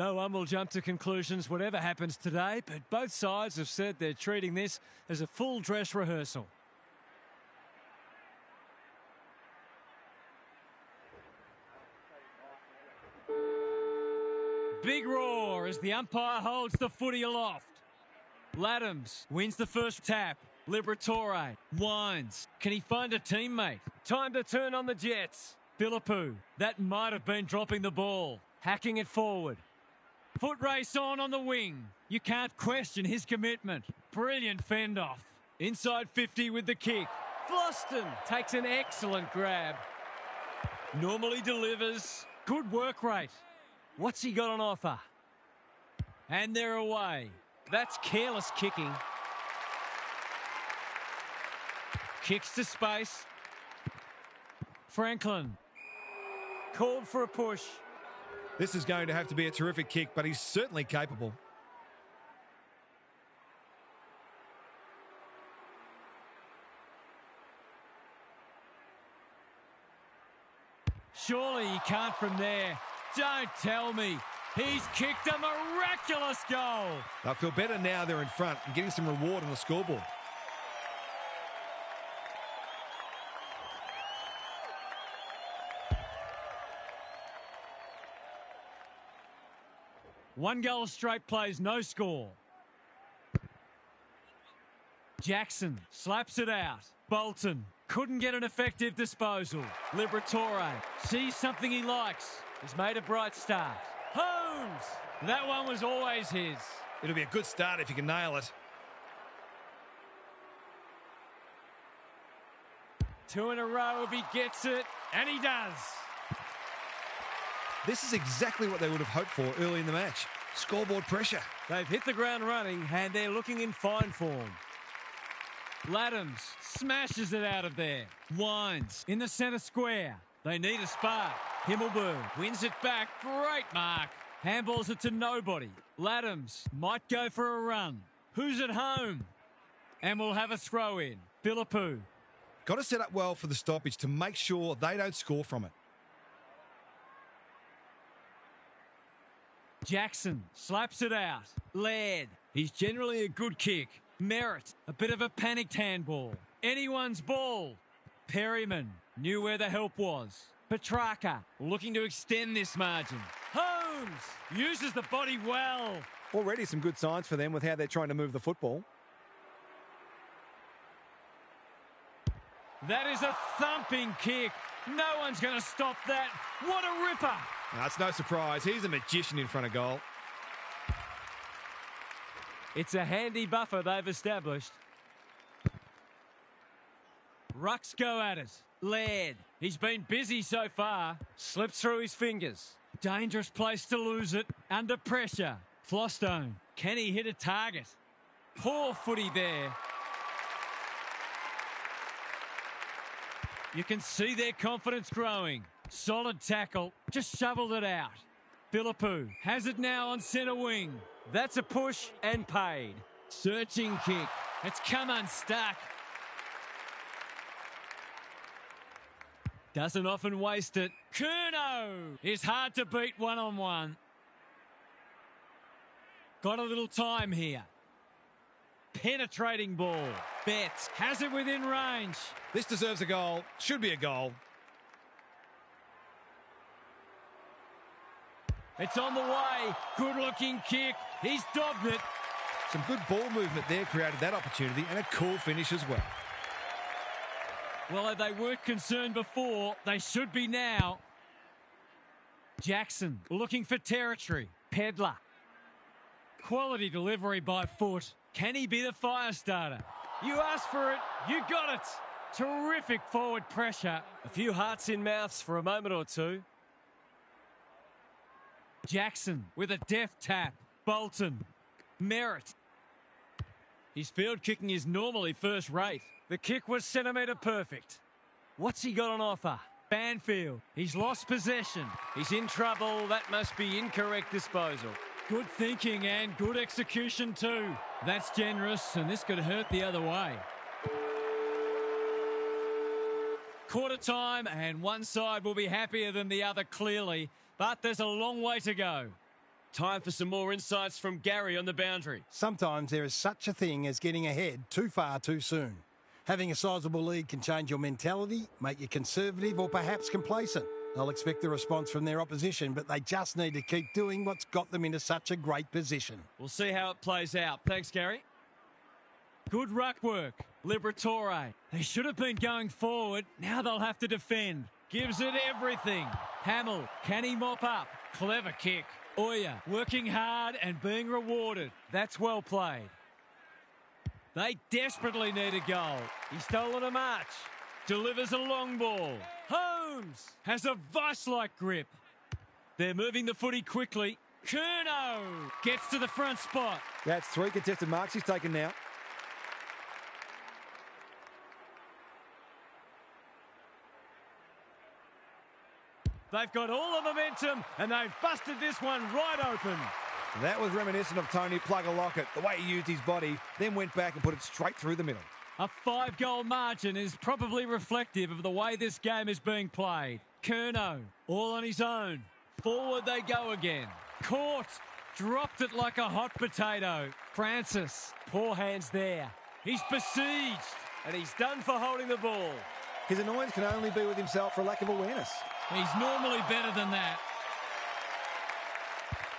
No one will jump to conclusions whatever happens today, but both sides have said they're treating this as a full dress rehearsal. Big roar as the umpire holds the footy aloft. Laddams wins the first tap. Liberatore winds. Can he find a teammate? Time to turn on the Jets. Philippou, that might have been dropping the ball. Hacking it forward. Foot race on the wing. You can't question his commitment. Brilliant fend off. Inside 50 with the kick. Floston takes an excellent grab. Normally delivers. Good work rate. What's he got on offer? And they're away. That's careless kicking. Kicks to space. Franklin. Called for a push. This is going to have to be a terrific kick, but he's certainly capable. Surely he can't from there. Don't tell me. He's kicked a miraculous goal. They'll feel better now they're in front and getting some reward on the scoreboard. One goal straight plays, no score. Jackson slaps it out. Bolton couldn't get an effective disposal. Liberatore sees something he likes. He's made a bright start. Holmes! That one was always his. It'll be a good start if you can nail it. Two in a row if he gets it, and he does. This is exactly what they would have hoped for early in the match. Scoreboard pressure. They've hit the ground running, and they're looking in fine form. Laddams smashes it out of there. Winds in the centre square. They need a spark. Himmelberg wins it back. Great mark. Handballs it to nobody. Laddams might go for a run. Who's at home? And we'll have a throw in. Philippou. Got to set up well for the stoppage to make sure they don't score from it. Jackson slaps it out. Laird. He's generally a good kick. Merritt. A bit of a panicked handball. Anyone's ball. Perryman knew where the help was. Petrarca looking to extend this margin. Holmes uses the body well. Already some good signs for them with how they're trying to move the football. That is a thumping kick. No one's going to stop that. What a ripper. No, it's no surprise. He's a magician in front of goal. It's a handy buffer they've established. Rucks go at it. Laird. He's been busy so far. Slips through his fingers. Dangerous place to lose it. Under pressure. Flostone. Can he hit a target? Poor footy there. You can see their confidence growing. Solid tackle. Just shoveled it out. Philippou has it now on centre wing. That's a push and paid. Searching kick. It's come unstuck. Doesn't often waste it. Curnow is hard to beat one-on-one. Got a little time here. Penetrating ball. Betts has it within range. This deserves a goal. Should be a goal. It's on the way. Good-looking kick. He's dobbed it. Some good ball movement there created that opportunity, and a cool finish as well. Well, if they weren't concerned before, they should be now. Jackson looking for territory. Pedler. Quality delivery by foot. Can he be the fire starter? You asked for it. You got it. Terrific forward pressure. A few hearts in mouths for a moment or two. Jackson with a deft tap. Bolton. Merritt. His field kicking is normally first rate. The kick was centimetre perfect. What's he got on offer? Banfield. He's lost possession. He's in trouble. That must be incorrect disposal. Good thinking and good execution too. That's generous, and this could hurt the other way. Quarter time, and one side will be happier than the other clearly, but there's a long way to go. Time for some more insights from Gary on the boundary. Sometimes there is such a thing as getting ahead too far too soon. Having a sizable lead can change your mentality, make you conservative or perhaps complacent. They'll expect a response from their opposition, but they just need to keep doing what's got them into such a great position. We'll see how it plays out. Thanks, Gary. Good ruck work. Liberatore. They should have been going forward. Now they'll have to defend. Gives it everything. Hamill. Can he mop up? Clever kick. Oya working hard and being rewarded. That's well played. They desperately need a goal. He's stolen a march. Delivers a long ball. Holmes has a vice-like grip. They're moving the footy quickly. Curnow gets to the front spot. That's 3 contested marks he's taken now. They've got all the momentum and they've busted this one right open. That was reminiscent of Tony Plugger-Lockett, the way he used his body, then went back and put it straight through the middle. A 5-goal margin is probably reflective of the way this game is being played. Curnow, all on his own. Forward they go again. Caught. Dropped it like a hot potato. Francis, poor hands there. He's besieged, and he's done for holding the ball. His annoyance can only be with himself for a lack of awareness. He's normally better than that.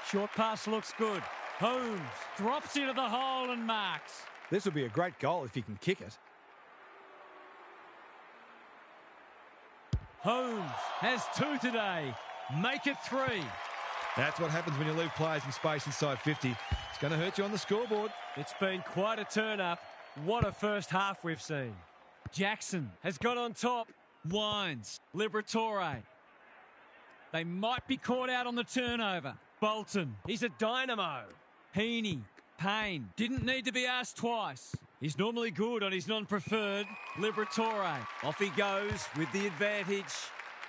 Short pass looks good. Holmes drops into the hole and marks. This would be a great goal if he can kick it. Holmes has 2 today. Make it 3. That's what happens when you leave players in space inside 50. It's going to hurt you on the scoreboard. It's been quite a turn-up. What a first half we've seen. Jackson has got on top. Wines. Liberatore. They might be caught out on the turnover. Bolton. He's a dynamo. Heaney. Payne. Didn't need to be asked twice. He's normally good on his non-preferred. Liberatore. Off he goes with the advantage.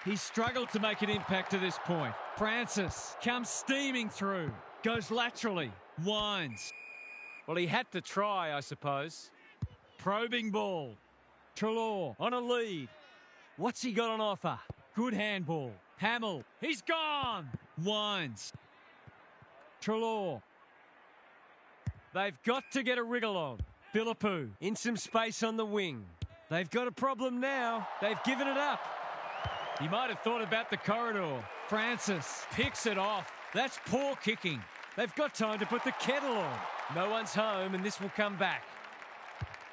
He's struggled to make an impact to this point. Francis comes steaming through. Goes laterally. Wines. Well, he had to try, I suppose. Probing ball. Treloar on a lead. What's he got on offer? Good handball. Hamill. He's gone. Wines. Treloar. They've got to get a wriggle on. Philippou in some space on the wing. They've got a problem now. They've given it up. He might have thought about the corridor. Francis picks it off. That's poor kicking. They've got time to put the kettle on. No one's home and this will come back.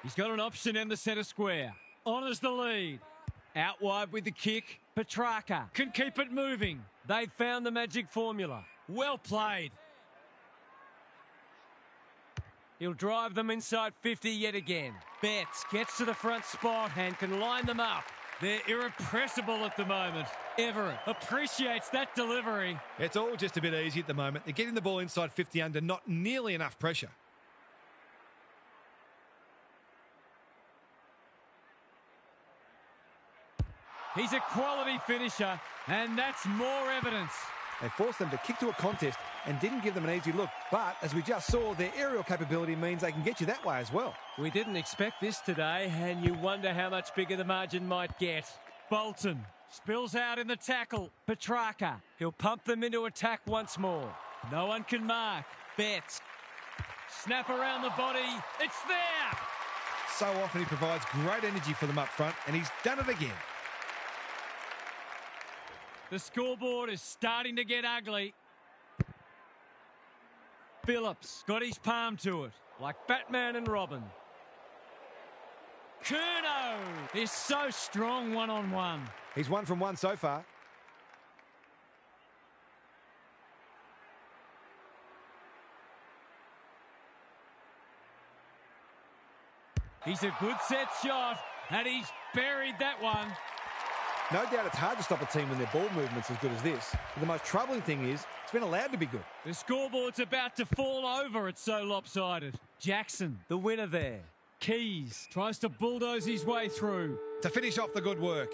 He's got an option in the centre square. Honours the lead. Out wide with the kick. Petrarca can keep it moving. They've found the magic formula. Well played. He'll drive them inside 50 yet again. Betts gets to the front spot and can line them up. They're irrepressible at the moment. Everett appreciates that delivery. It's all just a bit easy at the moment. They're getting the ball inside 50 under not nearly enough pressure. He's a quality finisher, and that's more evidence. They forced them to kick to a contest and didn't give them an easy look. But, as we just saw, their aerial capability means they can get you that way as well. We didn't expect this today, and you wonder how much bigger the margin might get. Bolton spills out in the tackle. Petrarca. He'll pump them into attack once more. No one can mark. Betts. Snap around the body. It's there! So often he provides great energy for them up front, and he's done it again. The scoreboard is starting to get ugly. Phillips got his palm to it, like Batman and Robin. Curnow is so strong one-on-one. He's 1 from 1 so far. He's a good set shot, and he's buried that one. No doubt it's hard to stop a team when their ball movement's as good as this. But the most troubling thing is, it's been allowed to be good. The scoreboard's about to fall over. It's so lopsided. Jackson, the winner there. Keys tries to bulldoze his way through. To finish off the good work.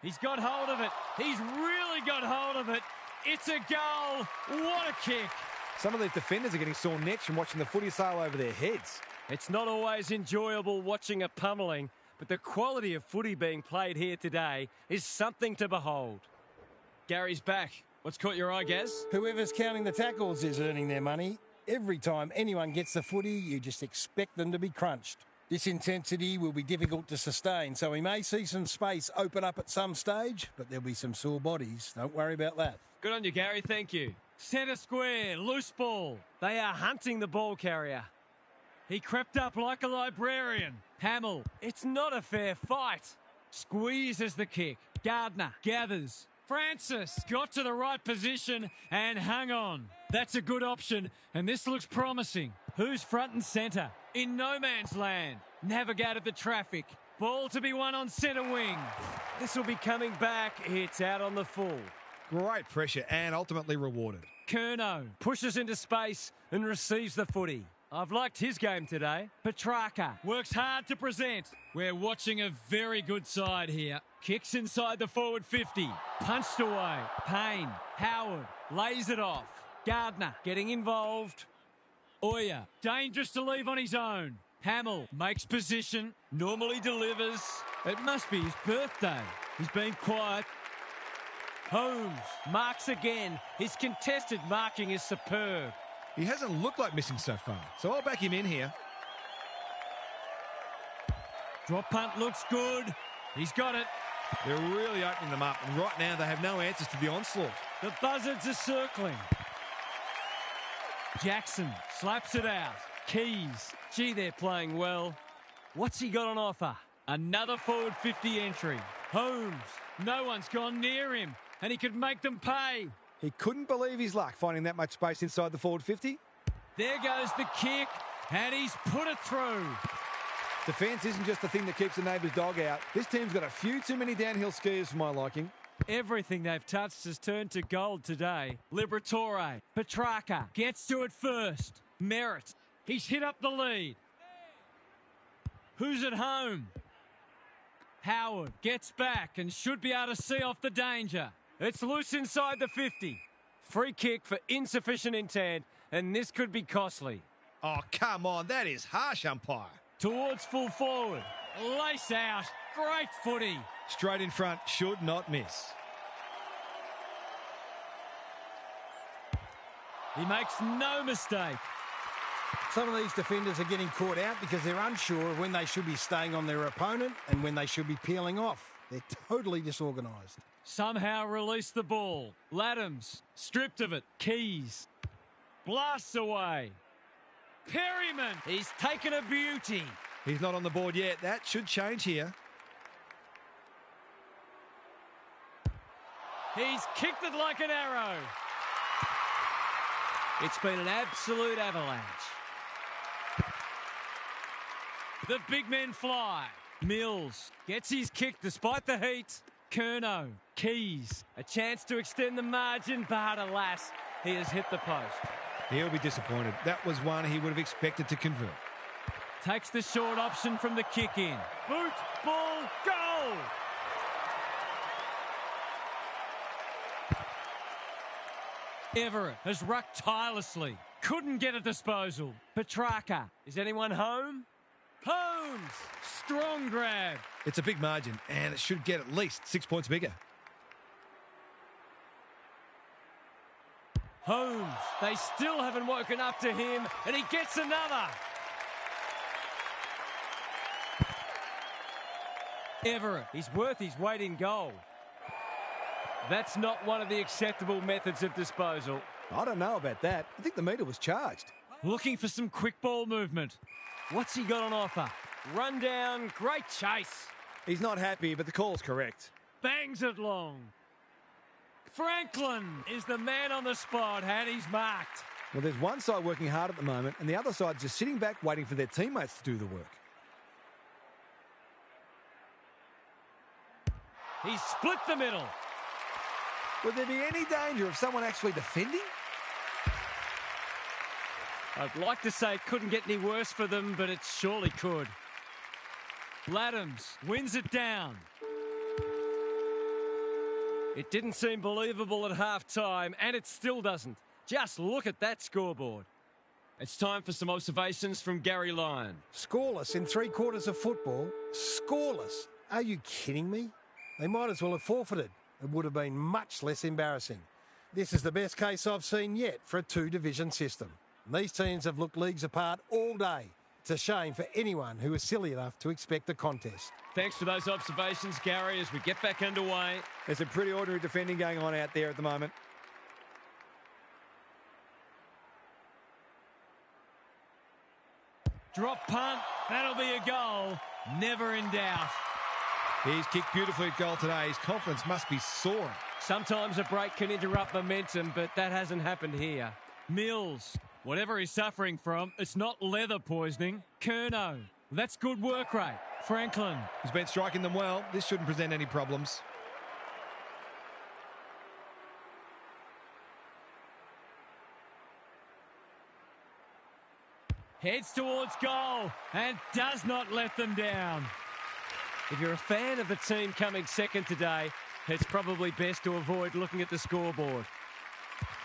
He's got hold of it. He's really got hold of it. It's a goal. What a kick. Some of these defenders are getting sore necks from watching the footy sail over their heads. It's not always enjoyable watching a pummeling, but the quality of footy being played here today is something to behold. Gary's back. What's caught your eye, Gaz? Whoever's counting the tackles is earning their money. Every time anyone gets the footy, you just expect them to be crunched. This intensity will be difficult to sustain, so we may see some space open up at some stage, but there'll be some sore bodies. Don't worry about that. Good on you, Gary. Thank you. Centre square, loose ball. They are hunting the ball carrier. He crept up like a librarian. Hamill, it's not a fair fight. Squeezes the kick. Gardner gathers. Francis got to the right position and hung on. That's a good option, and this looks promising. Who's front and centre? In no man's land. Navigated the traffic. Ball to be won on centre wing. This will be coming back. It's out on the full. Great pressure and ultimately rewarded. Curnow pushes into space and receives the footy. I've liked his game today. Petrarca works hard to present. We're watching a very good side here. Kicks inside the forward 50. Punched away. Payne. Howard lays it off. Gardner getting involved. Oya, dangerous to leave on his own. Hamill makes position. Normally delivers. It must be his birthday. He's been quiet. Holmes marks again. His contested marking is superb. He hasn't looked like missing so far, so I'll back him in here. Drop punt looks good. He's got it. They're really opening them up, and right now they have no answers to the onslaught. The buzzards are circling. Jackson slaps it out. Keys. Gee, they're playing well. What's he got on offer? Another forward 50 entry. Holmes. No one's gone near him, and he could make them pay. He couldn't believe his luck finding that much space inside the forward 50. There goes the kick, and he's put it through. Defence isn't just the thing that keeps the neighbour's dog out. This team's got a few too many downhill skiers for my liking. Everything they've touched has turned to gold today. Liberatore. Petrarca gets to it first. Merritt. He's hit up the lead. Who's at home? Howard gets back and should be able to see off the danger. It's loose inside the 50. Free kick for insufficient intent, and this could be costly. Oh, come on. That is harsh, umpire. Towards full forward. Lace out. Great footy. Straight in front. Should not miss. He makes no mistake. Some of these defenders are getting caught out because they're unsure of when they should be staying on their opponent and when they should be peeling off. They're totally disorganised. Somehow release the ball. Laddams, stripped of it. Keys, blasts away. Perryman, he's taken a beauty. He's not on the board yet. That should change here. He's kicked it like an arrow. It's been an absolute avalanche. The big men fly. Mills gets his kick despite the heat. Curnow, Keys, a chance to extend the margin, but alas, he has hit the post. He'll be disappointed. That was one he would have expected to convert. Takes the short option from the kick in. Boot, ball, goal! Everett has rucked tirelessly. Couldn't get a disposal. Petrarca, is anyone home? Holmes, strong grab. It's a big margin, and it should get at least 6 points bigger. Holmes, they still haven't woken up to him, and he gets another. Everett, he's worth his weight in gold. That's not one of the acceptable methods of disposal. I don't know about that. I think the meter was charged. Looking for some quick ball movement. What's he got on offer? Run down, great chase. He's not happy, but the call's correct. Bangs it long. Franklin is the man on the spot, and he's marked. Well, there's one side working hard at the moment, and the other side just sitting back waiting for their teammates to do the work. He's split the middle. Would there be any danger of someone actually defending? I'd like to say it couldn't get any worse for them, but it surely could. Laddams wins it down. It didn't seem believable at half-time, and it still doesn't. Just look at that scoreboard. It's time for some observations from Gary Lyon. Scoreless in 3 quarters of football? Scoreless? Are you kidding me? They might as well have forfeited. It would have been much less embarrassing. This is the best case I've seen yet for a 2-division system. These teams have looked leagues apart all day. It's a shame for anyone who is silly enough to expect a contest. Thanks for those observations, Gary, as we get back underway. There's some pretty ordinary defending going on out there at the moment. Drop punt. That'll be a goal. Never in doubt. He's kicked beautifully at goal today. His confidence must be soaring. Sometimes a break can interrupt momentum, but that hasn't happened here. Mills. Whatever he's suffering from, it's not leather poisoning. Curnow. That's good work rate. Franklin. He's been striking them well. This shouldn't present any problems. Heads towards goal and does not let them down. If you're a fan of the team coming second today, it's probably best to avoid looking at the scoreboard.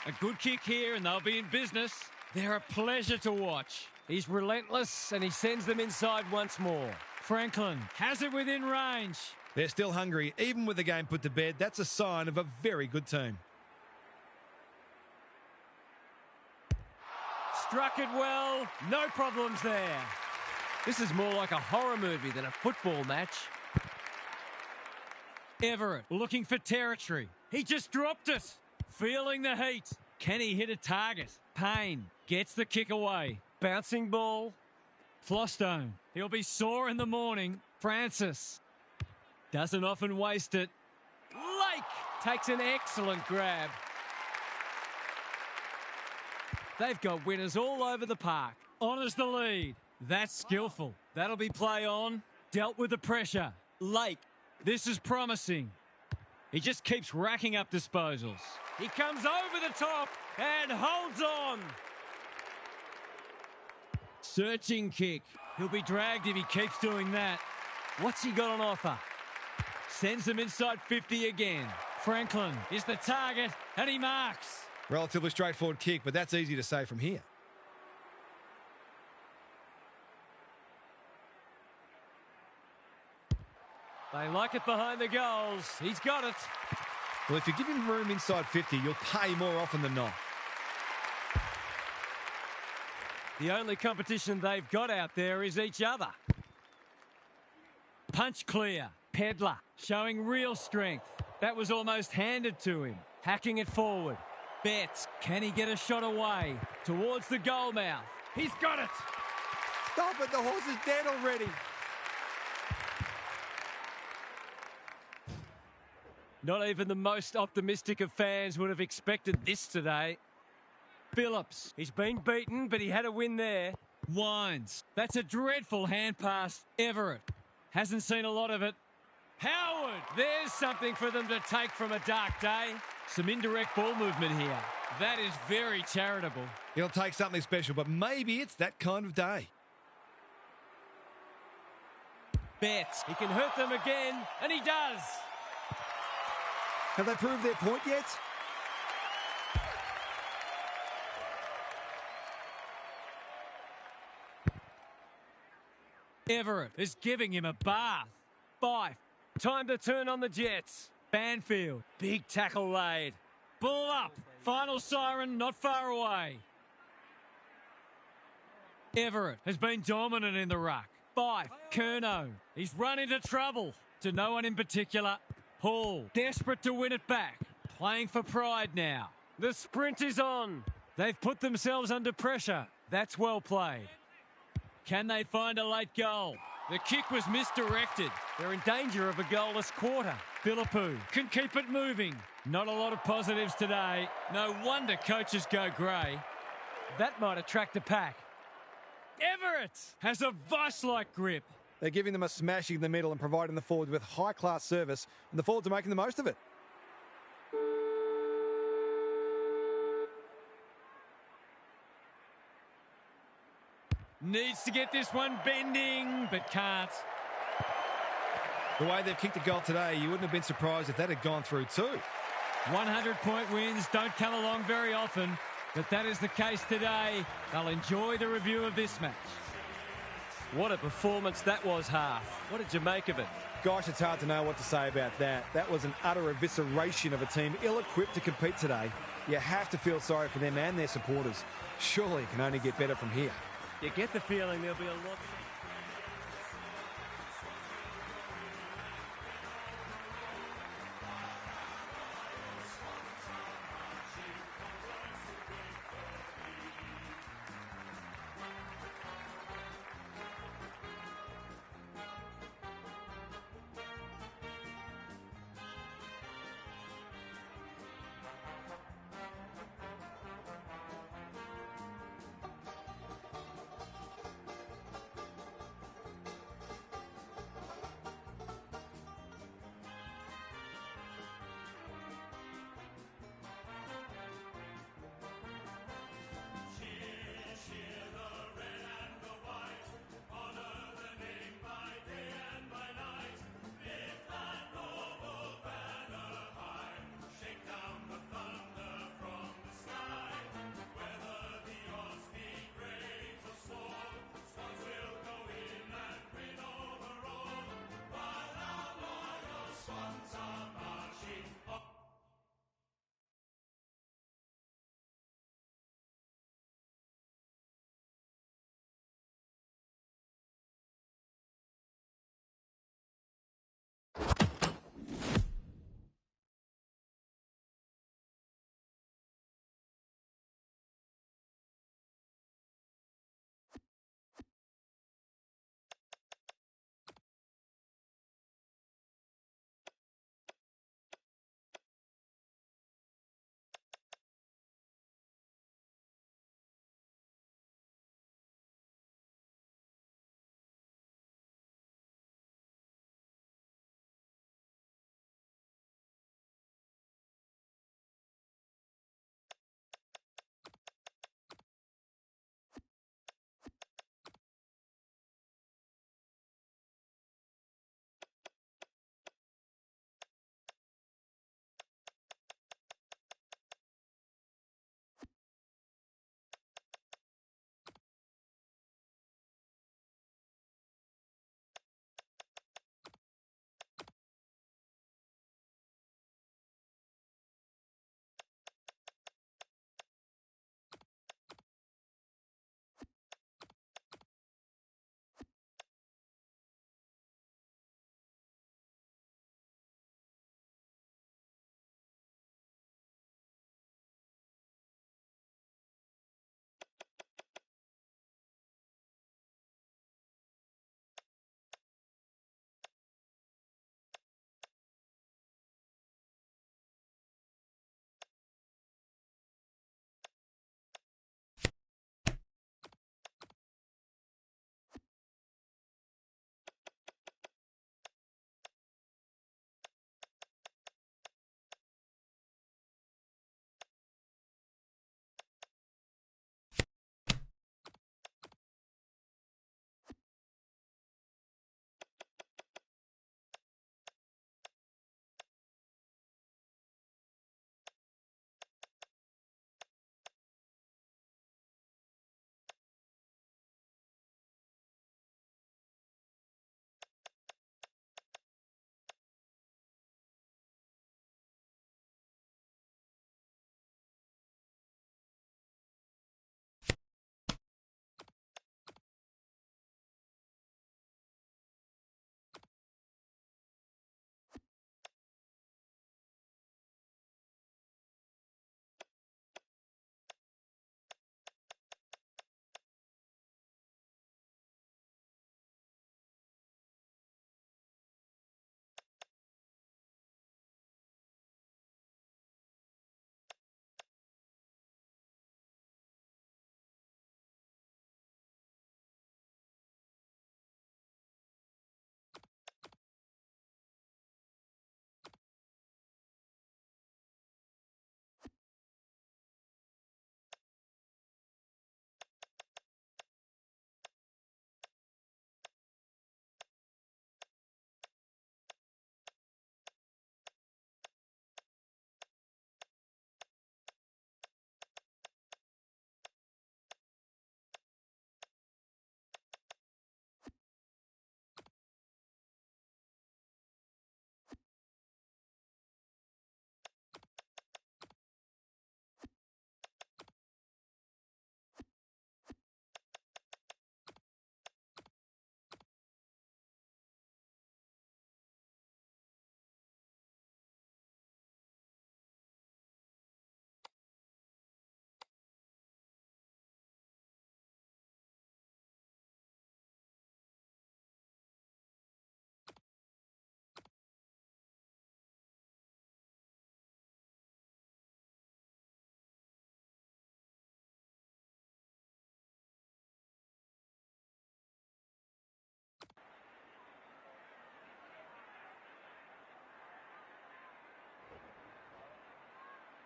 A good kick here and they'll be in business. They're a pleasure to watch. He's relentless and he sends them inside once more. Franklin has it within range. They're still hungry. Even with the game put to bed, that's a sign of a very good team. Struck it well. No problems there. This is more like a horror movie than a football match. Everett looking for territory. He just dropped it. Feeling the heat. Can he hit a target? Payne gets the kick away. Bouncing ball. Flostone. He'll be sore in the morning. Francis. Doesn't often waste it. Lake takes an excellent grab. They've got winners all over the park. Honours the lead. That's skillful. That'll be play on. Dealt with the pressure. Lake. This is promising. He just keeps racking up disposals. He comes over the top and holds on. Searching kick. He'll be dragged if he keeps doing that. What's he got on offer? Sends him inside 50 again. Franklin is the target and he marks. Relatively straightforward kick, but that's easy to say from here. They like it behind the goals. He's got it. Well, if you give him room inside 50, you'll pay more often than not. The only competition they've got out there is each other. Punch clear. Pedler showing real strength. That was almost handed to him. Hacking it forward. Betts, can he get a shot away? Towards the goal mouth. He's got it. Stop it, the horse is dead already. Not even the most optimistic of fans would have expected this today. Phillips. He's been beaten, but he had a win there. Wines. That's a dreadful hand pass. Everett. Hasn't seen a lot of it. Howard. There's something for them to take from a dark day. Some indirect ball movement here. That is very charitable. He'll take something special, but maybe it's that kind of day. Betts. He can hurt them again, and he does. Have they proved their point yet? Everett is giving him a bath. Fife. Time to turn on the Jets. Banfield. Big tackle laid. Ball up. Final siren not far away. Everett has been dominant in the ruck. Fife. Curnow. He's run into trouble. To no one in particular. Hall. Desperate to win it back. Playing for pride now. The sprint is on. They've put themselves under pressure. That's well played. Can they find a late goal? The kick was misdirected. They're in danger of a goalless quarter. Philippou can keep it moving. Not a lot of positives today. No wonder coaches go grey. That might attract a pack. Everett has a vice-like grip. They're giving them a smashing in the middle and providing the forwards with high-class service, and the forwards are making the most of it. Needs to get this one bending, but can't. The way they've kicked a goal today, you wouldn't have been surprised if that had gone through too. 100-point wins don't come along very often. But that is the case today. They'll enjoy the review of this match. What a performance that was, Half. What did you make of it? Gosh, it's hard to know what to say about that. That was an utter evisceration of a team ill-equipped to compete today. You have to feel sorry for them and their supporters. Surely it can only get better from here. You get the feeling there'll be a lot...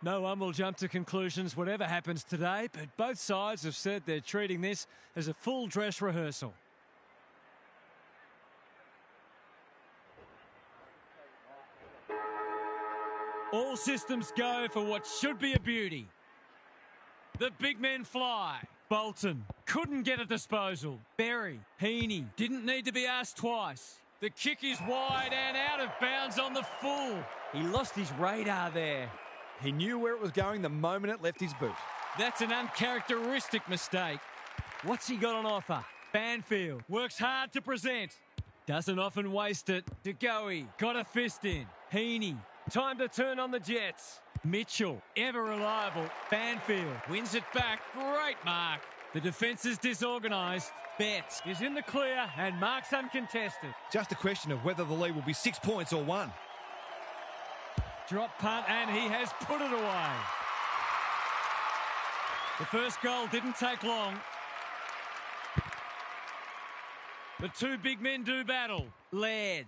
No one will jump to conclusions whatever happens today, but both sides have said they're treating this as a full dress rehearsal. All systems go for what should be a beauty. The big men fly. Bolton couldn't get a disposal. Berry, Heaney didn't need to be asked twice. The kick is wide and out of bounds on the full. He lost his radar there. He knew where it was going the moment it left his boot. That's an uncharacteristic mistake. What's he got on offer? Banfield works hard to present. Doesn't often waste it. DeGoey got a fist in. Heaney, time to turn on the Jets. Mitchell, ever reliable. Banfield wins it back. Great mark. The defence is disorganised. Betts is in the clear and marks uncontested. Just a question of whether the lead will be 6 points or 1. Drop punt and he has put it away. The first goal didn't take long. The two big men do battle. Laird,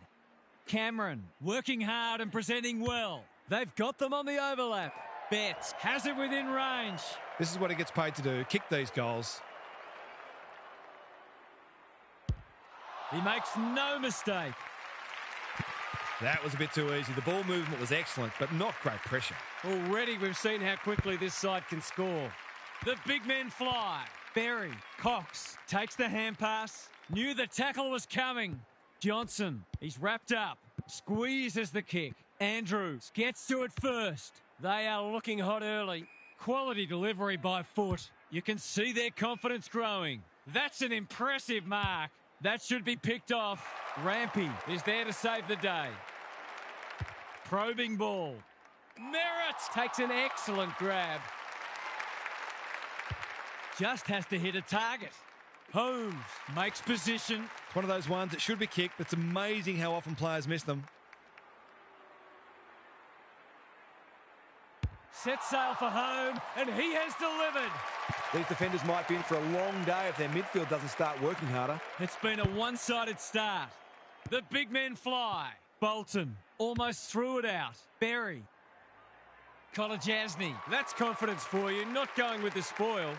Cameron working hard and presenting well. They've got them on the overlap. Betts has it within range. This is what he gets paid to do, kick these goals. He makes no mistake. That was a bit too easy. The ball movement was excellent, but not great pressure. Already we've seen how quickly this side can score. The big men fly. Berry, Cox takes the hand pass. Knew the tackle was coming. Johnson, he's wrapped up. Squeezes the kick. Andrews gets to it first. They are looking hot early. Quality delivery by foot. You can see their confidence growing. That's an impressive mark. That should be picked off. Rampy is there to save the day. Probing ball. Merritt takes an excellent grab. Just has to hit a target. Holmes makes position. It's one of those ones that should be kicked, but it's amazing how often players miss them. Set sail for home, and he has delivered. These defenders might be in for a long day if their midfield doesn't start working harder. It's been a one-sided start. The big men fly. Bolton almost threw it out. Berry. Kolajasny. That's confidence for you, not going with the spoil.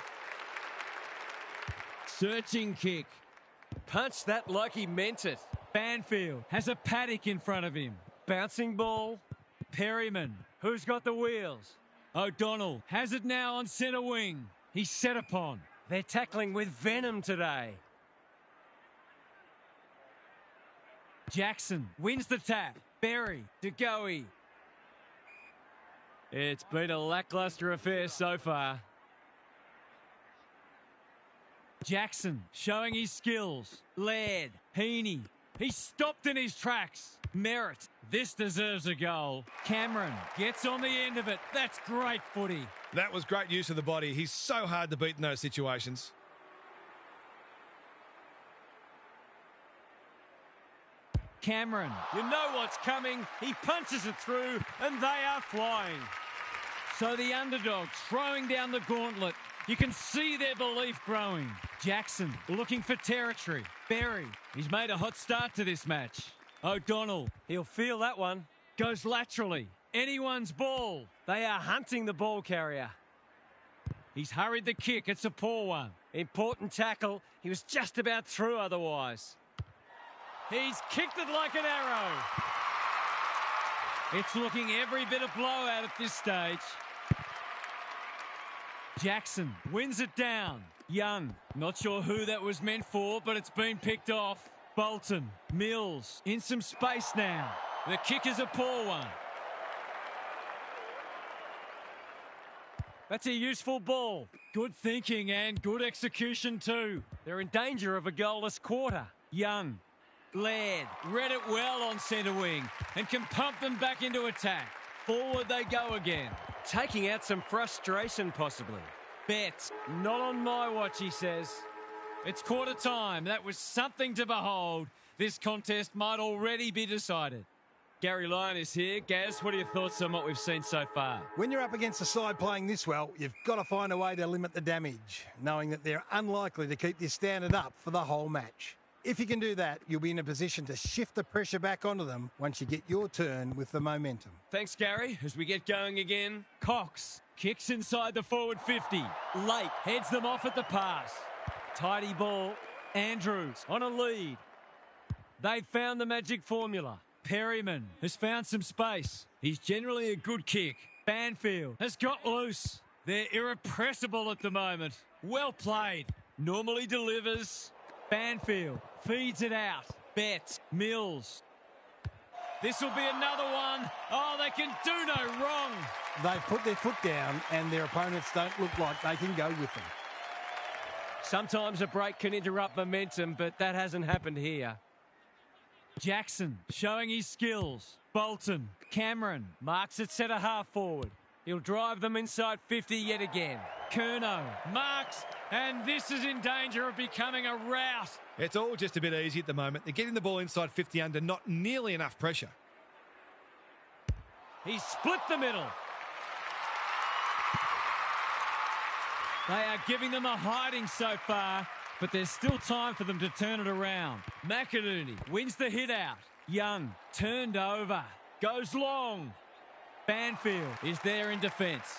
Searching kick. Punched that like he meant it. Banfield has a paddock in front of him. Bouncing ball. Perryman, who's got the wheels? O'Donnell has it now on centre wing. He's set upon. They're tackling with venom today. Jackson wins the tap. Berry, DeGoey. It's been a lacklustre affair so far. Jackson showing his skills. Laird, Heaney. He's stopped in his tracks. Merritt, this deserves a goal. Cameron gets on the end of it. That's great footy. That was great use of the body. He's so hard to beat in those situations. Cameron, you know what's coming. He punches it through and they are flying. So the underdogs throwing down the gauntlet. You can see their belief growing. Jackson looking for territory. Berry, he's made a hot start to this match. O'Donnell, He'll feel that one. goes laterally. Anyone's ball. They are hunting the ball carrier. He's hurried the kick. It's a poor one. Important tackle. He was just about through otherwise. He's kicked it like an arrow. It's looking every bit a blowout at this stage. Jackson wins it down. Young, not sure who that was meant for, but it's been picked off. Bolton, Mills, in some space now. The kick is a poor one. That's a useful ball. Good thinking and good execution too. They're in danger of a goalless quarter. Young, Laird, read it well on centre wing and can pump them back into attack. Forward they go again. Taking out some frustration possibly. Betts, not on my watch, he says. It's quarter time. That was something to behold. This contest might already be decided. Gary Lyon is here. Gaz, what are your thoughts on what we've seen so far? When you're up against a side playing this well, you've got to find a way to limit the damage, knowing that they're unlikely to keep this standard up for the whole match. If you can do that, you'll be in a position to shift the pressure back onto them once you get your turn with the momentum. Thanks, Gary. As we get going again. Cox kicks inside the forward 50. Late heads them off at the pass. Tidy ball. Andrews on a lead. They've found the magic formula. Perryman has found some space. He's generally a good kick. Banfield has got loose. They're irrepressible at the moment. Well played. Normally delivers. Banfield feeds it out. Betts, Mills. This will be another one. Oh, they can do no wrong. They've put their foot down and their opponents don't look like they can go with them. Sometimes a break can interrupt momentum, but that hasn't happened here. Jackson showing his skills. Bolton, Cameron marks it centre half forward. He'll drive them inside 50 yet again. Curnow marks, and this is in danger of becoming a rout. It's all just a bit easy at the moment. They're getting the ball inside 50 under not nearly enough pressure. He's split the middle. They are giving them a hiding so far, but there's still time for them to turn it around. McInerney wins the hit out. Young turned over. Goes long. Banfield is there in defence.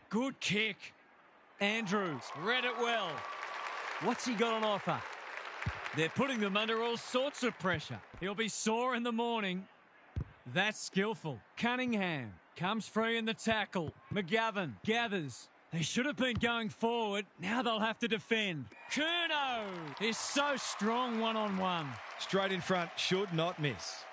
Good kick. Andrews read it well. What's he got on offer? They're putting them under all sorts of pressure. He'll be sore in the morning. That's skillful. Cunningham comes free in the tackle. McGovern gathers. They should have been going forward. Now they'll have to defend. Curnow is so strong one-on-one. Straight in front, should not miss.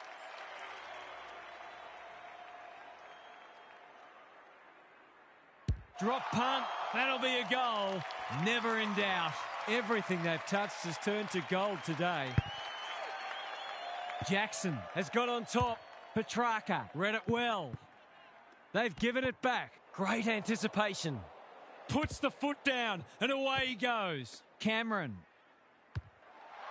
Drop punt. That'll be a goal. Never in doubt. Everything they've touched has turned to gold today. Jackson has got on top. Petrarca read it well. They've given it back. Great anticipation. Puts the foot down and away he goes. Cameron.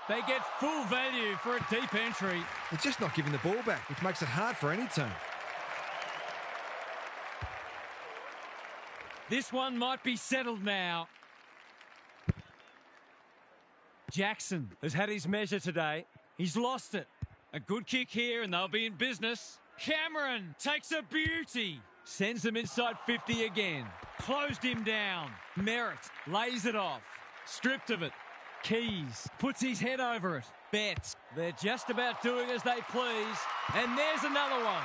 They get full value for a deep entry. They're just not giving the ball back, which makes it hard for any team. This one might be settled now. Jackson has had his measure today. He's lost it. A good kick here and they'll be in business. Cameron takes a beauty. Sends them inside 50 again. Closed him down. Merritt lays it off. Stripped of it. Keys puts his head over it. Betts. They're just about doing as they please. And there's another one.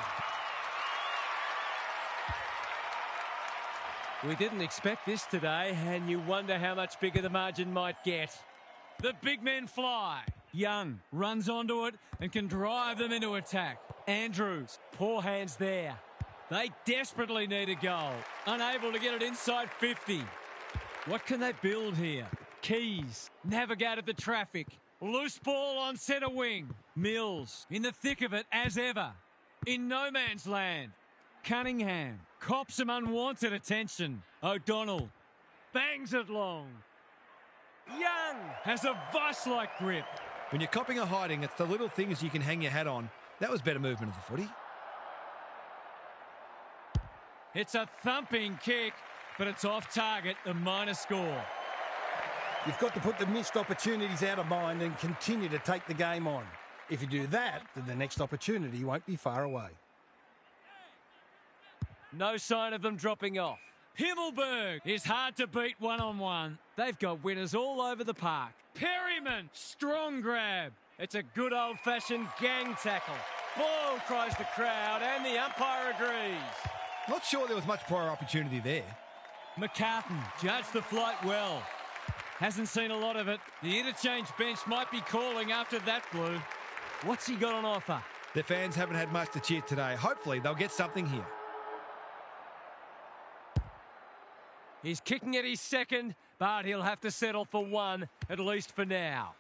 We didn't expect this today, and you wonder how much bigger the margin might get. The big men fly. Young runs onto it and can drive them into attack. Andrews, poor hands there. They desperately need a goal. Unable to get it inside 50. What can they build here? Keys navigated the traffic. Loose ball on centre wing. Mills in the thick of it as ever. In no man's land. Cunningham cops some unwanted attention. O'Donnell bangs it long. Young has a vice-like grip. When you're copping a hiding, it's the little things you can hang your hat on. That was better movement of the footy. It's a thumping kick, but it's off target, a minor score. You've got to put the missed opportunities out of mind and continue to take the game on. If you do that, then the next opportunity won't be far away. No sign of them dropping off. Himmelberg is hard to beat one-on-one. They've got winners all over the park. Perryman, strong grab. It's a good old-fashioned gang tackle. Ball, cries the crowd, and the umpire agrees. Not sure there was much prior opportunity there. McCartan judged the flight well. Hasn't seen a lot of it. The interchange bench might be calling after that blue. What's he got on offer? Their fans haven't had much to cheer today. Hopefully they'll get something here. He's kicking at his second, but he'll have to settle for one, at least for now.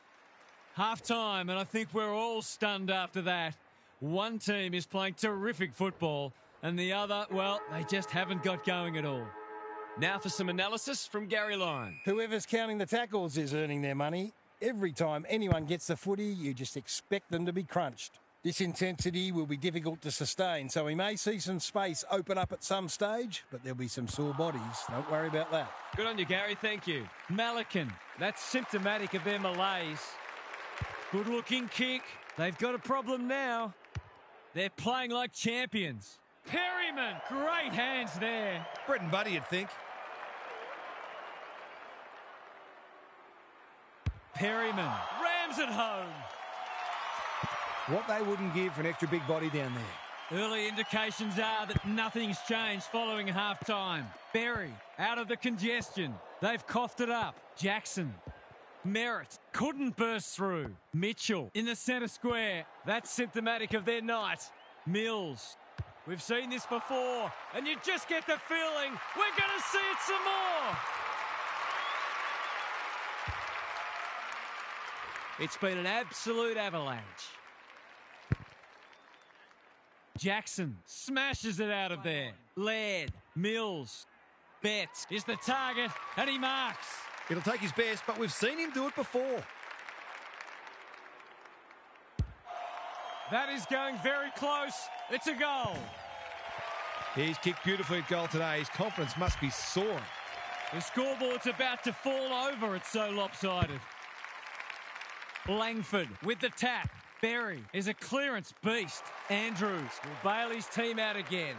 Half-time, and I think we're all stunned after that. One team is playing terrific football, and the other, well, they just haven't got going at all. Now for some analysis from Gary Lyon. Whoever's counting the tackles is earning their money. Every time anyone gets the footy, you just expect them to be crunched. This intensity will be difficult to sustain, so we may see some space open up at some stage, but there'll be some sore bodies. Don't worry about that. Good on you, Gary. Thank you. Malikan. That's symptomatic of their malaise. Good-looking kick. They've got a problem now. They're playing like champions. Perryman. Great hands there. Bread and butter, you'd think. Perryman. Rams it home. What they wouldn't give for an extra big body down there. Early indications are that nothing's changed following half-time. Berry out of the congestion. They've coughed it up. Jackson. Merritt couldn't burst through. Mitchell in the centre square. That's symptomatic of their night. Mills. We've seen this before, and you just get the feeling we're going to see it some more. It's been an absolute avalanche. Jackson smashes it out of there. Laird, Mills, Betts is the target, and he marks. It'll take his best, but we've seen him do it before. That is going very close. It's a goal. He's kicked beautifully at goal today. His confidence must be soaring. The scoreboard's about to fall over. It's so lopsided. Langford with the tap. Berry is a clearance beast. Andrews will bail his team out again.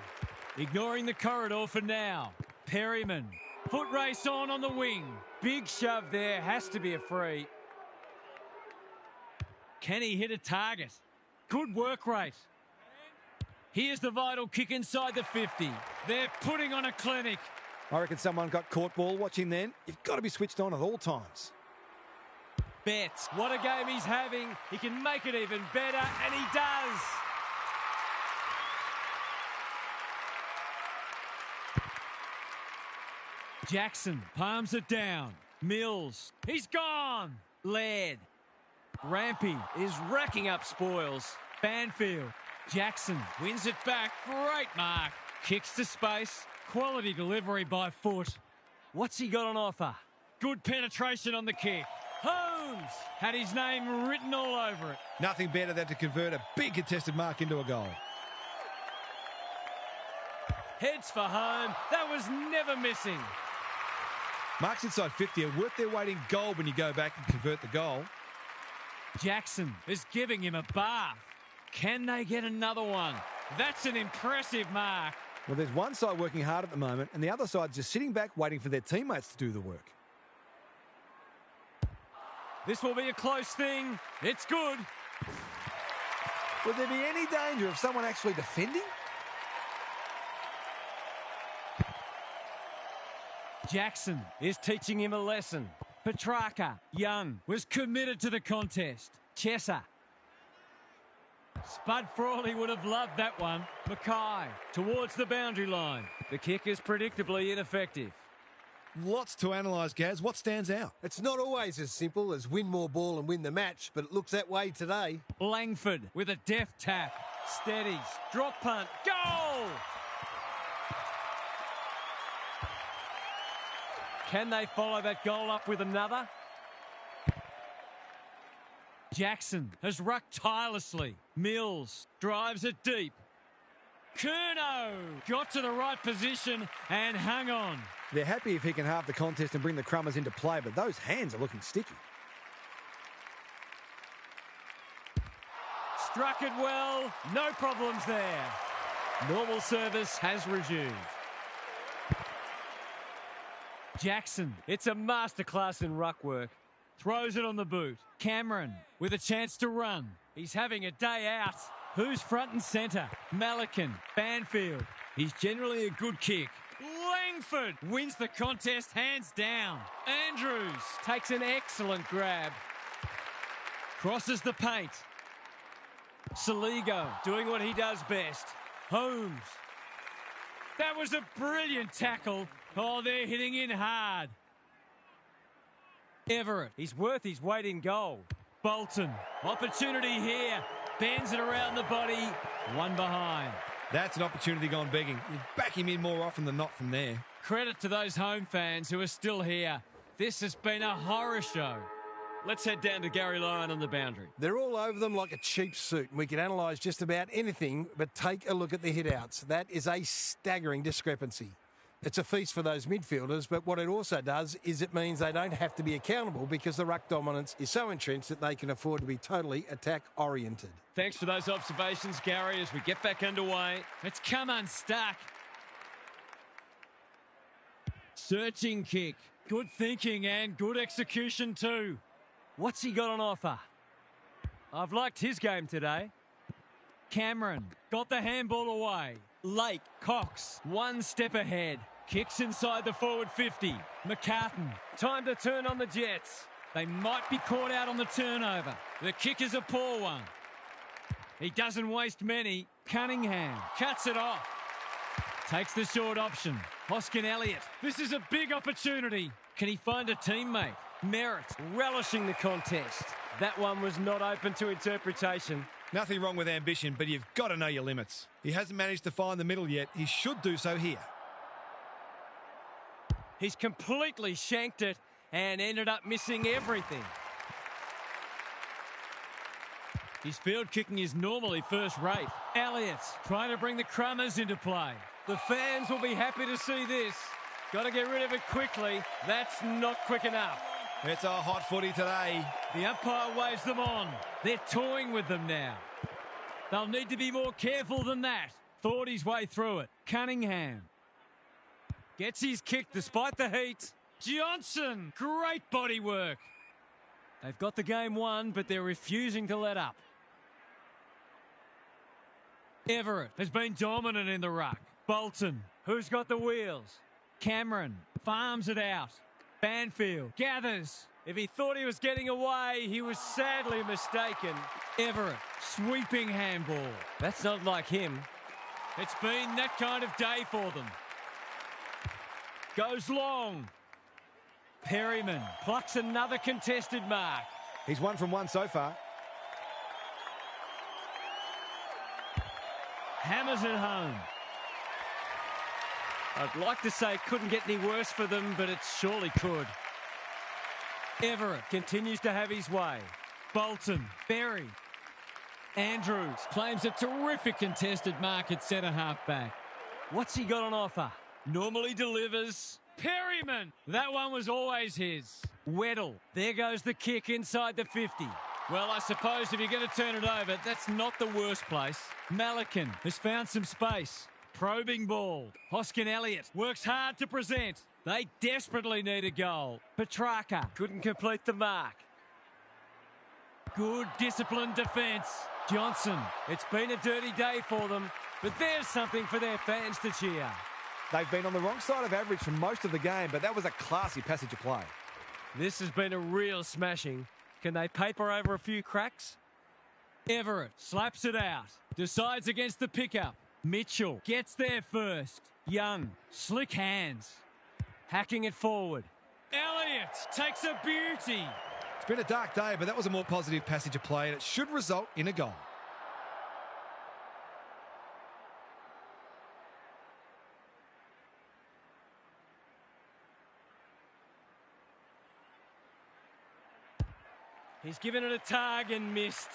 Ignoring the corridor for now. Perryman. Foot race on the wing. Big shove there. Has to be a free. Can he hit a target? Good work rate. Here's the vital kick inside the 50. They're putting on a clinic. I reckon someone got caught ball watching then. You've got to be switched on at all times. Betts, what a game he's having. He can make it even better, and he does. Jackson palms it down. Mills, he's gone. Laird. Rampy is racking up spoils. Banfield. Jackson wins it back. Great mark. Kicks to space. Quality delivery by foot. What's he got on offer? Good penetration on the kick. Holmes had his name written all over it. Nothing better than to convert a big contested mark into a goal. Heads for home. That was never missing. Marks inside 50 are worth their weight in gold when you go back and convert the goal. Jackson is giving him a bath. Can they get another one? That's an impressive mark. Well, there's one side working hard at the moment, and the other side just sitting back waiting for their teammates to do the work. This will be a close thing. It's good. Would there be any danger of someone actually defending? Jackson is teaching him a lesson. Petrarca, Young, was committed to the contest. Chesser. Spud Frawley would have loved that one. Mackay towards the boundary line. The kick is predictably ineffective. Lots to analyse, Gaz. What stands out? It's not always as simple as win more ball and win the match, but it looks that way today. Langford with a deft tap. Steadies. Drop punt. Goal! Can they follow that goal up with another? Jackson has rucked tirelessly. Mills drives it deep. Curnow got to the right position and hung on. They're happy if he can halve the contest and bring the Crummers into play, but those hands are looking sticky. Struck it well. No problems there. Normal service has resumed. Jackson, it's a masterclass in ruck work. Throws it on the boot. Cameron with a chance to run. He's having a day out. Who's front and centre? Malikan, Banfield. He's generally a good kick. Langford wins the contest hands down. Andrews takes an excellent grab. Crosses the paint. Saligo doing what he does best. Holmes. That was a brilliant tackle. Oh, they're hitting in hard. Everett, he's worth his weight in gold. Bolton, opportunity here. Bends it around the body. One behind. That's an opportunity gone begging. You back him in more often than not from there. Credit to those home fans who are still here. This has been a horror show. Let's head down to Gary Lyon on the boundary. They're all over them like a cheap suit. We can analyse just about anything, but take a look at the hit-outs. That is a staggering discrepancy. It's a feast for those midfielders, but what it also does is it means they don't have to be accountable because the ruck dominance is so entrenched that they can afford to be totally attack-oriented. Thanks for those observations, Gary, as we get back underway. It's come unstuck. Searching kick. Good thinking and good execution too. What's he got on offer? I've liked his game today. Cameron got the handball away. Lake Cox, one step ahead. Kicks inside the forward 50. McCartan, time to turn on the Jets. They might be caught out on the turnover. The kick is a poor one. He doesn't waste many. Cunningham cuts it off. Takes the short option. Hoskin Elliott. This is a big opportunity. Can he find a teammate? Merritt relishing the contest. That one was not open to interpretation. Nothing wrong with ambition, but you've got to know your limits. He hasn't managed to find the middle yet. He should do so here. He's completely shanked it and ended up missing everything. His field kicking is normally first rate. Elliott trying to bring the Crummers into play. The fans will be happy to see this. Got to get rid of it quickly. That's not quick enough. It's a hot footy today. The umpire waves them on. They're toying with them now. They'll need to be more careful than that. Thought his way through it. Cunningham gets his kick despite the heat. Johnson, great body work. They've got the game won, but they're refusing to let up. Everett has been dominant in the ruck. Bolton, who's got the wheels? Cameron farms it out. Banfield gathers. If he thought he was getting away, he was sadly mistaken. Everett, sweeping handball. That's not like him. It's been that kind of day for them. Goes long. Perryman plucks another contested mark. He's 1 from 1 so far. Hammers it home. I'd like to say it couldn't get any worse for them, but it surely could. Everett continues to have his way. Bolton, Berry. Andrews claims a terrific contested mark at centre-half back. What's he got on offer? Normally delivers. Perryman! That one was always his. Weddle. There goes the kick inside the 50. Well, I suppose if you're going to turn it over, that's not the worst place. Malikan has found some space. Probing ball. Hoskin Elliott works hard to present. They desperately need a goal. Petrarca couldn't complete the mark. Good disciplined defence. Johnson. It's been a dirty day for them, but there's something for their fans to cheer. They've been on the wrong side of average for most of the game, but that was a classy passage of play. This has been a real smashing. Can they paper over a few cracks? Everett slaps it out. Decides against the pickup. Mitchell gets there first. Young, slick hands. Hacking it forward. Elliott takes a beauty. It's been a dark day, but that was a more positive passage of play, and it should result in a goal. He's given it a tug and missed.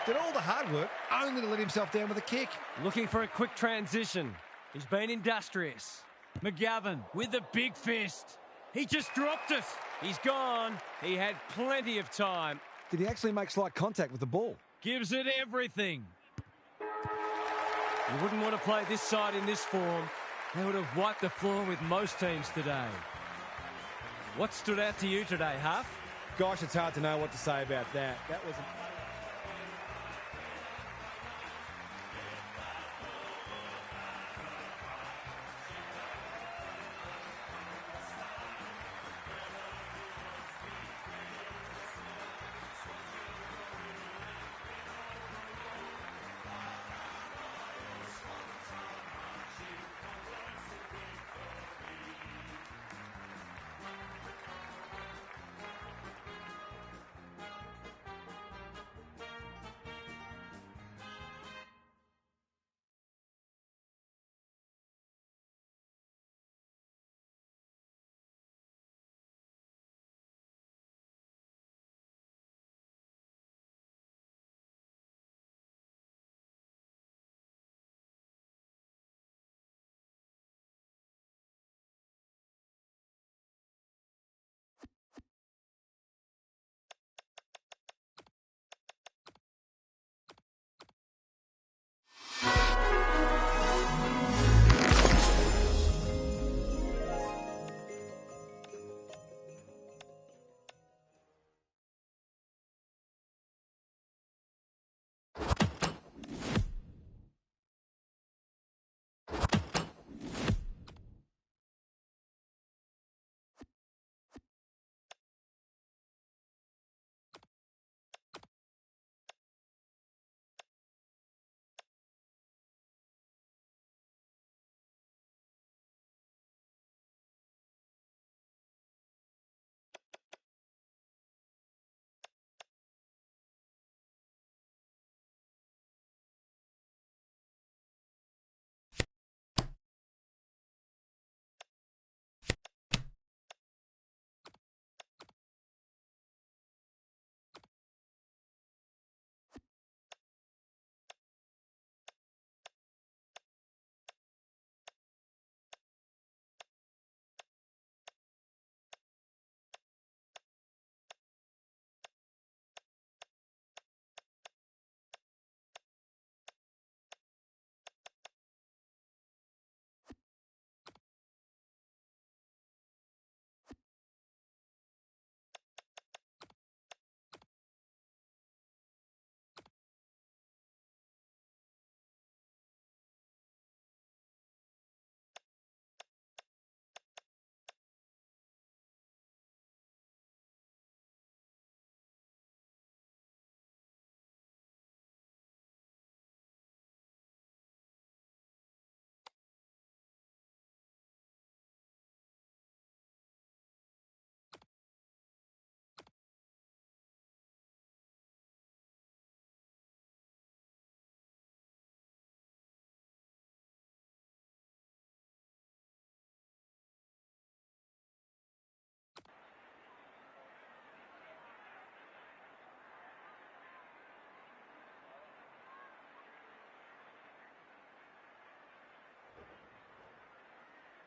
Did all the hard work only to let himself down with a kick. Looking for a quick transition. He's been industrious. McGovern with the big fist. He just dropped it. He's gone. He had plenty of time. Did he actually make slight contact with the ball? Gives it everything. You wouldn't want to play this side in this form. They would have wiped the floor with most teams today. What stood out to you today, Huff? Gosh, it's hard to know what to say about that. That was...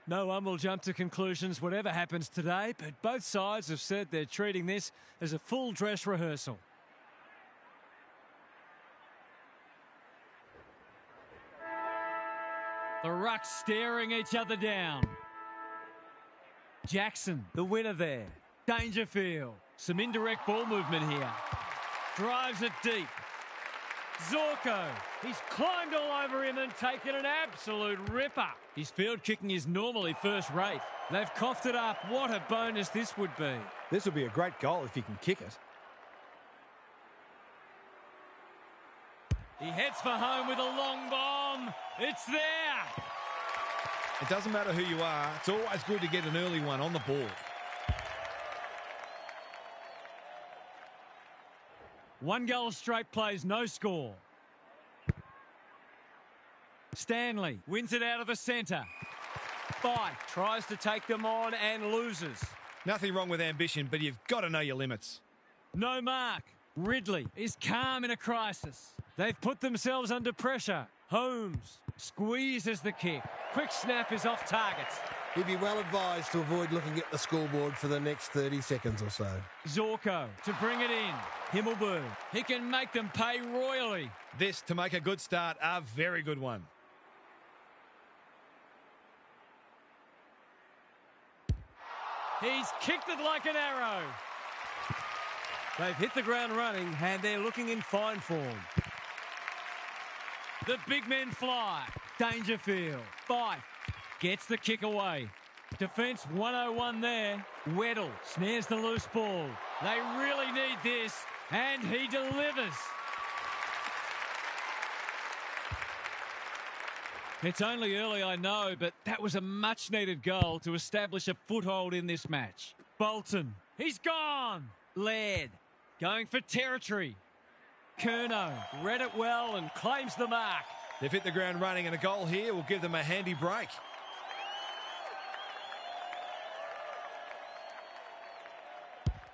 No one will jump to conclusions whatever happens today, but both sides have said they're treating this as a full dress rehearsal. The rucks staring each other down. Jackson, the winner there. Dangerfield. Some indirect ball movement here. Drives it deep. Zorko. He's climbed all over him and taken an absolute ripper. His field kicking is normally first rate. They've coughed it up. What a bonus this would be. This would be a great goal if he can kick it. He heads for home with a long bomb. It's there. It doesn't matter who you are. It's always good to get an early one on the board. One goal straight plays, no score. Stanley wins it out of the centre. Fife tries to take them on and loses. Nothing wrong with ambition, but you've got to know your limits. No mark. Ridley is calm in a crisis. They've put themselves under pressure. Holmes squeezes the kick. Quick snap is off target. He'd be well advised to avoid looking at the scoreboard for the next 30 seconds or so. Zorko to bring it in. Himmelberg. He can make them pay royally. This, to make a good start, a very good one. He's kicked it like an arrow. They've hit the ground running and they're looking in fine form. The big men fly. Dangerfield. Fife gets the kick away. Defence 101 there. Weddle snares the loose ball. They really need this, and he delivers. It's only early, I know, but that was a much-needed goal to establish a foothold in this match. Bolton, he's gone. Laird, going for territory. Curnow read it well and claims the mark. They've hit the ground running, and a goal here will give them a handy break.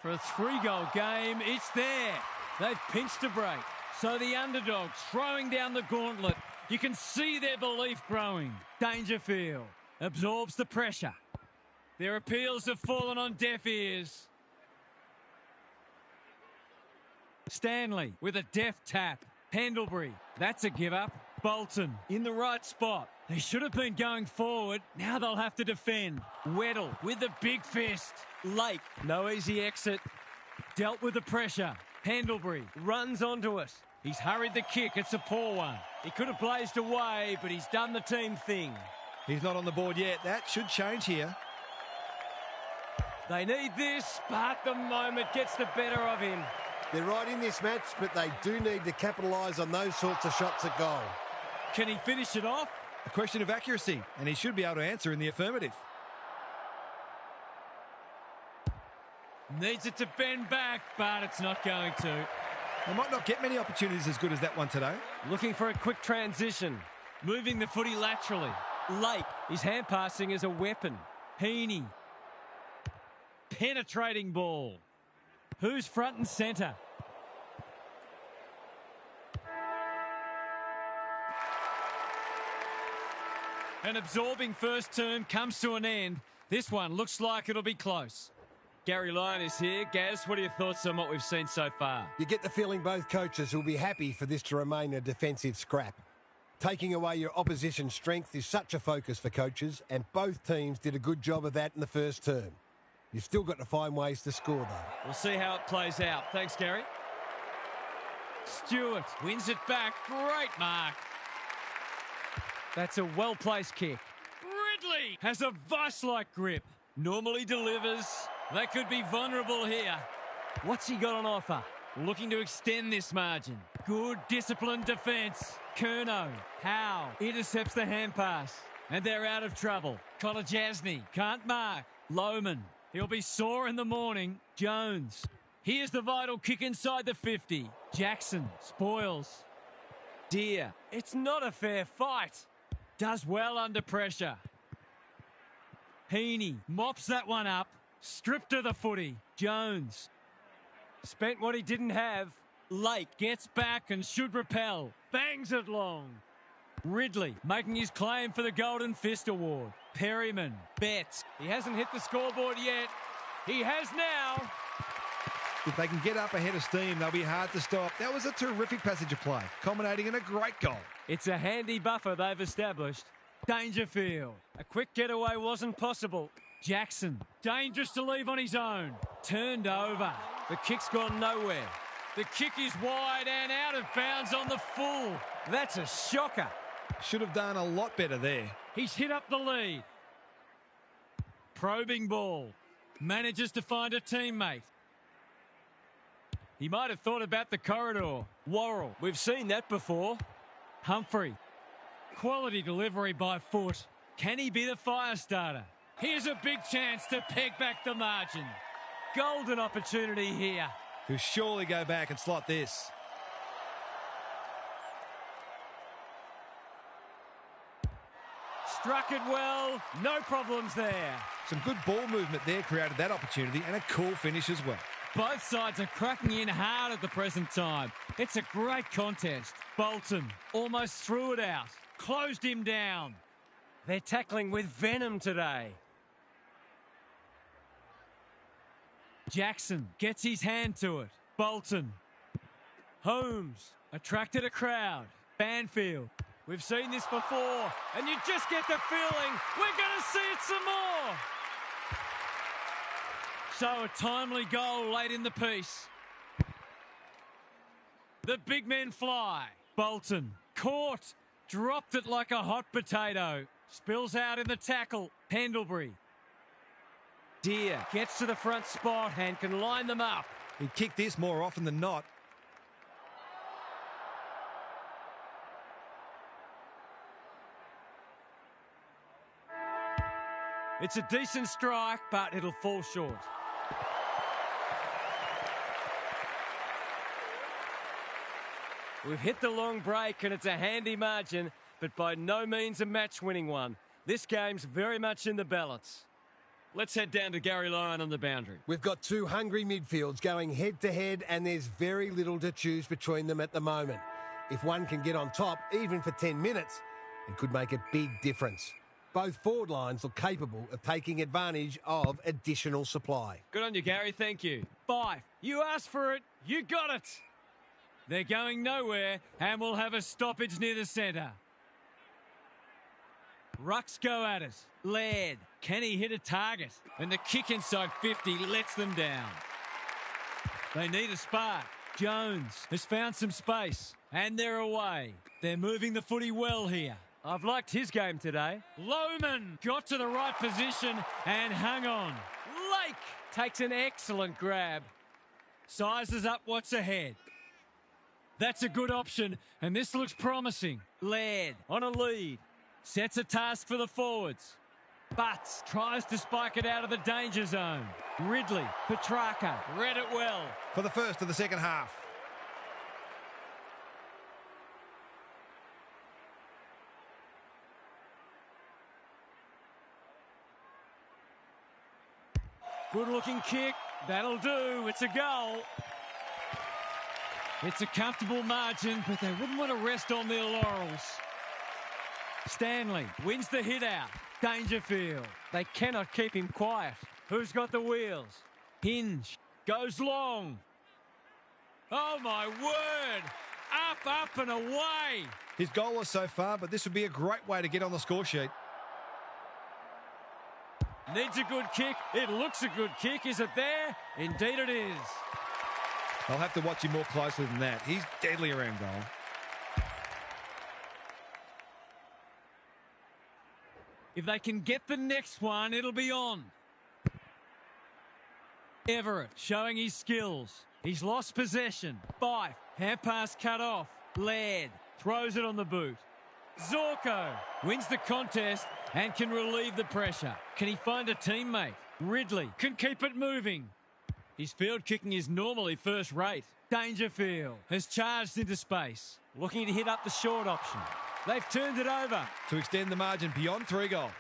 For a 3-goal game, it's there. They've pinched a break. So the underdogs throwing down the gauntlet. You can see their belief growing. Dangerfield absorbs the pressure. Their appeals have fallen on deaf ears. Stanley with a deft tap. Pendlebury, that's a give up. Bolton in the right spot. They should have been going forward. Now they'll have to defend. Weddle with the big fist. Lake, no easy exit. Dealt with the pressure. Pendlebury runs onto it. He's hurried the kick. It's a poor one. He could have blazed away, but he's done the team thing. He's not on the board yet. That should change here. They need this, but the moment gets the better of him. They're right in this match, but they do need to capitalise on those sorts of shots at goal. Can he finish it off? A question of accuracy, and he should be able to answer in the affirmative. Needs it to bend back, but it's not going to. They might not get many opportunities as good as that one today. Looking for a quick transition. Moving the footy laterally. Lake, his hand passing is a weapon. Heaney. Penetrating ball. Who's front and centre? An absorbing first term comes to an end. This one looks like it'll be close. Gary Lyon is here. Gaz, what are your thoughts on what we've seen so far? You get the feeling both coaches will be happy for this to remain a defensive scrap. Taking away your opposition's strength is such a focus for coaches, and both teams did a good job of that in the first term. You've still got to find ways to score, though. We'll see how it plays out. Thanks, Gary. Stewart wins it back. Great mark. That's a well-placed kick. Ridley has a vice-like grip. Normally delivers. They could be vulnerable here. What's he got on offer? Looking to extend this margin. Good disciplined defence. Curnow. Howe intercepts the hand pass. And they're out of trouble. Kolajasny can't mark. Lohman. He'll be sore in the morning. Jones. Here's the vital kick inside the 50. Jackson spoils. Deer. It's not a fair fight. Does well under pressure. Heaney mops that one up. Stripped to the footy. Jones. Spent what he didn't have. Lake gets back and should repel. Bangs it long. Ridley making his claim for the Golden Fist Award. Perryman, Betts. He hasn't hit the scoreboard yet. He has now. If they can get up ahead of steam, they'll be hard to stop. That was a terrific passage of play, culminating in a great goal. It's a handy buffer they've established. Dangerfield. A quick getaway wasn't possible. Jackson. Dangerous to leave on his own. Turned over. The kick's gone nowhere. The kick is wide and out of bounds on the full. That's a shocker. Should have done a lot better there. He's hit up the lead. Probing ball. Manages to find a teammate. He might have thought about the corridor. Worrell. We've seen that before. Humphrey. Quality delivery by foot. Can he be the fire starter? Here's a big chance to peg back the margin. Golden opportunity here. He'll surely go back and slot this. Struck it well. No problems there. Some good ball movement there created that opportunity, and a cool finish as well. Both sides are cracking in hard at the present time. It's a great contest. Bolton almost threw it out. Closed him down. They're tackling with venom today. Jackson gets his hand to it. Bolton. Holmes attracted a crowd. Banfield. We've seen this before, and you just get the feeling we're going to see it some more. So a timely goal late in the piece. The big men fly. Bolton caught. Dropped it like a hot potato. Spills out in the tackle. Pendlebury. Deer gets to the front spot and can line them up. He'd kick this more often than not. It's a decent strike, but it'll fall short. We've hit the long break and it's a handy margin, but by no means a match-winning one. This game's very much in the balance. Let's head down to Gary Lyon on the boundary. We've got two hungry midfields going head-to-head, and there's very little to choose between them at the moment. If one can get on top, even for 10 minutes, it could make a big difference. Both forward lines look capable of taking advantage of additional supply. Good on you, Gary. Thank you. 5. You asked for it. You got it. They're going nowhere, and we'll have a stoppage near the centre. Rucks go at it. Laird. Can he hit a target? And the kick inside 50 lets them down. They need a spark. Jones has found some space, and they're away. They're moving the footy well here. I've liked his game today. Lohman got to the right position and hung on. Lake takes an excellent grab. Sizes up what's ahead. That's a good option, and this looks promising. Laird on a lead. Sets a task for the forwards. Butts tries to spike it out of the danger zone. Ridley, Petrarca, read it well. For the first of the second half. Good-looking kick. That'll do. It's a goal. It's a comfortable margin, but they wouldn't want to rest on their laurels. Stanley wins the hit out. Dangerfield. They cannot keep him quiet. Who's got the wheels? Hinge goes long. Oh, my word. Up, and away. His goalless so far, but this would be a great way to get on the score sheet. Needs a good kick. It looks a good kick. Is it there? Indeed it is. I'll have to watch him more closely than that. He's deadly around goal. If they can get the next one, it'll be on. Everett showing his skills. He's lost possession. Fife, hand pass cut off. Laird throws it on the boot. Zorko wins the contest and can relieve the pressure. Can he find a teammate? Ridley can keep it moving. His field kicking is normally first rate. Dangerfield has charged into space. Looking to hit up the short option. They've turned it over. To extend the margin beyond 3 goals.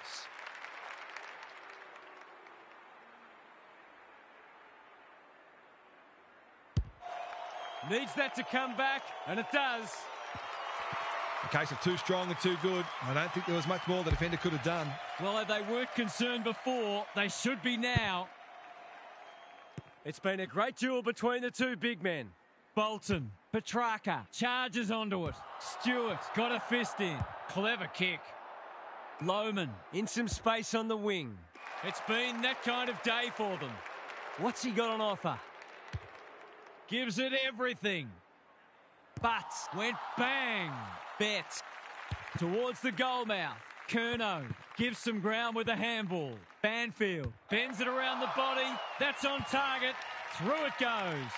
Needs that to come back, and it does. A case of too strong and too good. I don't think there was much more the defender could have done. Well, if they weren't concerned before, they should be now. It's been a great duel between the two big men. Bolton, Petrarca, charges onto it. Stewart got a fist in. Clever kick. Lohman In some space on the wing. It's been that kind of day for them. What's he got on offer? Gives it everything. Butts went bang. Betts towards the goal mouth. Curnow gives some ground with a handball. Banfield bends it around the body. That's on target. Through it goes.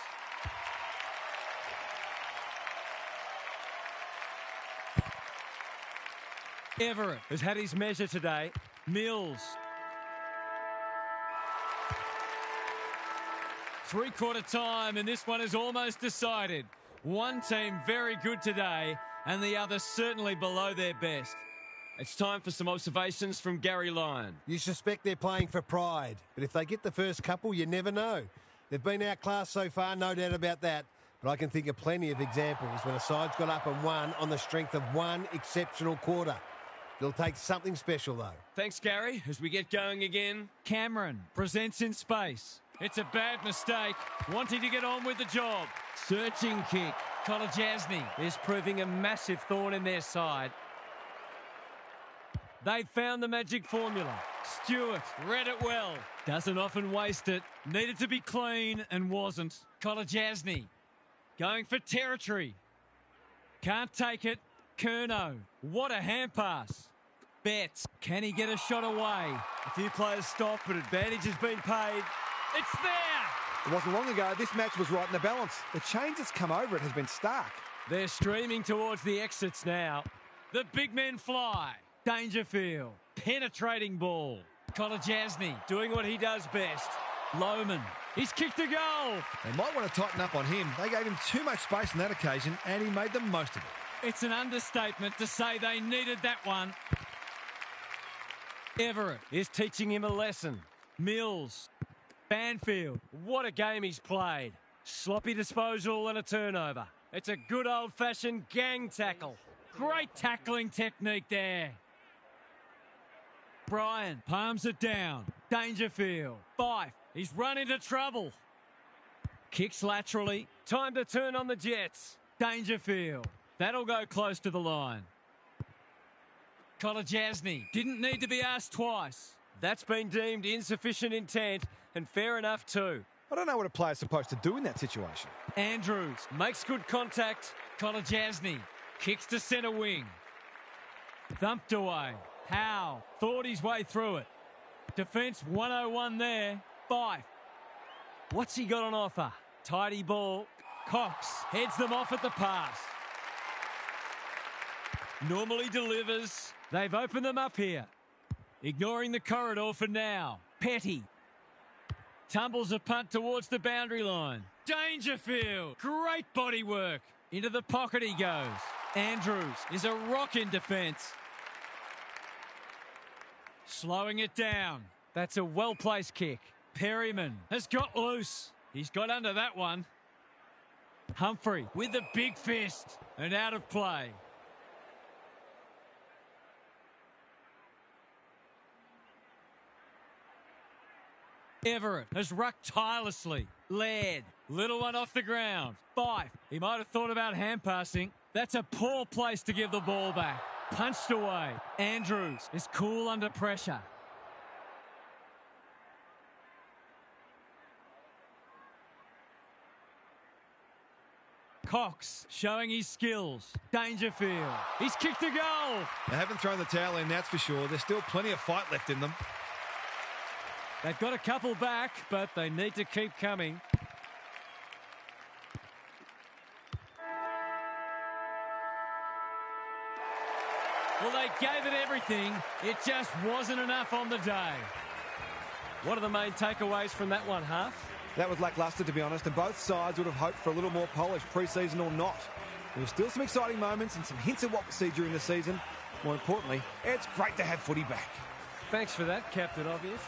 Everett Has had his measure today. Mills. Three-quarter time, and this one is almost decided. One team very good today, and the other certainly below their best. It's time for some observations from Gary Lyon. You suspect they're playing for pride, but if they get the first couple, you never know. They've been outclassed so far, no doubt about that. But I can think of plenty of examples when a side's got up and won on the strength of one exceptional quarter. It'll take something special, though. Thanks, Gary. As we get going again. Cameron presents in space. It's a bad mistake. Wanting to get on with the job. Searching kick. Kolajasny Is proving a massive thorn in their side. They've found the magic formula. Stewart read it well. Doesn't often waste it. Needed to be clean and wasn't. Kolajasny going for territory. Can't take it. Curnow. What a hand pass. Betts. Can he get a shot away? A few players stopped, but advantage has been paid. It's there! It wasn't long ago this match was right in the balance. The change that's come over it has been stark. They're streaming towards the exits now. The big men fly. Dangerfield. Penetrating ball. Kolajasny Doing what he does best. Lohman. He's kicked a goal. They might want to tighten up on him. They gave him too much space on that occasion, and he made the most of it. It's an understatement to say they needed that one. Everett. Is teaching him a lesson. Mills. Banfield. What a game he's played. Sloppy disposal and a turnover. It's a good old-fashioned gang tackle. Great tackling technique there. Bryan palms it down. Dangerfield. Fife. He's run into trouble. Kicks laterally. Time to turn on the Jets. Dangerfield. That'll go close to the line. Kolajasny didn't need to be asked twice. That's been deemed insufficient intent, and fair enough too. I don't know what a player's supposed to do in that situation. Andrews makes good contact. Kolajasny kicks to centre wing. Thumped away. Howe thought his way through it. Defence 101 there. Fife. What's he got on offer? Tidy ball. Cox heads them off at the pass. Normally delivers. They've opened them up here. Ignoring the corridor for now. Petty. Tumbles a punt towards the boundary line. Dangerfield. Great body work. Into the pocket he goes. Andrews is a rock in defence. Slowing it down. That's a well-placed kick. Perryman has got loose. He's got under that one. Humphrey with a big fist and out of play. Everett has rucked tirelessly. Laird, little one off the ground. Fife, he might have thought about hand passing. That's a poor place to give the ball back. Punched away. Andrews is cool under pressure. Cox showing his skills. Dangerfield. He's kicked a goal. They haven't thrown the towel in, that's for sure. There's still plenty of fight left in them. They've got a couple back, but they need to keep coming. Well, they gave it everything. It just wasn't enough on the day. What are the main takeaways from that one, Half? That was lacklustre, to be honest, and both sides would have hoped for a little more polish, pre-season or not. There were still some exciting moments and some hints of what we'll see during the season. More importantly, it's great to have footy back. Thanks for that, Captain Obvious.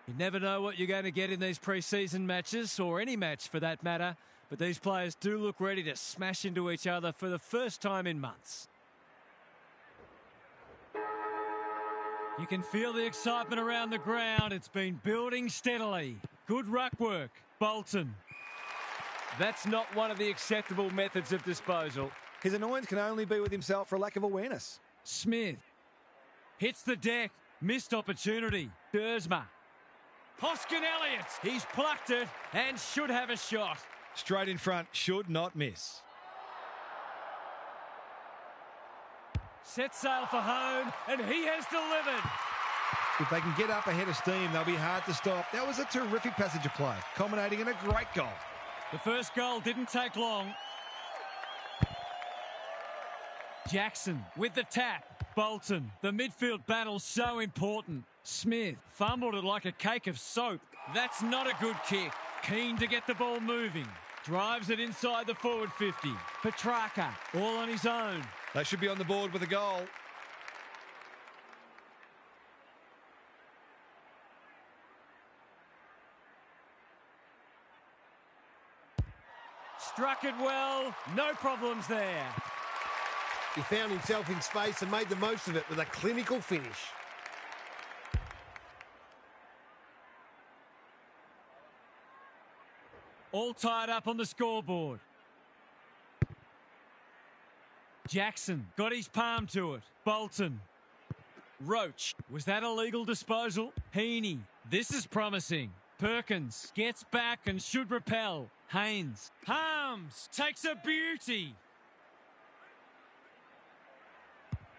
You never know what you're going to get in these pre-season matches, or any match for that matter, but these players do look ready to smash into each other for the first time in months. You can feel the excitement around the ground. It's been building steadily. Good ruck work, Bolton. That's not one of the acceptable methods of disposal. His annoyance can only be with himself for a lack of awareness. Smith hits the deck. Missed opportunity. Dersma. Hoskin Elliott. He's plucked it and should have a shot. Straight in front, should not miss. Set sail for home, and he has delivered. If they can get up ahead of steam, they'll be hard to stop. That was a terrific passage of play, culminating in a great goal. The first goal didn't take long. Jackson with the tap. Bolton. The midfield battle so important. Smith fumbled it like a cake of soap. That's not a good kick. Keen to get the ball moving. Drives it inside the forward 50. Petrarca all on his own. They should be on the board with a goal. Struck it well. No problems there. He found himself in space and made the most of it with a clinical finish. All tied up on the scoreboard. Jackson got his palm to it. Bolton. Roach. Was that a legal disposal? Heaney. This is promising. Perkins gets back and should repel. Haynes. Harms takes a beauty.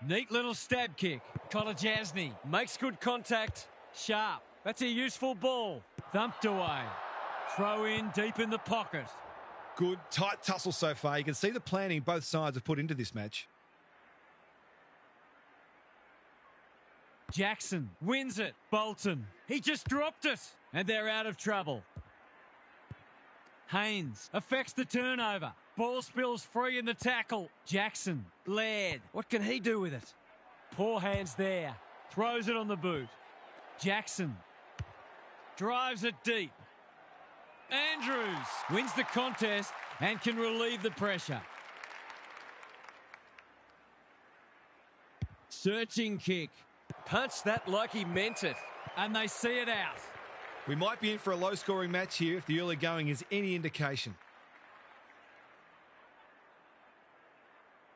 Neat little stab kick. Kolajasny makes good contact. Sharp. That's a useful ball. Thumped away. Throw in deep in the pocket. Good, tight tussle so far. You can see the planning both sides have put into this match. Jackson wins it. Bolton. He just dropped it. And they're out of trouble. Haynes affects the turnover. Ball spills free in the tackle. Jackson. Laird. What can he do with it? Poor hands there. Throws it on the boot. Jackson. Drives it deep. Andrews wins the contest and can relieve the pressure. Searching kick. Punched that like he meant it. And they see it out. We might be in for a low-scoring match here if the early going is any indication.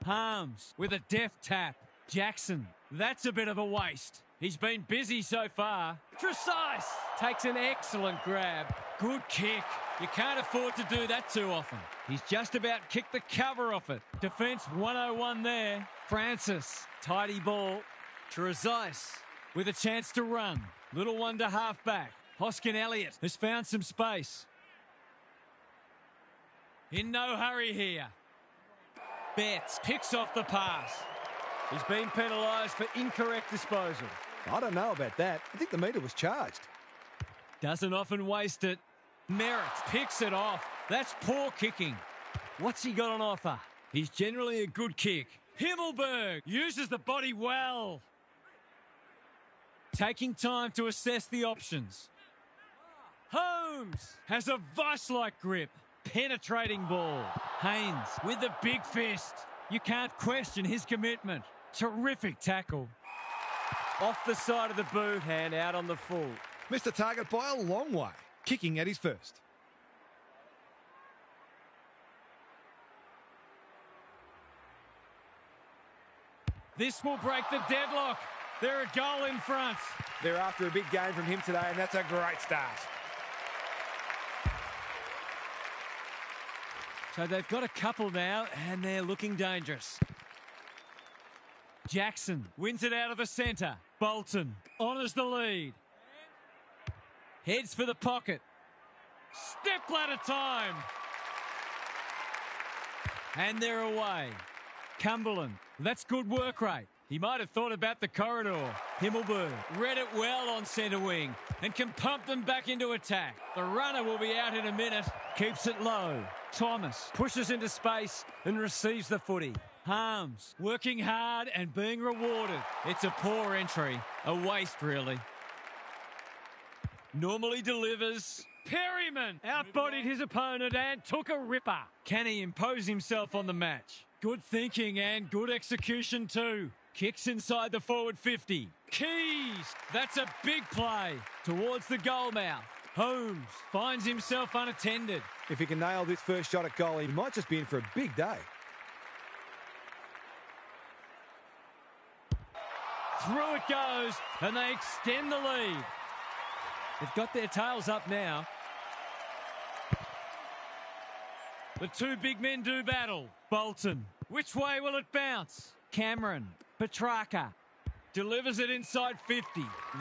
Harms with a deft tap. Jackson. That's a bit of a waste. He's been busy so far. Precise. Takes an excellent grab. Good kick. You can't afford to do that too often. He's just about kicked the cover off it. Defence 101 there. Francis. Tidy ball. Trezise with a chance to run. Little one to half back. Hoskin Elliott has found some space. In no hurry here. Betts picks off the pass. He's been penalised for incorrect disposal. I don't know about that. I think the meter was charged. Doesn't often waste it. Merritt picks it off. That's poor kicking. What's he got on offer? He's generally a good kick. Himmelberg uses the body well. Taking time to assess the options. Holmes has a vice-like grip. Penetrating ball. Haynes with the big fist. You can't question his commitment. Terrific tackle. Off the side of the boot and out on the full. Missed the target by a long way. Kicking at his first. This will break the deadlock. They're a goal in front. They're after a big game from him today, and that's a great start. So they've got a couple now, and they're looking dangerous. Jackson wins it out of the centre. Bolton honours the lead. Heads for the pocket. Step ladder time. And they're away. Cumberland. That's good work rate. He might have thought about the corridor. Himmelberg read it well on centre wing and can pump them back into attack. The runner will be out in a minute. Keeps it low. Thomas pushes into space and receives the footy. Harms working hard and being rewarded. It's a poor entry. A waste, really. Normally delivers. Perryman outbodied his opponent and took a ripper. Can he impose himself on the match? Good thinking and good execution too. Kicks inside the forward 50. Keys! That's a big play towards the goal mouth. Holmes finds himself unattended. If he can nail this first shot at goal, he might just be in for a big day. Through it goes, and they extend the lead. They've got their tails up now. The two big men do battle. Bolton. Which way will it bounce? Cameron. Petrarca. Delivers it inside 50.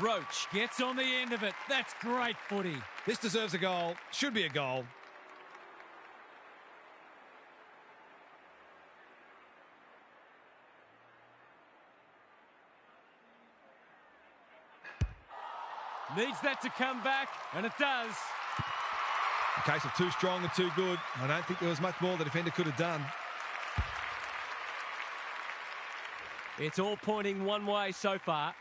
Roach gets on the end of it. That's great footy. This deserves a goal. Should be a goal. Needs that to come back, and it does. A case of too strong and too good. I don't think there was much more the defender could have done. It's all pointing one way so far.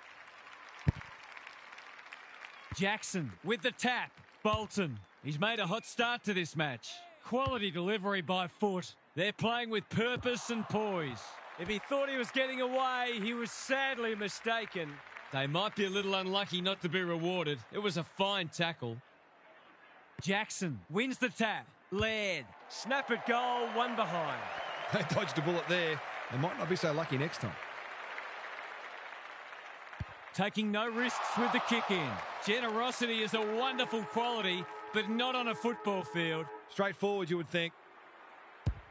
Jackson with the tap. Bolton. He's made a hot start to this match. Quality delivery by foot. They're playing with purpose and poise. If he thought he was getting away, he was sadly mistaken. They might be a little unlucky not to be rewarded. It was a fine tackle. Jackson wins the tap. Laird. Snap at goal, one behind. They dodged a bullet there. They might not be so lucky next time. Taking no risks with the kick in. Generosity is a wonderful quality, but not on a football field. Straightforward, you would think.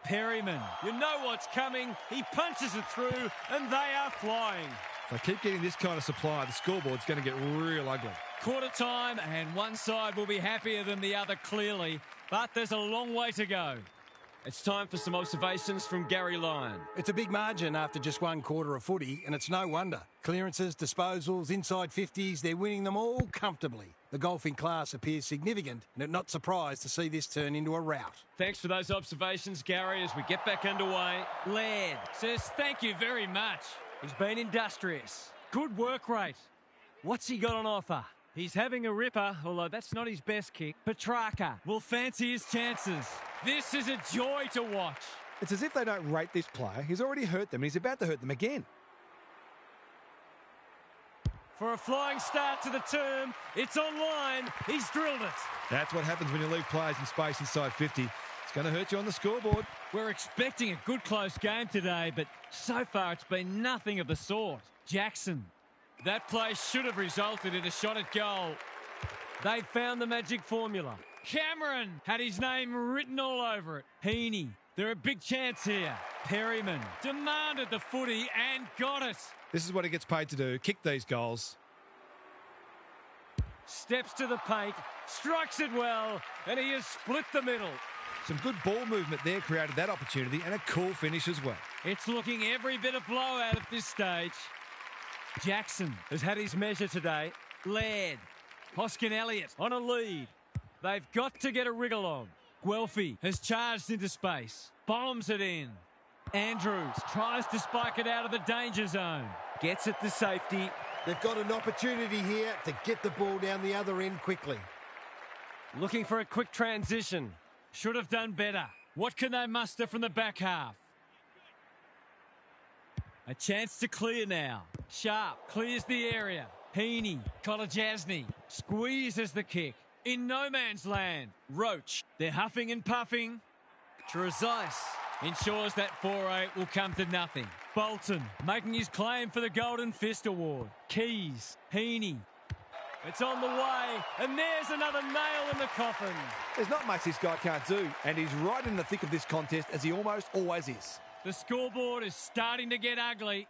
Perryman. You know what's coming. He punches it through, and they are flying. If they keep getting this kind of supply, the scoreboard's going to get real ugly. Quarter time, and one side will be happier than the other, clearly, but there's a long way to go. It's time for some observations from Gary Lyon. It's a big margin after just one quarter of footy, and it's no wonder. Clearances, disposals, inside 50s, they're winning them all comfortably. The golfing class appears significant, and I'm not surprised to see this turn into a rout. Thanks for those observations, Gary, as we get back underway. Laird says thank you very much. He's been industrious. Good work rate. What's he got on offer? He's having a ripper, although that's not his best kick. Petrarca will fancy his chances. This is a joy to watch. It's as if they don't rate this player. He's already hurt them, and he's about to hurt them again. For a flying start to the term, it's online. He's drilled it. That's what happens when you leave players in space inside 50. It's going to hurt you on the scoreboard. We're expecting a good close game today, but so far it's been nothing of the sort. Jackson. That play should have resulted in a shot at goal. They've found the magic formula. Cameron had his name written all over it. Heaney. They're a big chance here. Perryman demanded the footy and got it. This is what he gets paid to do, kick these goals. Steps to the paint, strikes it well, and he has split the middle. Some good ball movement there created that opportunity, and a cool finish as well. It's looking every bit a blowout at this stage. Jackson has had his measure today. Laird. Hoskin Elliott on a lead. They've got to get a wriggle on. Guelphy has charged into space. Bombs it in. Andrews tries to spike it out of the danger zone. Gets it to safety. They've got an opportunity here to get the ball down the other end quickly. Looking for a quick transition. Should have done better. What can they muster from the back half? A chance to clear now. Sharp clears the area. Heaney, Kolajasny squeezes the kick. In no man's land. Roach, they're huffing and puffing. Trezise ensures that foray will come to nothing. Bolton making his claim for the Golden Fist Award. Keys, Heaney. It's on the way, and there's another nail in the coffin. There's not much this guy can't do, and he's right in the thick of this contest, as he almost always is. The scoreboard is starting to get ugly.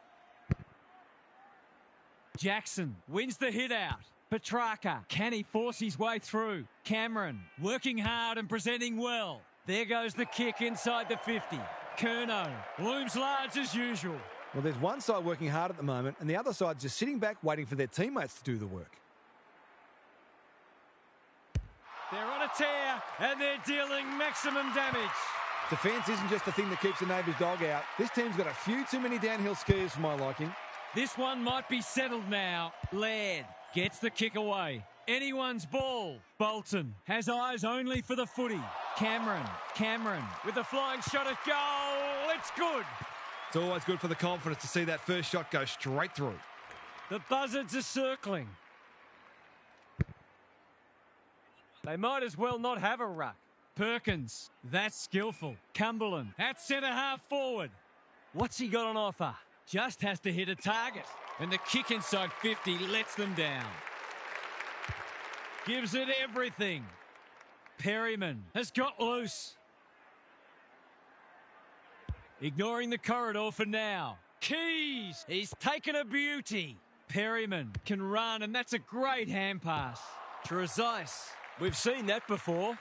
Jackson wins the hit out. Petrarca, can he force his way through? Cameron, working hard and presenting well. There goes the kick inside the 50. Curnow looms large as usual. Well, there's one side working hard at the moment, and the other side's just sitting back waiting for their teammates to do the work. They're on a tear, and they're dealing maximum damage. Defence isn't just the thing that keeps the neighbour's dog out. This team's got a few too many downhill skiers for my liking. This one might be settled now. Laird gets the kick away. Anyone's ball. Bolton has eyes only for the footy. Cameron with a flying shot at goal. It's good. It's always good for the confidence to see that first shot go straight through. The buzzards are circling. They might as well not have a ruck. Perkins, that's skillful. Cumberland, at centre half forward. What's he got on offer? Just has to hit a target. And the kick inside 50 lets them down. Gives it everything. Perryman has got loose. Ignoring the corridor for now. Keys, he's taken a beauty. Perryman can run, and that's a great hand pass. Trezise, we've seen that before.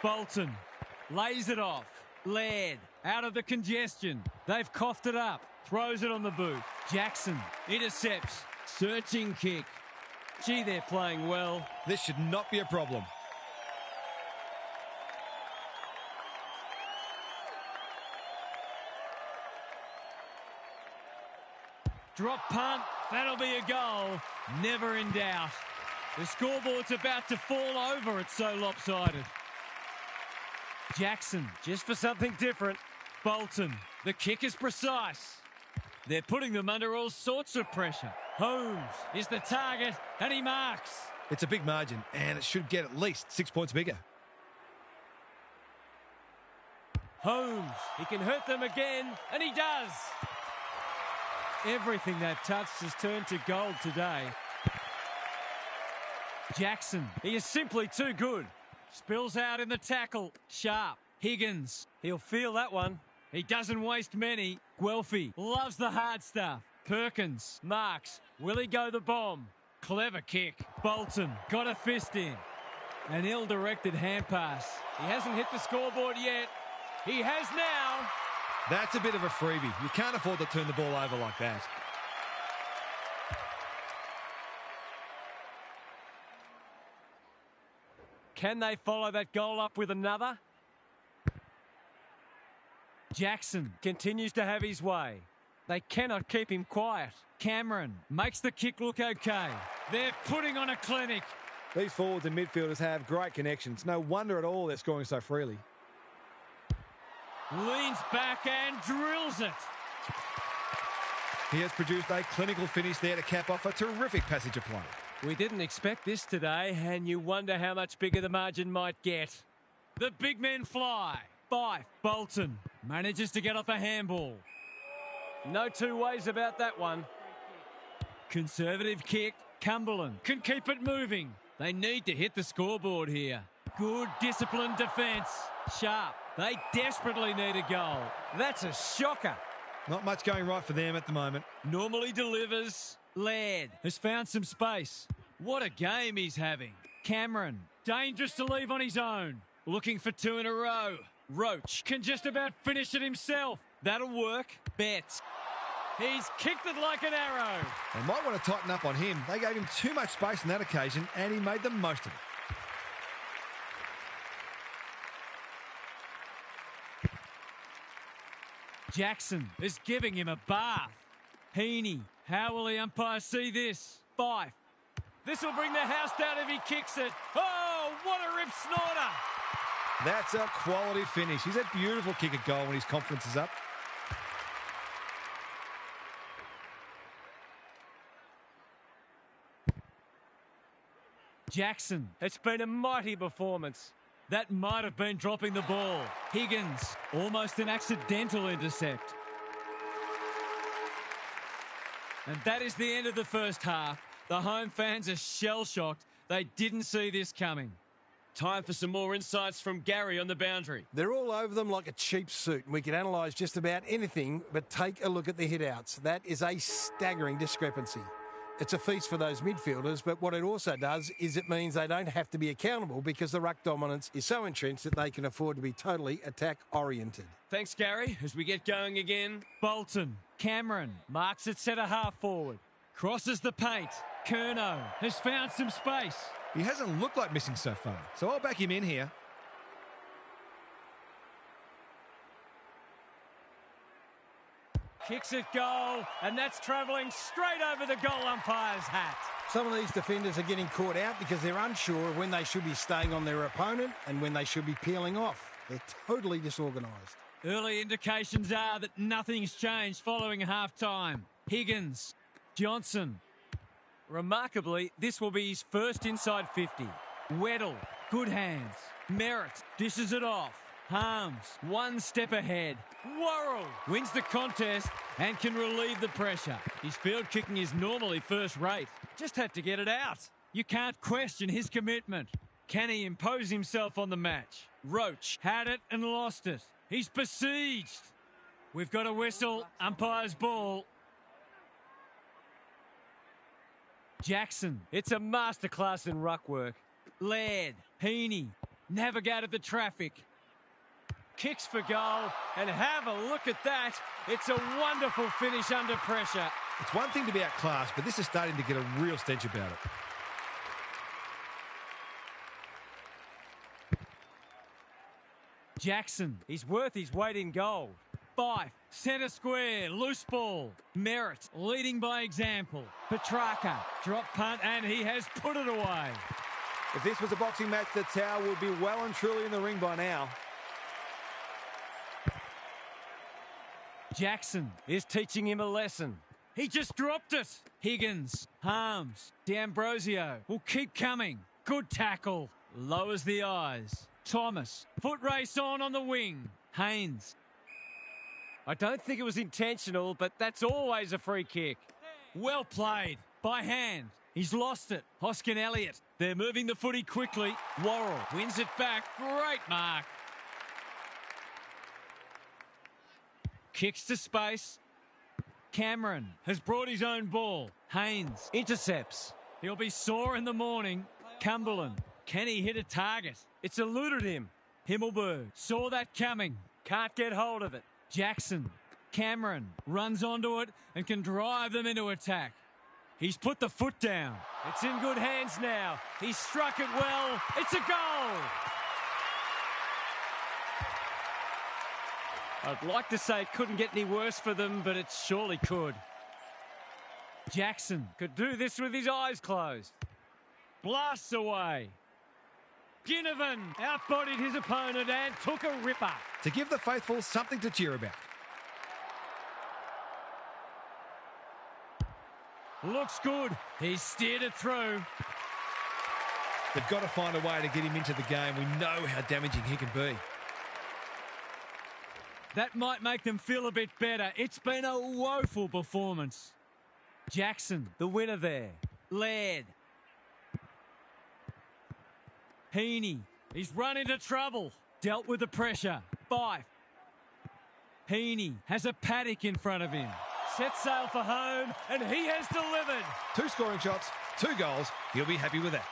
Bolton lays it off. Laird out of the congestion. They've coughed it up. Throws it on the boot. Jackson intercepts. Searching kick. Gee, they're playing well. This should not be a problem. Drop punt. That'll be a goal. Never in doubt. The scoreboard's about to fall over. It's so lopsided. Jackson, just for something different. Bolton, the kick is precise. They're putting them under all sorts of pressure. Holmes is the target, and he marks. It's a big margin, and it should get at least 6 points bigger. Holmes, he can hurt them again, and he does. Everything they've touched has turned to gold today. Jackson, he is simply too good. Spills out in the tackle. Sharp. Higgins, he'll feel that one. He doesn't waste many. Guelphy loves the hard stuff. Perkins marks. Will he go the bomb? Clever kick. Bolton got a fist in. An ill-directed hand pass. He hasn't hit the scoreboard yet. He has now. That's a bit of a freebie. You can't afford to turn the ball over like that. Can they follow that goal up with another? Jackson continues to have his way. They cannot keep him quiet. Cameron makes the kick look okay. They're putting on a clinic. These forwards and midfielders have great connections. No wonder at all they're scoring so freely. Leans back and drills it. He has produced a clinical finish there to cap off a terrific passage of play. We didn't expect this today, and you wonder how much bigger the margin might get. The big men fly. Fife, Bolton manages to get off a handball. No two ways about that one. Conservative kick. Cumberland can keep it moving. They need to hit the scoreboard here. Good disciplined defence. Sharp. They desperately need a goal. That's a shocker. Not much going right for them at the moment. Normally delivers. Laird has found some space. What a game he's having. Cameron, dangerous to leave on his own. Looking for two in a row. Roach can just about finish it himself. That'll work. Betts. He's kicked it like an arrow. They might want to tighten up on him. They gave him too much space on that occasion, and he made the most of it. Jackson is giving him a bath. Heaney, how will the umpire see this? Fife. This will bring the house down if he kicks it. Oh, what a rip snorter. That's a quality finish. He's a beautiful kick at goal when his confidence is up. Jackson. It's been a mighty performance. That might have been dropping the ball. Higgins, almost an accidental intercept. And that is the end of the first half. The home fans are shell-shocked. They didn't see this coming. Time for some more insights from Gary on the boundary. They're all over them like a cheap suit. We can analyse just about anything, but take a look at the hit-outs. That is a staggering discrepancy. It's a feast for those midfielders, but what it also does is it means they don't have to be accountable because the ruck dominance is so entrenched that they can afford to be totally attack-oriented. Thanks, Gary. As we get going again, Bolton. Cameron marks at centre half forward. Crosses the paint. Curnow has found some space. He hasn't looked like missing so far, so I'll back him in here. Kicks it goal, and that's travelling straight over the goal umpire's hat. Some of these defenders are getting caught out because they're unsure of when they should be staying on their opponent and when they should be peeling off. They're totally disorganised. Early indications are that nothing's changed following half-time. Higgins, Johnson. Remarkably, this will be his first inside 50. Weddle, good hands. Merritt dishes it off. Harms, one step ahead. Worrell wins the contest and can relieve the pressure. His field kicking is normally first rate. Just had to get it out. You can't question his commitment. Can he impose himself on the match? Roach had it and lost it. He's besieged. We've got a whistle. Umpire's ball. Jackson. It's a masterclass in ruck work. Laird. Heaney. Navigated the traffic. Kicks for goal, and have a look at that. It's a wonderful finish under pressure. It's one thing to be outclassed, but this is starting to get a real stench about it. Jackson. He's worth his weight in gold. Fife, centre square, loose ball. Merritt leading by example. Petrarca, drop punt, and he has put it away. If this was a boxing match, the towel would be well and truly in the ring by now. Jackson is teaching him a lesson. He just dropped it. Higgins, Harms, D'Ambrosio will keep coming. Good tackle. Lowers the eyes. Thomas, foot race on the wing. Haynes. I don't think it was intentional, but that's always a free kick. Well played. By hand. He's lost it. Hoskin Elliott. They're moving the footy quickly. Worrell wins it back. Great mark. Kicks to space. Cameron has brought his own ball. Haynes intercepts. He'll be sore in the morning. Cumberland. Can he hit a target? It's eluded him. Himmelberg saw that coming. Can't get hold of it. Jackson. Cameron runs onto it and can drive them into attack. He's put the foot down. It's in good hands now. He struck it well. It's a goal. I'd like to say it couldn't get any worse for them, but it surely could. Jackson could do this with his eyes closed. Blasts away. Ginnivan outbodied his opponent and took a ripper. To give the faithful something to cheer about. Looks good. He's steered it through. They've got to find a way to get him into the game. We know how damaging he can be. That might make them feel a bit better. It's been a woeful performance. Jackson, the winner there. Laird. Heaney, he's run into trouble. Dealt with the pressure. Fife. Heaney has a paddock in front of him. Set sail for home, and he has delivered. 2 scoring shots, 2 goals. He'll be happy with that.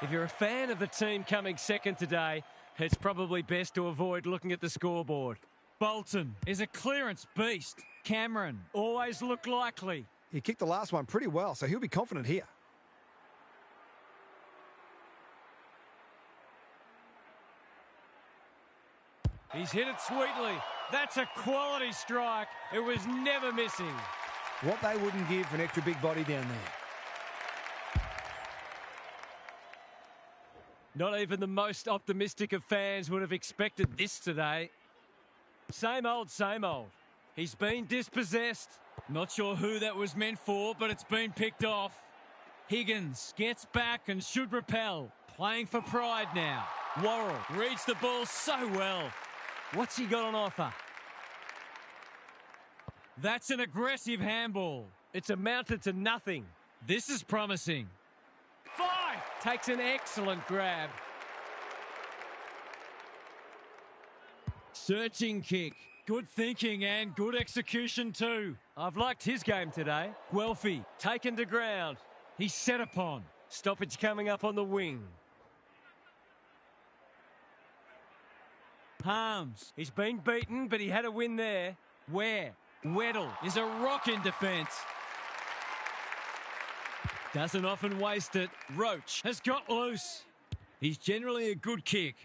If you're a fan of the team coming second today, it's probably best to avoid looking at the scoreboard. Bolton is a clearance beast. Cameron always looked likely. He kicked the last one pretty well, so he'll be confident here. He's hit it sweetly. That's a quality strike. It was never missing. What they wouldn't give for an extra big body down there. Not even the most optimistic of fans would have expected this today. Same old, same old. He's been dispossessed. Not sure who that was meant for, but it's been picked off. Higgins gets back and should repel. Playing for pride now. Worrell reads the ball so well. What's he got on offer? That's an aggressive handball. It's amounted to nothing. This is promising. Fife takes an excellent grab. Searching kick. Good thinking and good execution too. I've liked his game today. Guelphy taken to ground. He's set upon. Stoppage coming up on the wing. Harms. He's been beaten, but he had a win there. Where? Weddle is a rock in defence. Doesn't often waste it. Roach has got loose. He's generally a good kick.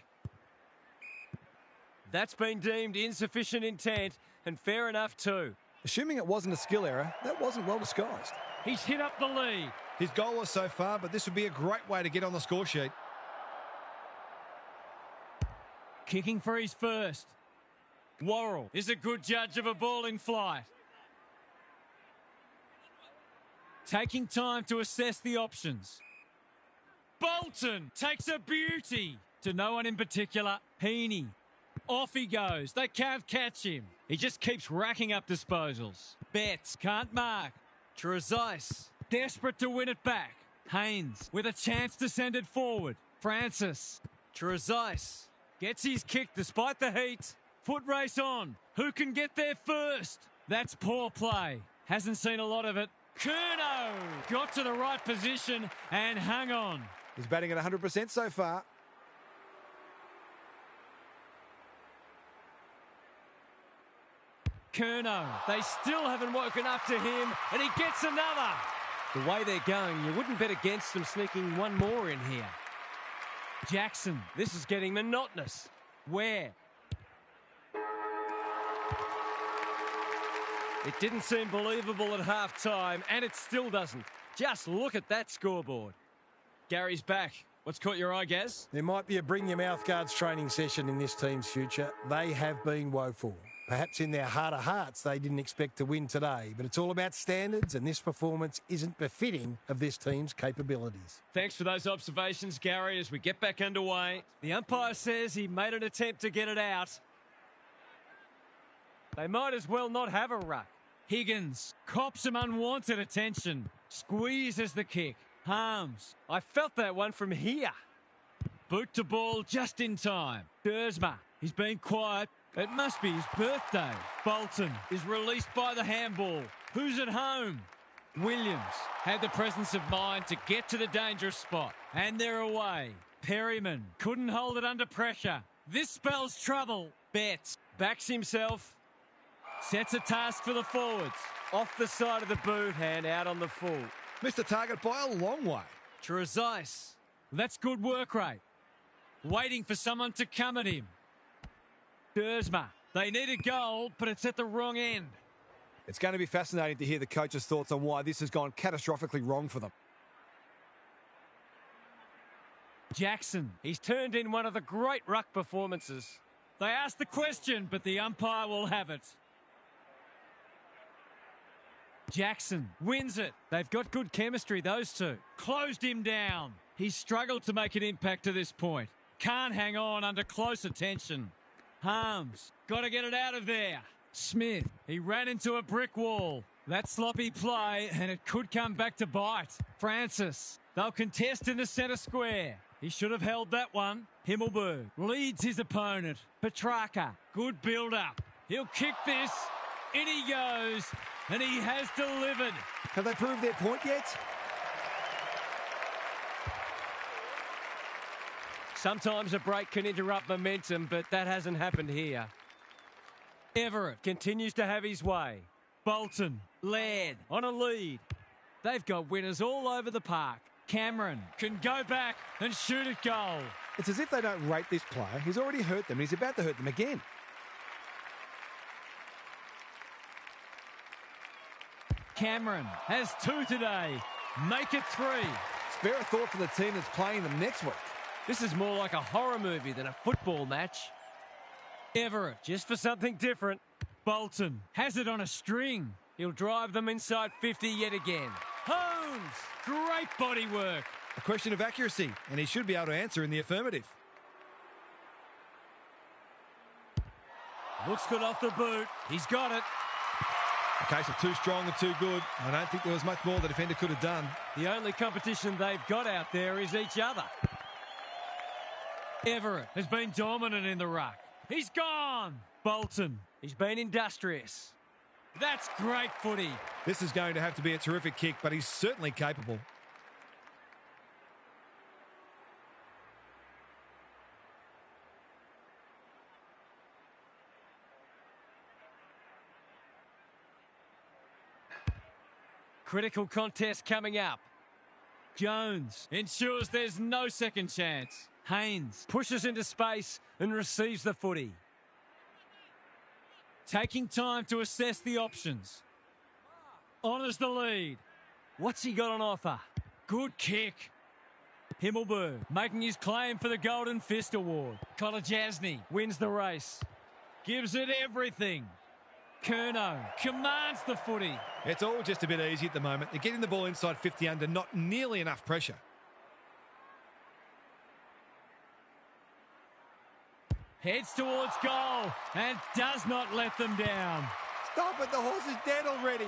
That's been deemed insufficient intent, and fair enough too. Assuming it wasn't a skill error, that wasn't well disguised. He's hit up the lead. He's goalless so far, but this would be a great way to get on the score sheet. Kicking for his first. Worrell is a good judge of a ball in flight. Taking time to assess the options. Bolton takes a beauty to no one in particular. Heaney. Off he goes. They can't catch him. He just keeps racking up disposals. Betts can't mark. Trezise desperate to win it back. Haynes with a chance to send it forward. Francis. Trezise gets his kick despite the heat. Foot race on. Who can get there first? That's poor play. Hasn't seen a lot of it. Curnow got to the right position and hung on. He's batting at 100% so far. Curnow, they still haven't woken up to him, and he gets another. The way they're going, you wouldn't bet against them sneaking one more in here. Jackson. This is getting monotonous. Where? It didn't seem believable at half-time, and it still doesn't. Just look at that scoreboard. Gary's back. What's caught your eye, Gaz? There might be a bring-your-mouth guards training session in this team's future. They have been woeful. Perhaps in their heart of hearts they didn't expect to win today, but it's all about standards, and this performance isn't befitting of this team's capabilities. Thanks for those observations, Gary, as we get back underway. The umpire says he made an attempt to get it out. They might as well not have a ruck. Higgins cops some unwanted attention. Squeezes the kick. Harms. I felt that one from here. Boot to ball just in time. Dersma. He's been quiet. It must be his birthday. Bolton is released by the handball. Who's at home? Williams had the presence of mind to get to the dangerous spot. And they're away. Perryman couldn't hold it under pressure. This spells trouble. Betts backs himself. Sets a task for the forwards. Off the side of the boot and out on the full. Missed the target by a long way. Trezise. That's good work rate. Waiting for someone to come at him. Dersma. They need a goal, but it's at the wrong end. It's going to be fascinating to hear the coach's thoughts on why this has gone catastrophically wrong for them. Jackson. He's turned in one of the great ruck performances. They asked the question, but the umpire will have it. Jackson wins it. They've got good chemistry, those two. Closed him down. He's struggled to make an impact to this point. Can't hang on under close attention. Harms. Got to get it out of there. Smith. He ran into a brick wall. That sloppy play, and it could come back to bite. Francis. They'll contest in the centre square. He should have held that one. Himmelberg leads his opponent. Petrarca. Good build-up. He'll kick this. In he goes. And he has delivered. Have they proved their point yet? Sometimes a break can interrupt momentum, but that hasn't happened here. Everett continues to have his way. Bolton, Laird on a lead. They've got winners all over the park. Cameron can go back and shoot at goal. It's as if they don't rate this player. He's already hurt them. He's about to hurt them again. Cameron has 2 today. Make it 3. Spare a thought for the team that's playing them next week. This is more like a horror movie than a football match. Everett just for something different. Bolton has it on a string. He'll drive them inside 50 yet again. Holmes, great body work. A question of accuracy, and he should be able to answer in the affirmative. Looks good off the boot. He's got it. A case of too strong and too good. I don't think there was much more the defender could have done. The only competition they've got out there is each other. Everett has been dominant in the ruck. He's gone. Bolton. He's been industrious. That's great footy. This is going to have to be a terrific kick, but he's certainly capable. Critical contest coming up. Jones ensures there's no second chance. Haynes pushes into space and receives the footy. taking time to assess the options. Honours the lead. What's he got on offer? Good kick. Himmelberg making his claim for the Golden Fist Award. Kolajasny Wins the race. gives it everything. Curnow commands the footy. It's all just a bit easy at the moment. They're getting the ball inside 50 under, not nearly enough pressure. Heads towards goal and does not let them down. Stop it, the horse is dead already.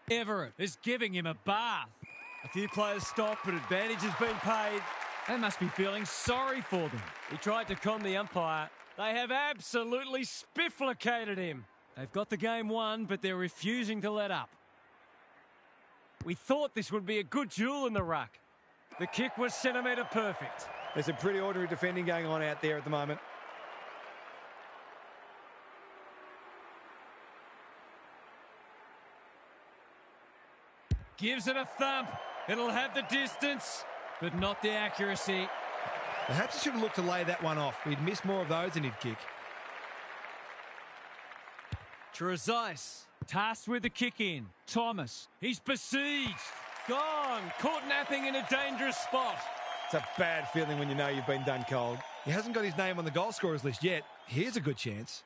Everett is giving him a bath. A few players stop, but advantage has been paid. They must be feeling sorry for them. He tried to con the umpire. They have absolutely spifflicated him. They've got the game won, but they're refusing to let up. We thought this would be a good duel in the ruck. The kick was centimetre perfect. There's some pretty ordinary defending going on out there at the moment. Gives it a thump. It'll have the distance, but not the accuracy. Perhaps he should have looked to lay that one off. He'd miss more of those than he'd kick. Trezise tasked with the kick in. Thomas, he's besieged. Gone. Caught napping in a dangerous spot. It's a bad feeling when you know you've been done cold. He hasn't got his name on the goal scorers list yet. Here's a good chance.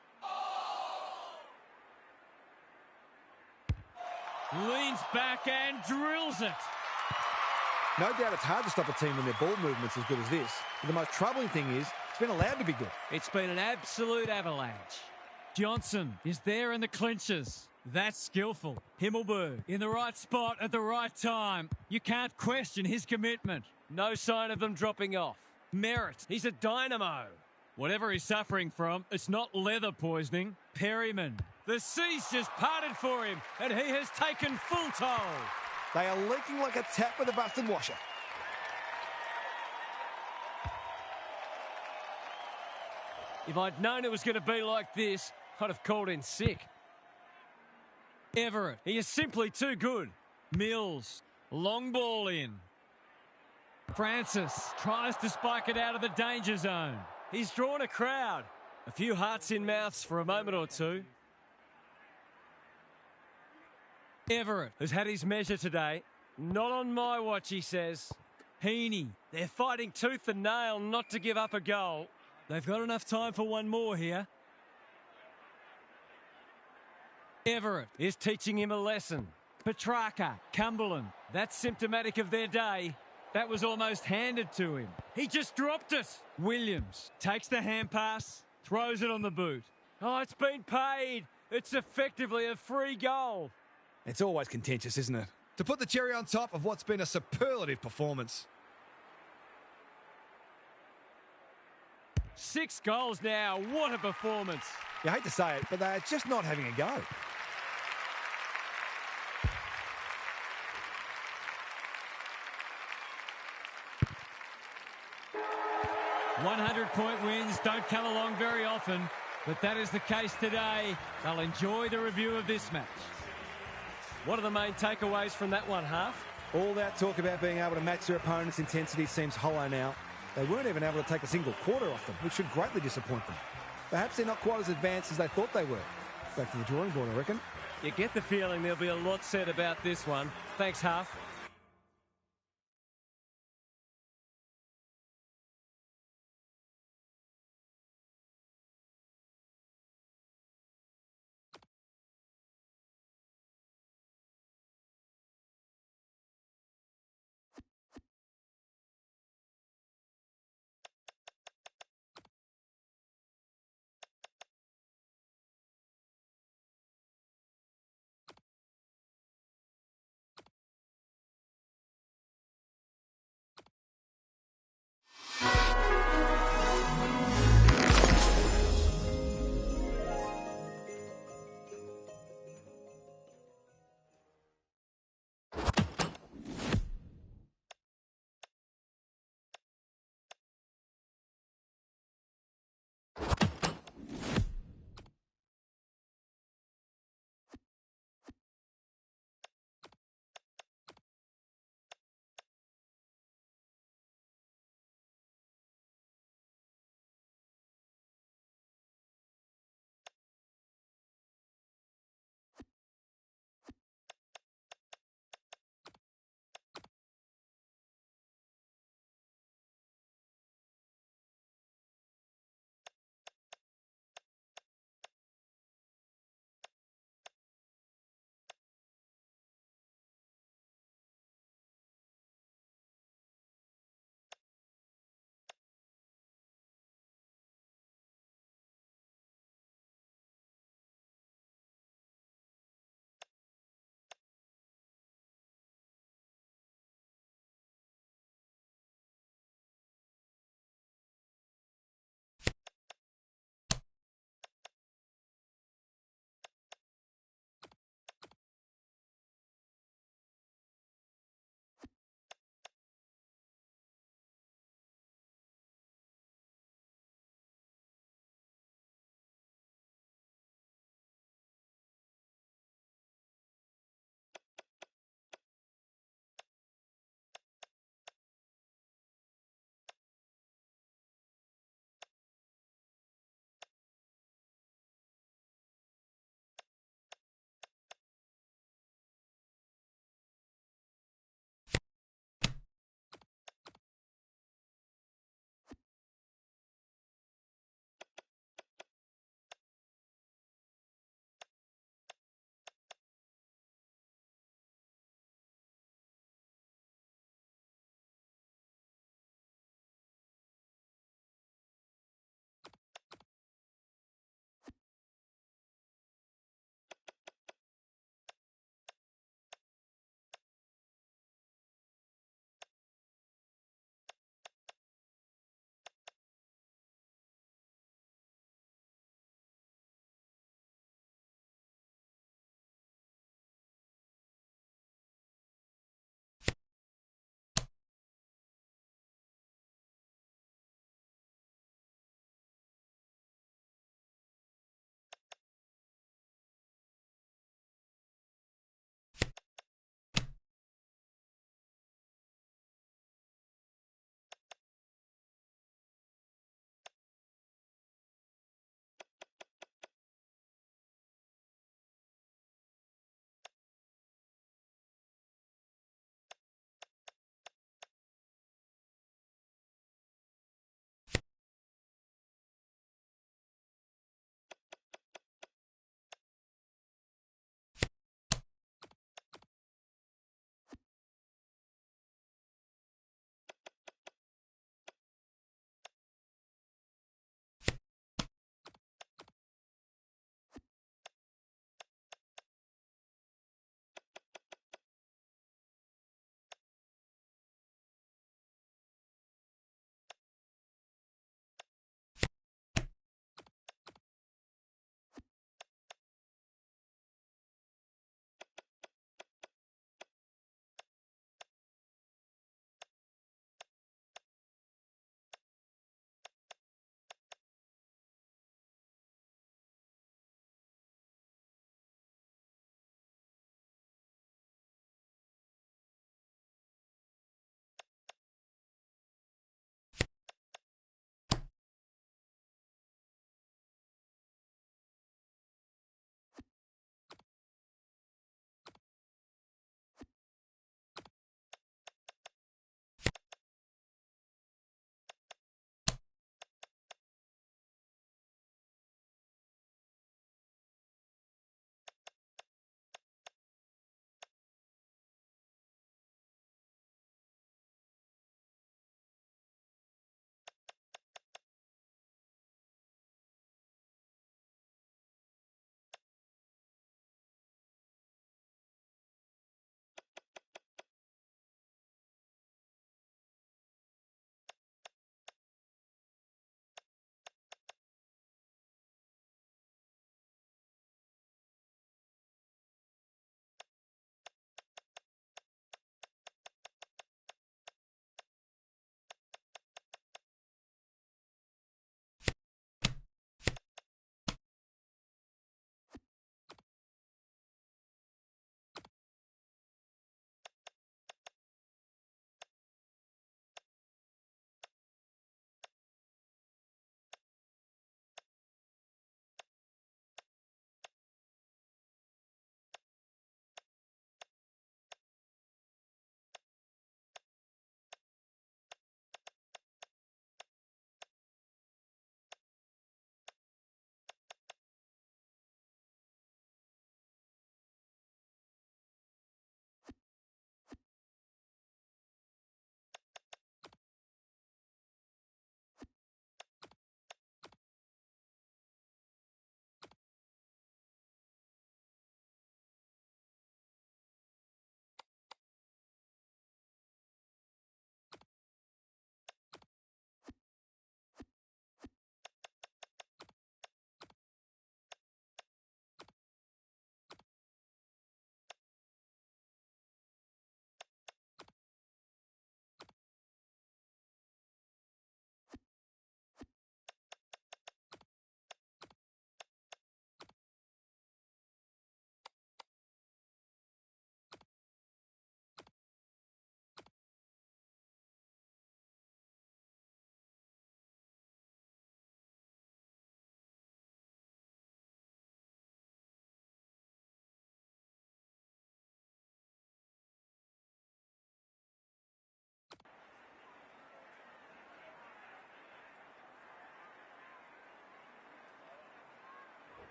Leans back and drills it. No doubt it's hard to stop a team when their ball movement's as good as this. But the most troubling thing is, it's been allowed to be good. It's been an absolute avalanche. Johnson is there in the clinches. That's skillful. Himmelberg in the right spot at the right time. You can't question his commitment. No sign of them dropping off. Merritt, He's a dynamo. whatever he's suffering from, it's not leather poisoning. Perryman, the sea's just parted for him, and he has taken full toll. They are leaking like a tap with a busted washer. If I'd known it was going to be like this, I'd have called in sick. Everett, He is simply too good. Mills, long ball in. Francis tries to spike it out of the danger zone. He's drawn a crowd. A few hearts in mouths for a moment or two. Everett, Has had his measure today. Not on my watch, he says. Heaney, They're fighting tooth and nail not to give up a goal. they've got enough time for one more here. Everett, Is teaching him a lesson. Petrarca, Cumberland, that's symptomatic of their day. That was almost handed to him. He just dropped it. Williams takes the hand pass, throws it on the boot. Oh, it's been paid. It's effectively a free goal. It's always contentious, isn't it? To put the cherry on top of what's been a superlative performance. 6 goals now. What a performance. You hate to say it, but they're just not having a go. .100 wins don't come along very often, but that is the case today. They'll enjoy the review of this match. What are the main takeaways from that one, Half? All that talk about being able to match their opponent's intensity seems hollow now. They weren't even able to take a single quarter off them, which should greatly disappoint them. Perhaps they're not quite as advanced as they thought they were. Back to the drawing board, I reckon. You get the feeling there'll be a lot said about this one. Thanks, Half.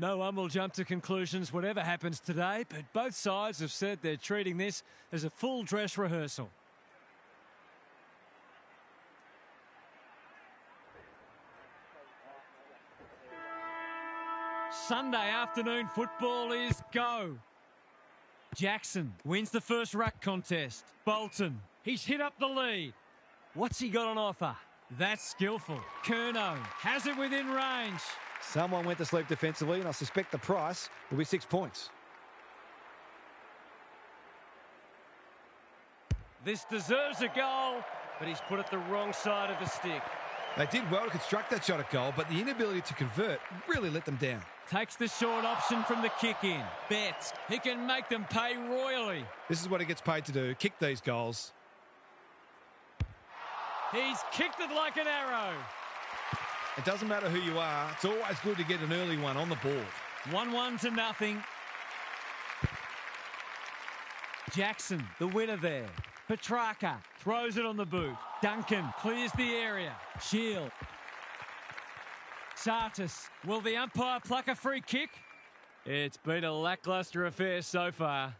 No one will jump to conclusions whatever happens today, but both sides have said they're treating this as a full dress rehearsal. Sunday afternoon football is go. Jackson wins the first ruck contest. Bolton, he's hit up the lead. What's he got on offer? That's skillful. Curnow has it within range. Someone went to sleep defensively, and I suspect the price will be 6 points. This deserves a goal, but he's put it the wrong side of the stick. They did well to construct that shot at goal, but the inability to convert really let them down. Takes the short option from the kick in. Bets he can make them pay royally. This is what he gets paid to do, kick these goals. He's kicked it like an arrow. It doesn't matter who you are, it's always good to get an early one on the board. 1-1 to nothing. Jackson, the winner there. Petrarca throws it on the boot. Duncan clears the area. Shield. Sartis, will the umpire pluck a free kick? It's been a lacklustre affair so far.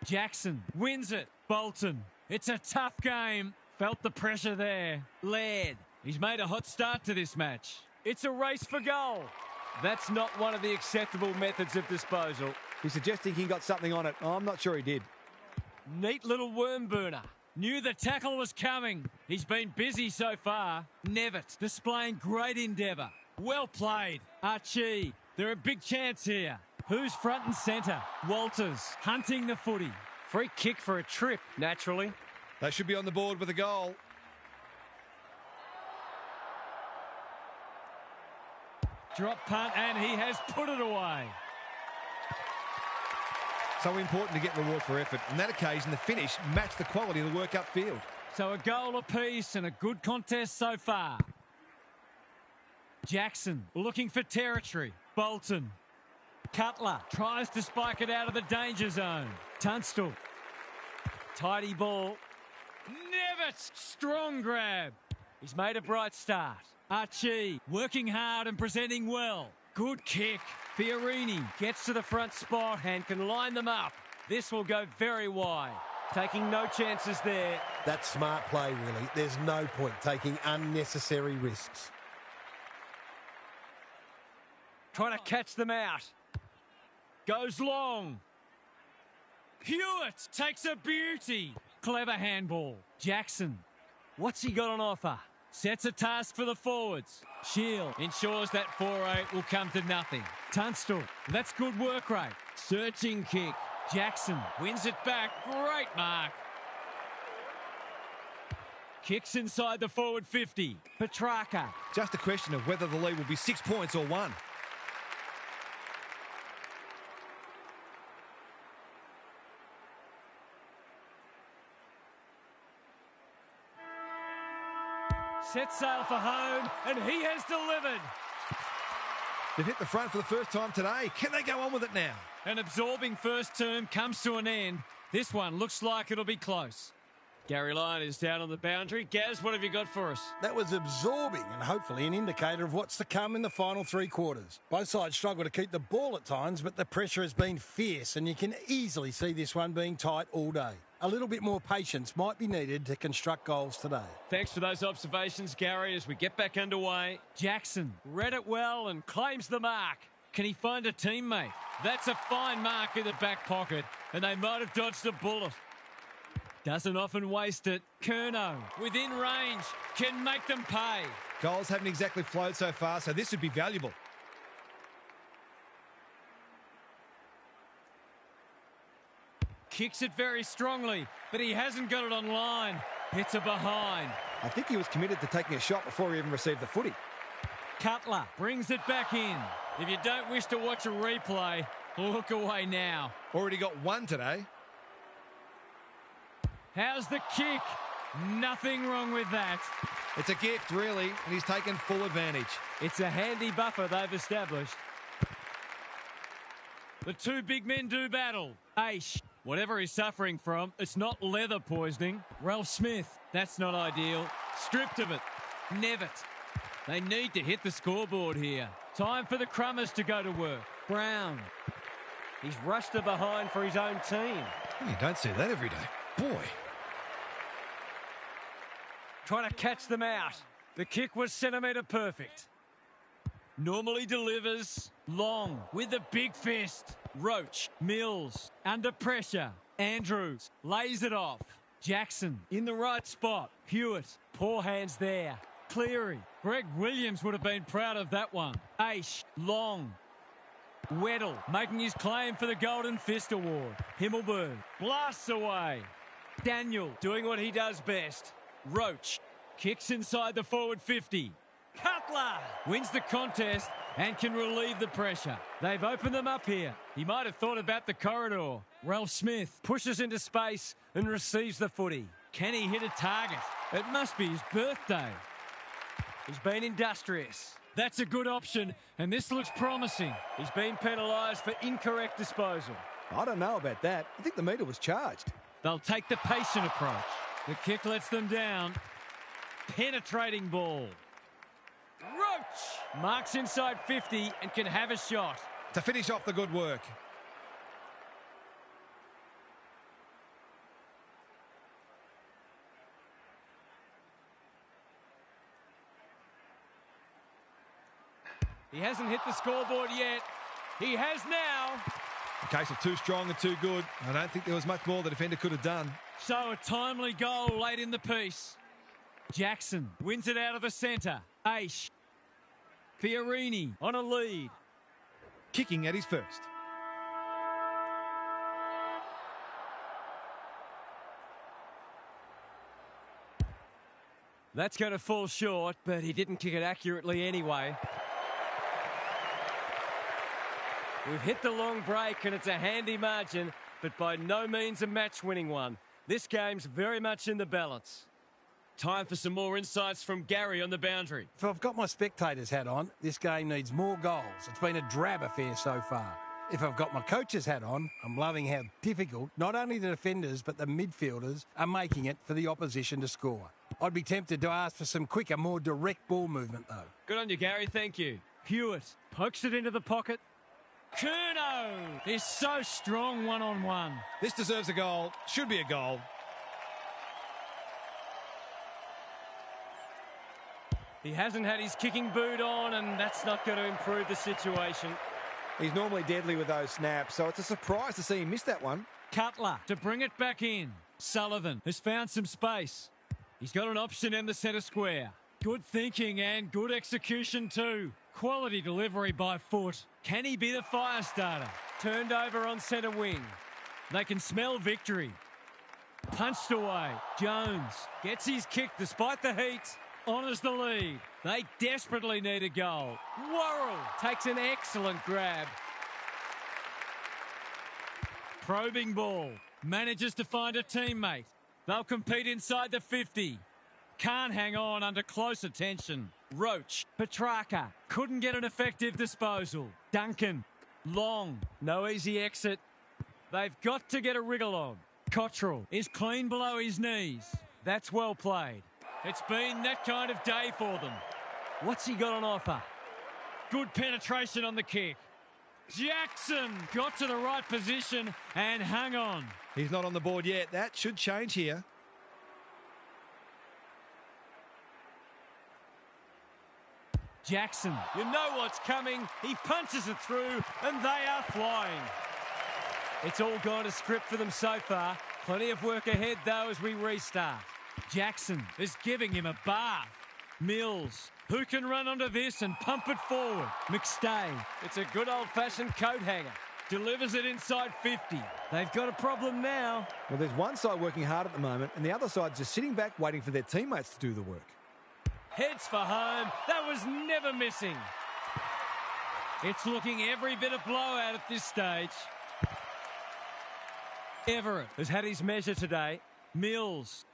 Jackson wins it. Bolton, it's a tough game. Felt the pressure there. Laird, he's made a hot start to this match. It's a race for goal. That's not one of the acceptable methods of disposal. He's suggesting he got something on it. Oh, I'm not sure he did. Neat little worm burner. Knew the tackle was coming. He's been busy so far. Nevitt displaying great endeavour. Well played. Archie, they're a big chance here. Who's front and centre? Walters hunting the footy. Free kick for a trip, naturally. They should be on the board with a goal. Drop punt, and he has put it away. So important to get reward for effort. On that occasion, the finish matched the quality of the work upfield. So a goal apiece and a good contest so far. Jackson looking for territory. Bolton. Cutler tries to spike it out of the danger zone. Tunstall. Tidy ball. Nevitt. Strong grab. He's made a bright start. Archie working hard and presenting well. Good kick. Fiorini gets to the front spot and can line them up. This will go very wide. Taking no chances there. That's smart play, really. There's no point taking unnecessary risks. Trying to catch them out. Goes long. Hewitt takes a beauty. Clever handball. Jackson. What's he got on offer? Sets a task for the forwards. Shield ensures that 4-8 will come to nothing. Tunstall, that's good work rate. Searching kick. Jackson wins it back. Great mark. Kicks inside the forward 50. Petrarca. Just a question of whether the lead will be 6 points or 1. Set sail for home, and he has delivered. They've hit the front for the first time today. Can they go on with it now? An absorbing first term comes to an end. This one looks like it'll be close. Gary Lyon is down on the boundary. Gaz, what have you got for us? That was absorbing and hopefully an indicator of what's to come in the final 3 quarters. Both sides struggle to keep the ball at times, but the pressure has been fierce and you can easily see this one being tight all day. A little bit more patience might be needed to construct goals today. Thanks for those observations, Gary, as we get back underway. Jackson read it well and claims the mark. Can he find a teammate? That's a fine mark in the back pocket, and they might have dodged a bullet. Doesn't often waste it. Curnow, within range, can make them pay. Goals haven't exactly flowed so far, so this would be valuable. Kicks it very strongly, but he hasn't got it on line. Hits a behind. I think he was committed to taking a shot before he even received the footy. Cutler brings it back in. If you don't wish to watch a replay, look away now. Already got 1 today. How's the kick? Nothing wrong with that. It's a gift, really, and he's taken full advantage. It's a handy buffer they've established. The 2 big men do battle. Aish, whatever he's suffering from, it's not leather poisoning. Ralph Smith, that's not ideal. Stripped of it. Nevitt. They need to hit the scoreboard here. Time for the Crummers to go to work. Brown. He's rushed to behind for his own team. You don't see that every day. Boy. Trying to catch them out. The kick was centimetre perfect. Normally delivers. Long with a big fist. Roach. Mills. Under pressure. Andrews. Lays it off. Jackson in the right spot. Hewitt. Poor hands there. Cleary. Greg Williams would have been proud of that one. Aish. Long. Weddle making his claim for the Golden Fist Award. Himmelberg blasts away. Daniel doing what he does best. Roach kicks inside the forward 50. Cutler wins the contest and can relieve the pressure. They've opened them up here. He might have thought about the corridor. Ralph Smith pushes into space and receives the footy. Can he hit a target? It must be his birthday. He's been industrious. That's a good option, and this looks promising. He's been penalised for incorrect disposal. I don't know about that. I think the meter was charged. They'll take the patient approach. The kick lets them down. Penetrating ball. Roach marks inside 50 and can have a shot. To finish off the good work. He hasn't hit the scoreboard yet. He has now. A case of too strong and too good. I don't think there was much more the defender could have done. So a timely goal late in the piece. Jackson wins it out of the centre. Aish. Fiorini on a lead. Kicking at his first. That's going to fall short, but he didn't kick it accurately anyway. We've hit the long break and it's a handy margin, but by no means a match-winning one. This game's very much in the balance. Time for some more insights from Gary on the boundary. If I've got my spectator's hat on, this game needs more goals. It's been a drab affair so far. If I've got my coach's hat on, I'm loving how difficult not only the defenders but the midfielders are making it for the opposition to score. I'd be tempted to ask for some quicker, more direct ball movement though. Good on you, Gary. Thank you. Hewitt pokes it into the pocket. Curnow is so strong one-on-one. This deserves a goal. Should be a goal. He hasn't had his kicking boot on, and that's not going to improve the situation. He's normally deadly with those snaps, so it's a surprise to see him miss that one. Cutler to bring it back in. Sullivan has found some space. He's got an option in the centre square. Good thinking and good execution too. Quality delivery by foot. Can he be the fire starter? Turned over on centre wing. They can smell victory. Punched away. Jones gets his kick despite the heat. Honours the lead. They desperately need a goal. Worrell takes an excellent grab. Probing ball. Manages to find a teammate. They'll compete inside the 50. Can't hang on under close attention. Roach. Petrarca. Couldn't get an effective disposal. Duncan. Long. No easy exit. They've got to get a wriggle on. Cottrell is clean below his knees. That's well played. It's been that kind of day for them. What's he got on offer? Good penetration on the kick. Jackson got to the right position and hung on. He's not on the board yet. That should change here. Jackson, you know what's coming. He punches it through and they are flying. It's all gone to script for them so far. Plenty of work ahead though as we restart. Jackson is giving him a bath. Mills, who can run onto this and pump it forward? McStay, it's a good old-fashioned coat hanger. Delivers it inside 50. They've got a problem now. Well, there's one side working hard at the moment and the other side just sitting back waiting for their teammates to do the work. Heads for home. That was never missing. It's looking every bit of blowout at this stage. Everett has had his measure today. Mills.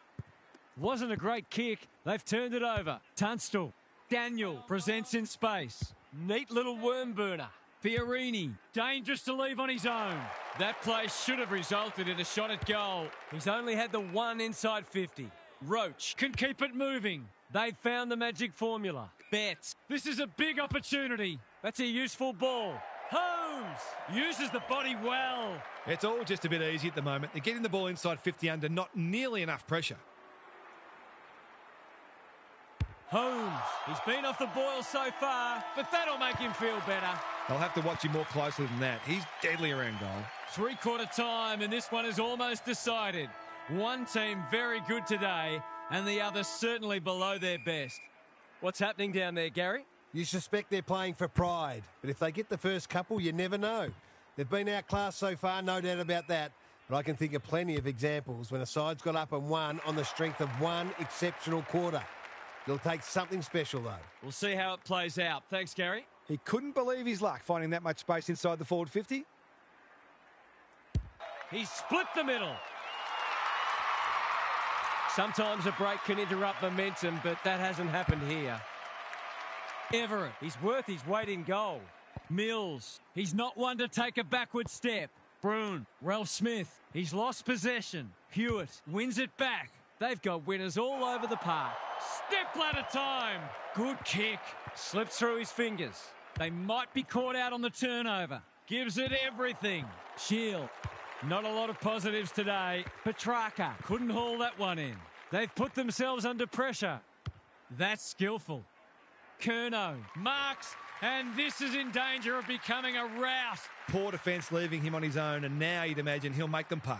Wasn't a great kick. They've turned it over. Tunstall. Daniel presents in space. Neat little worm burner. Fiorini. Dangerous to leave on his own. That play should have resulted in a shot at goal. He's only had the one inside 50. Roach can keep it moving. They've found the magic formula. Betts. This is a big opportunity. That's a useful ball. Holmes uses the body well. It's all just a bit easy at the moment. They're getting the ball inside 50 under, not nearly enough pressure. Holmes. He's been off the boil so far, but that'll make him feel better. They'll have to watch him more closely than that. He's deadly around goal. Three-quarter time, and this one is almost decided. One team very good today, and the other certainly below their best. What's happening down there, Gary? You suspect they're playing for pride, but if they get the first couple, you never know. They've been outclassed so far, no doubt about that. But I can think of plenty of examples when a side's got up and won on the strength of one exceptional quarter. It'll take something special, though. We'll see how it plays out. Thanks, Gary. He couldn't believe his luck finding that much space inside the forward 50. He's split the middle. Sometimes a break can interrupt momentum, but that hasn't happened here. Everett. He's worth his weight in gold. Mills. He's not one to take a backward step. Bruin. Ralph Smith. He's lost possession. Hewitt wins it back. They've got winners all over the park. Step ladder time. Good kick. Slips through his fingers. They might be caught out on the turnover. Gives it everything. Shield. Not a lot of positives today. Petrarca couldn't haul that one in. They've put themselves under pressure. That's skillful. Curnow marks, and this is in danger of becoming a rout. Poor defence leaving him on his own, and now you'd imagine he'll make them pay.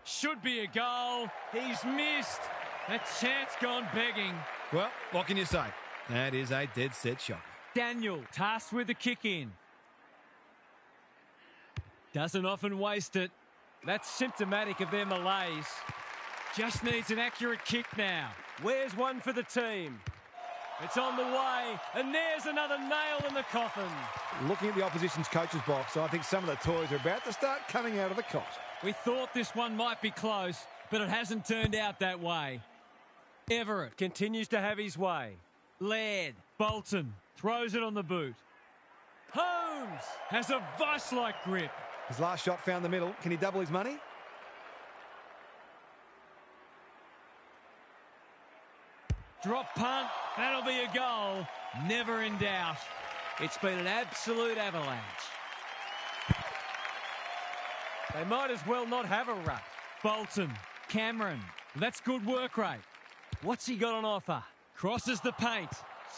Should be a goal. He's missed. A chance gone begging. Well, what can you say? That is a dead set shot. Daniel tasked with the kick in. Doesn't often waste it. That's symptomatic of their malaise. Just needs an accurate kick now. Where's one for the team? It's on the way, and there's another nail in the coffin. Looking at the opposition's coach's box, I think some of the toys are about to start coming out of the cot. We thought this one might be close, but it hasn't turned out that way. Everett continues to have his way. Laird. Bolton throws it on the boot. Holmes has a vice-like grip. His last shot found the middle. Can he double his money? Drop punt. That'll be a goal. Never in doubt. It's been an absolute avalanche. They might as well not have a rut. Bolton. Cameron. That's good work rate. What's he got on offer? Crosses the paint.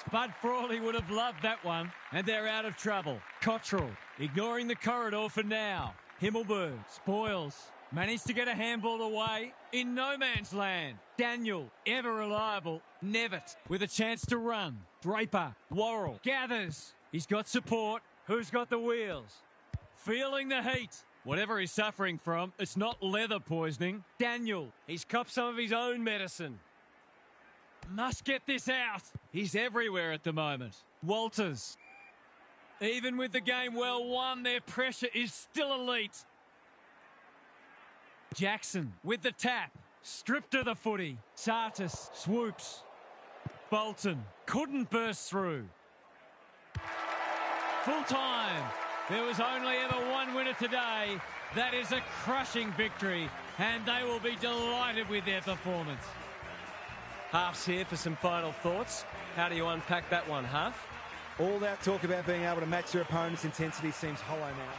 Spud Frawley would have loved that one. And they're out of trouble. Cottrell ignoring the corridor for now. Himmelberg spoils. Managed to get a handball away in no man's land. Daniel, ever reliable. Nevitt with a chance to run. Draper, Worrell gathers. He's got support. Who's got the wheels? Feeling the heat. Whatever he's suffering from, it's not leather poisoning. Daniel, he's copped some of his own medicine. Must get this out. He's everywhere at the moment. Walters. Even with the game well won, their pressure is still elite. Jackson with the tap. Stripped of the footy. Sartis swoops. Bolton couldn't burst through. Full time. There was only ever one winner today. That is a crushing victory, and they will be delighted with their performance. Half's here for some final thoughts. How do you unpack that one, Half? All that talk about being able to match their opponent's intensity seems hollow now.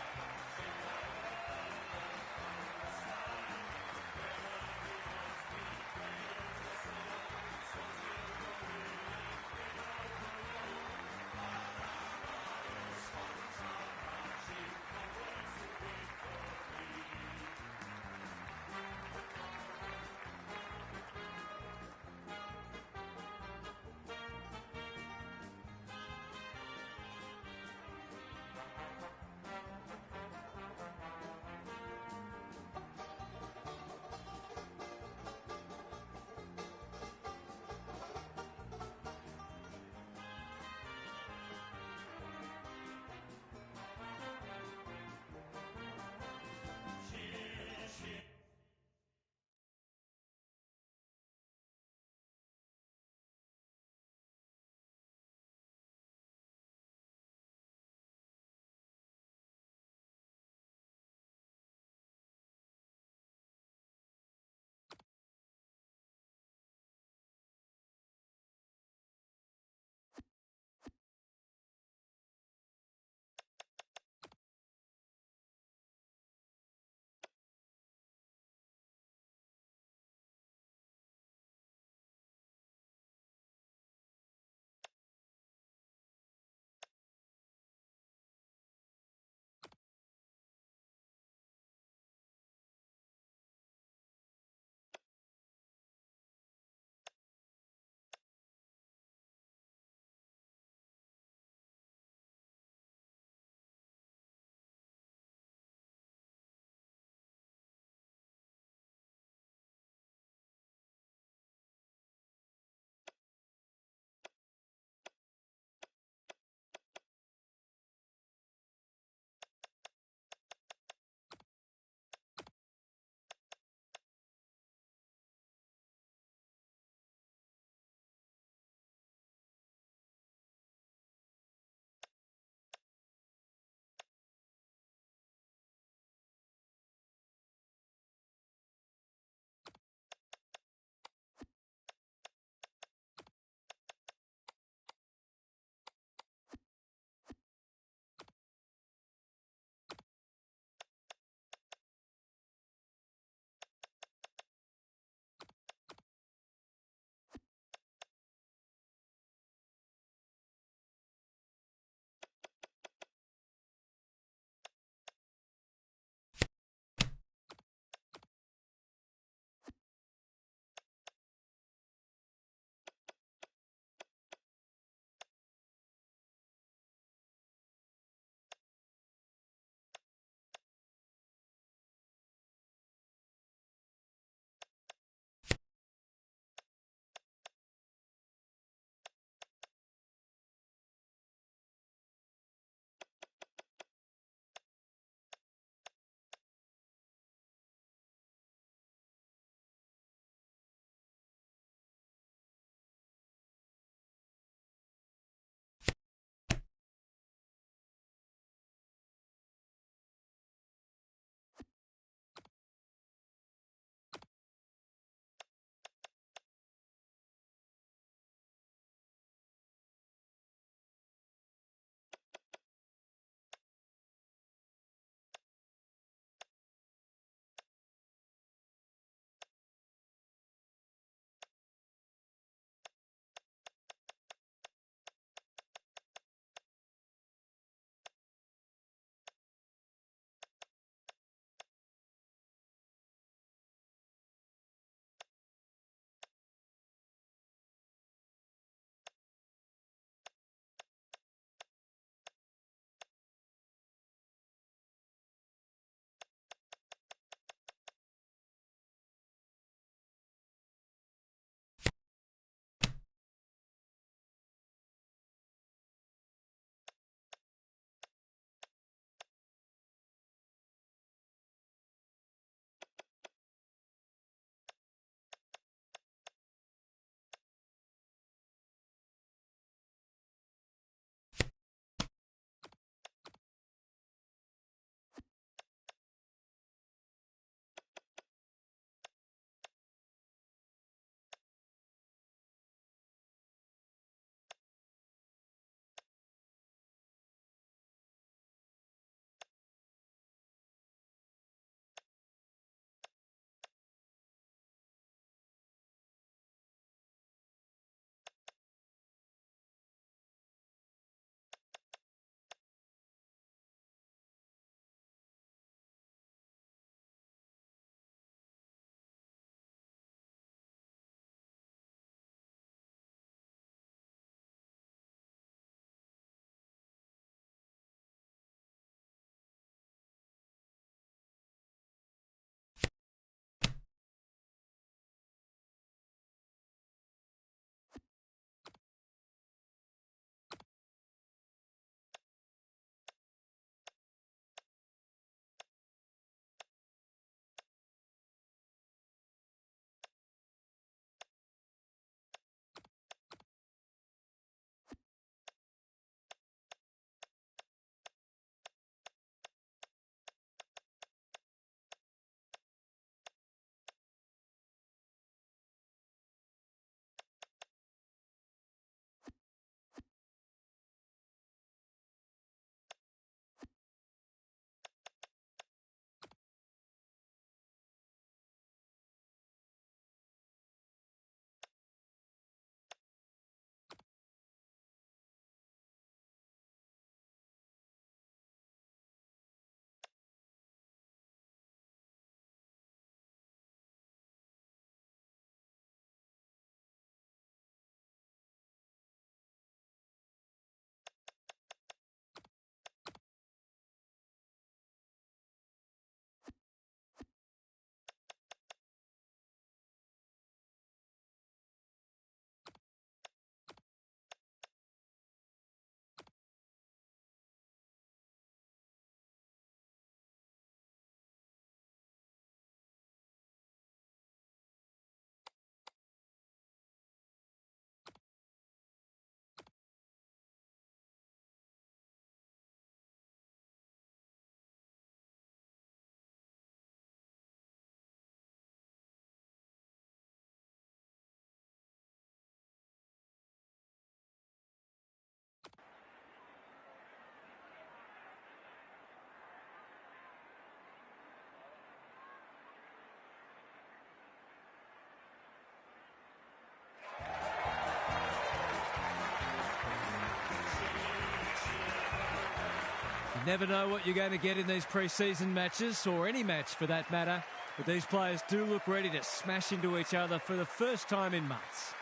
Never know what you're going to get in these pre-season matches, or any match for that matter, but these players do look ready to smash into each other for the first time in months.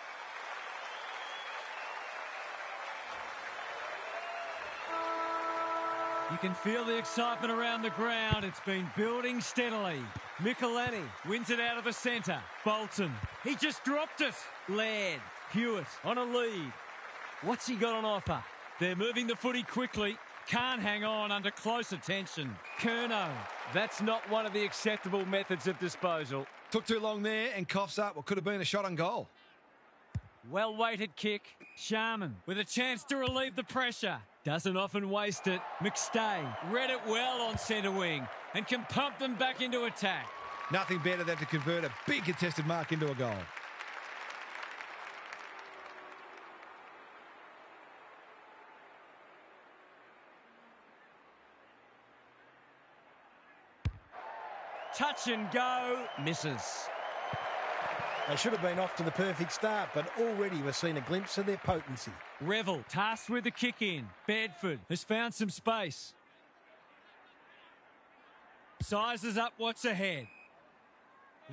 You can feel the excitement around the ground. It's been building steadily. Michelini wins it out of the centre. Bolton, he just dropped it. Laird, Hewitt on a lead. What's he got on offer? They're moving the footy quickly. Can't hang on under close attention. Curnow, that's not one of the acceptable methods of disposal. Took too long there and coughs up what could have been a shot on goal. Well-weighted kick. Sharman with a chance to relieve the pressure. Doesn't often waste it. McStay read it well on centre wing and can pump them back into attack. Nothing better than to convert a big contested mark into a goal. Touch and go. Misses. They should have been off to the perfect start, but already we've seen a glimpse of their potency. Revel tasked with the kick in. Bedford has found some space. Sizes up what's ahead.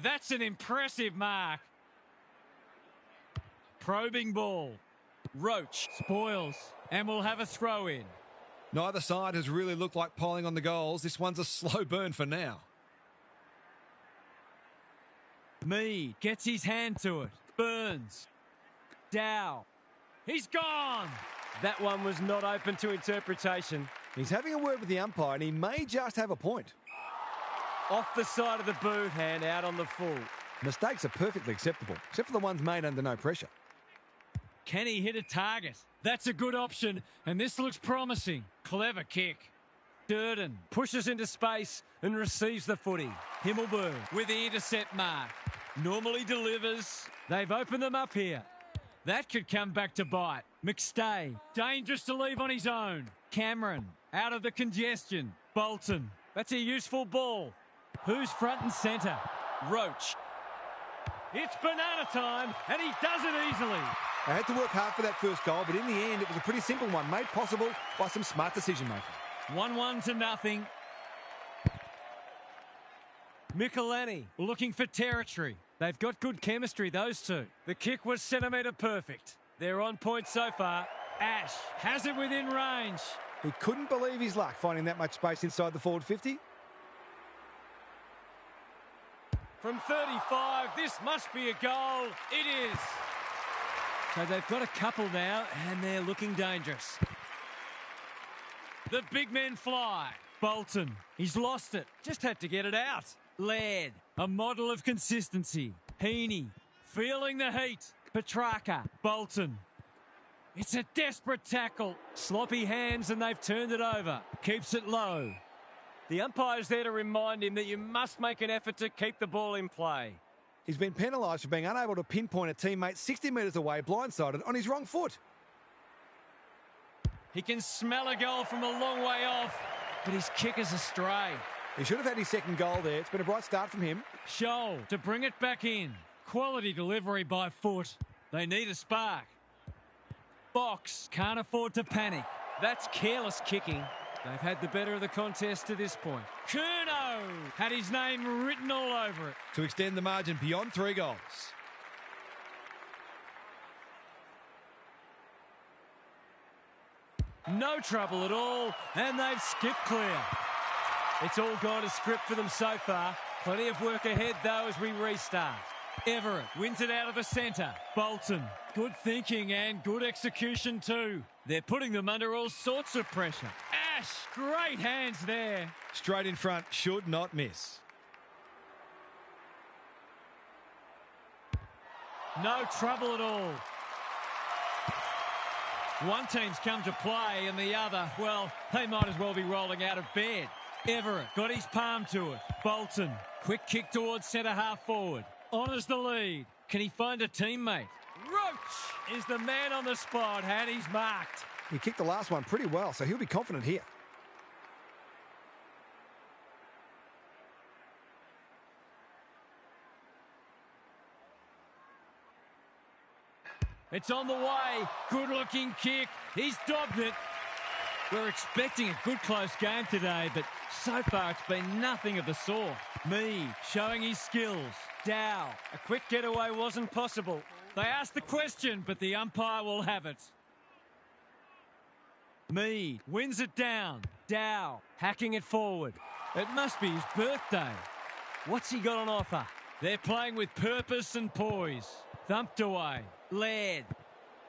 That's an impressive mark. Probing ball. Roach spoils and will have a throw in. Neither side has really looked like piling on the goals. This one's a slow burn for now. Mead gets his hand to it. Burns. Dow. He's gone. That one was not open to interpretation. He's having a word with the umpire and he may just have a point. Off the side of the boot, hand out on the full. Mistakes are perfectly acceptable, except for the ones made under no pressure. Can he hit a target? That's a good option, and this looks promising. Clever kick. Durden pushes into space and receives the footy. Himmelberg with the intercept mark. Normally delivers. They've opened them up here. That could come back to bite. McStay, dangerous to leave on his own. Cameron, out of the congestion. Bolton, that's a useful ball. Who's front and centre? Roach. It's banana time, and he does it easily. They had to work hard for that first goal, but in the end, it was a pretty simple one, made possible by some smart decision-making. 1-1 to nothing. Michelini looking for territory. They've got good chemistry, those two. The kick was centimetre perfect. They're on point so far. Ash has it within range. He couldn't believe his luck finding that much space inside the forward 50. From 35, this must be a goal. It is. So they've got a couple now, and they're looking dangerous. The big men fly. Bolton, he's lost it. Just had to get it out. Laird, a model of consistency. Heaney, feeling the heat. Petrarca, Bolton. It's a desperate tackle. Sloppy hands and they've turned it over. Keeps it low. The umpire's there to remind him that you must make an effort to keep the ball in play. He's been penalised for being unable to pinpoint a teammate 60 metres away, blindsided, on his wrong foot. He can smell a goal from a long way off, but his kick is astray. He should have had his second goal there. It's been a bright start from him. Scholl to bring it back in. Quality delivery by foot. They need a spark. Box can't afford to panic. That's careless kicking. They've had the better of the contest to this point. Curnow had his name written all over it. To extend the margin beyond 3 goals. No trouble at all, and they've skipped clear. It's all gone to script for them so far. Plenty of work ahead, though, as we restart. Everett wins it out of the centre. Bolton, good thinking and good execution too. They're putting them under all sorts of pressure. Ash, great hands there. Straight in front, should not miss. No trouble at all. One team's come to play and the other, well, they might as well be rolling out of bed. Everett got his palm to it. Bolton, quick kick towards centre half forward. Honours the lead. Can he find a teammate? Roach is the man on the spot and he's marked. He kicked the last one pretty well, so he'll be confident here. It's on the way. Good looking kick. He's dobbed it. We're expecting a good close game today, but so far it's been nothing of the sort. Mead showing his skills. Dow. A quick getaway wasn't possible. They asked the question, but the umpire will have it. Mead wins it down. Dow. Hacking it forward. It must be his birthday. What's he got on offer? They're playing with purpose and poise. Thumped away. Laird.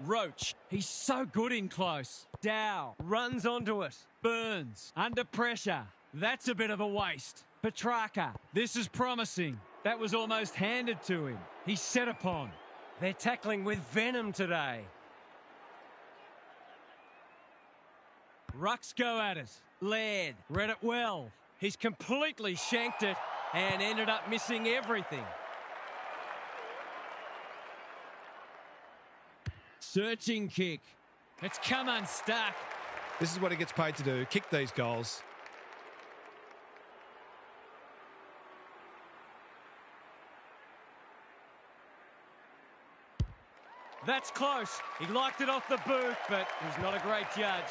Roach. He's so good in close. Dow. Runs onto it. Burns. Under pressure. That's a bit of a waste. Petrarca. This is promising. That was almost handed to him. He's set upon. They're tackling with venom today. Rucks go at it. Laird. Read it well. He's completely shanked it and ended up missing everything. Searching kick. It's come unstuck. This is what he gets paid to do, kick these goals. That's close. He liked it off the boot, but he's not a great judge.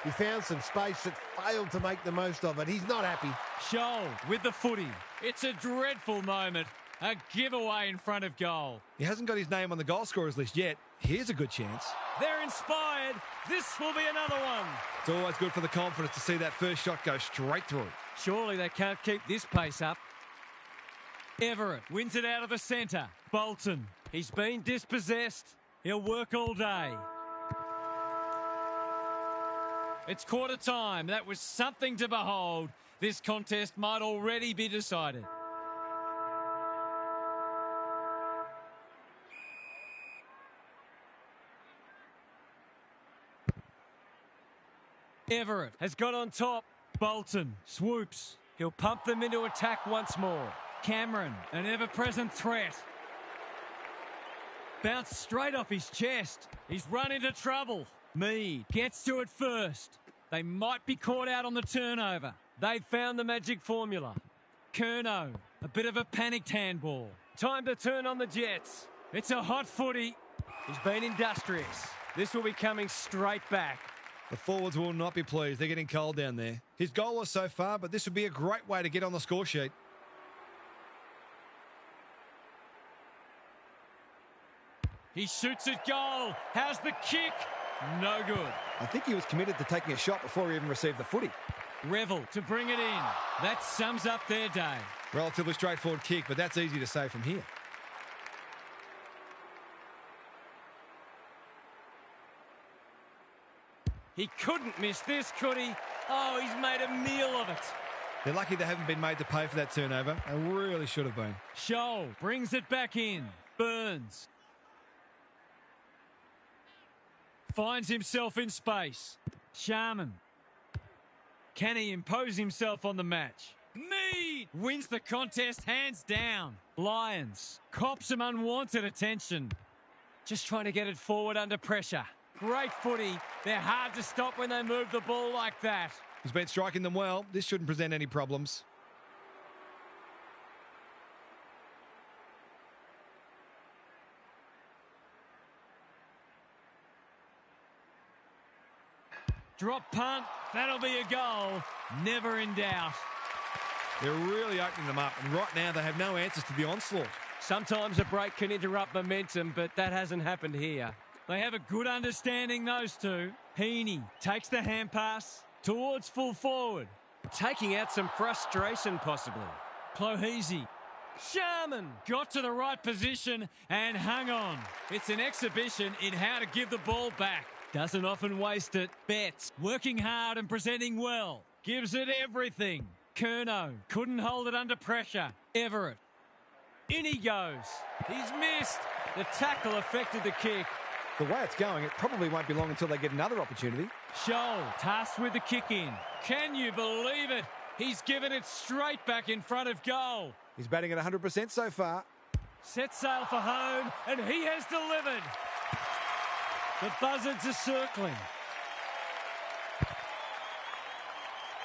He found some space that failed to make the most of it. He's not happy. Scholl with the footy. It's a dreadful moment. A giveaway in front of goal. He hasn't got his name on the goal scorers list yet. Here's a good chance. They're inspired. This will be another one. It's always good for the confidence to see that first shot go straight through. Surely they can't keep this pace up. Everett wins it out of the centre. Bolton. He's been dispossessed. He'll work all day. It's quarter time. That was something to behold. This contest might already be decided. Everett has got on top. Bolton swoops. He'll pump them into attack once more. Cameron, an ever-present threat. Bounced straight off his chest. He's run into trouble. Mead gets to it first. They might be caught out on the turnover. They've found the magic formula. Curnow, a bit of a panicked handball. Time to turn on the Jets. It's a hot footy. He's been industrious. This will be coming straight back. The forwards will not be pleased. They're getting cold down there. He's goalless so far, but this would be a great way to get on the score sheet. He shoots at goal. How's the kick? No good. I think he was committed to taking a shot before he even received the footy. Revel to bring it in. That sums up their day. Relatively straightforward kick, but that's easy to say from here. He couldn't miss this, could he? Oh, he's made a meal of it. They're lucky they haven't been made to pay for that turnover. They really should have been. Scholl brings it back in. Burns finds himself in space. Sharman. Can he impose himself on the match? Mead wins the contest hands down. Lions cops some unwanted attention. Just trying to get it forward under pressure. Great footy. They're hard to stop when they move the ball like that. He's been striking them well. This shouldn't present any problems. Drop punt. That'll be a goal. Never in doubt. They're really opening them up, and right now they have no answers to the onslaught. Sometimes a break can interrupt momentum, but that hasn't happened here. They have a good understanding, those two. Heaney takes the hand pass towards full forward. Taking out some frustration, possibly. Clohesy. Sharman got to the right position and hung on. It's an exhibition in how to give the ball back. Doesn't often waste it. Betts working hard and presenting well. Gives it everything. Curnow couldn't hold it under pressure. Everett. In he goes. He's missed. The tackle affected the kick. The way it's going, it probably won't be long until they get another opportunity. Scholl tasked with the kick in. Can you believe it? He's given it straight back in front of goal. He's batting at 100% so far. Set sail for home, and he has delivered. The buzzards are circling.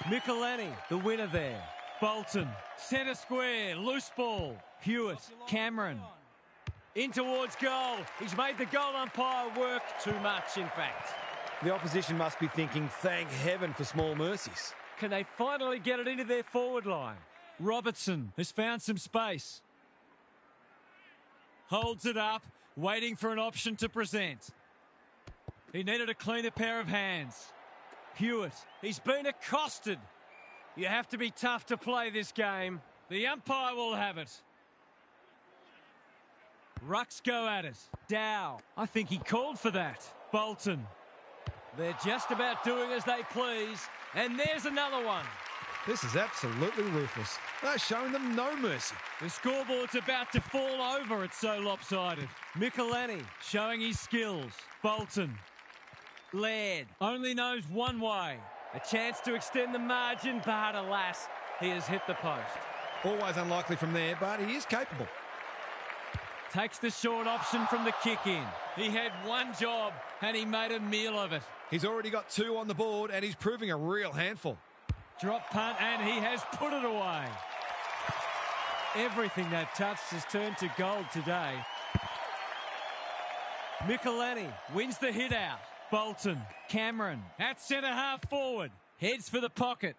Michelini, the winner there. Bolton, centre square, loose ball. Hewitt, Cameron. In towards goal. He's made the goal umpire work too much, in fact. The opposition must be thinking, thank heaven for small mercies. Can they finally get it into their forward line? Robertson has found some space. Holds it up, waiting for an option to present. He needed a cleaner pair of hands. Hewitt, He's been accosted. You have to be tough to play this game. the umpire will have it. Rucks go at it. Dow. I think he called for that. Bolton. They're just about doing as they please. And there's another one. This is absolutely ruthless. They're showing them no mercy. The scoreboard's about to fall over, it's so lopsided. Michelini. Showing his skills. Bolton. Laird. Only knows one way. A chance to extend the margin, but alas, he has hit the post. Always unlikely from there, but he is capable. Takes the short option from the kick in. He had one job and he made a meal of it. He's already got 2 on the board and he's proving a real handful. Drop punt and he has put it away. Everything they've touched has turned to gold today. Michelini Wins the hit out. Bolton. Cameron at centre half forward. Heads for the pocket.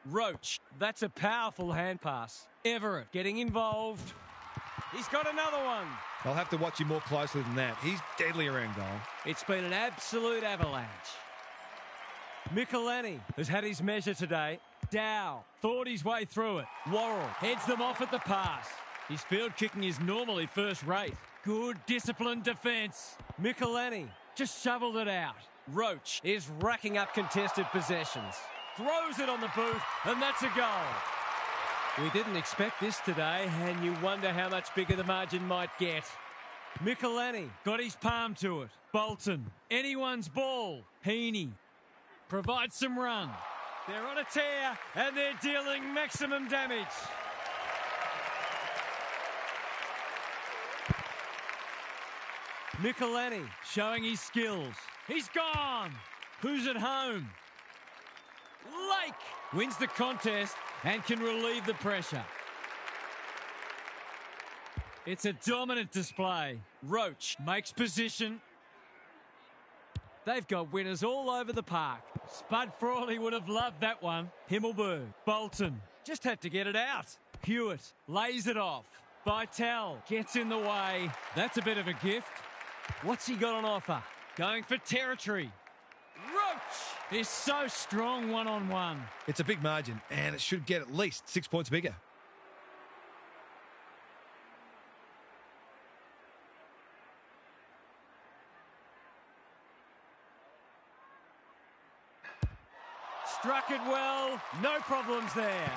Roach. That's a powerful hand pass. Everett Getting involved. He's got another one. They'll have to watch him more closely than that. He's deadly around goal. It's been an absolute avalanche. Michelini has had his measure today. Dow. thought his way through it. Worrell. Heads them off at the pass. His field kicking is normally first rate. Good disciplined defence. Michelini Just shoveled it out. Roach is racking up contested possessions. Throws it on the boot, and that's a goal. We didn't expect this today, and you wonder how much bigger the margin might get. Michelini Got his palm to it. Bolton. Anyone's ball. Heaney. Provides some run. They're on a tear, and they're dealing maximum damage. Michelini Showing his skills. He's gone. Who's at home? Lake wins the contest and can relieve the pressure. It's a dominant display. Roach makes position. They've got winners all over the park. Spud Frawley would have loved that one. Himmelberg. Bolton just had to get it out. Hewitt lays it off. Vitale gets in the way. That's a bit of a gift. What's he got on offer? Going for territory. Roach is so strong one-on-one. It's a big margin and it should get at least 6 points bigger. Struck it well. No problems there.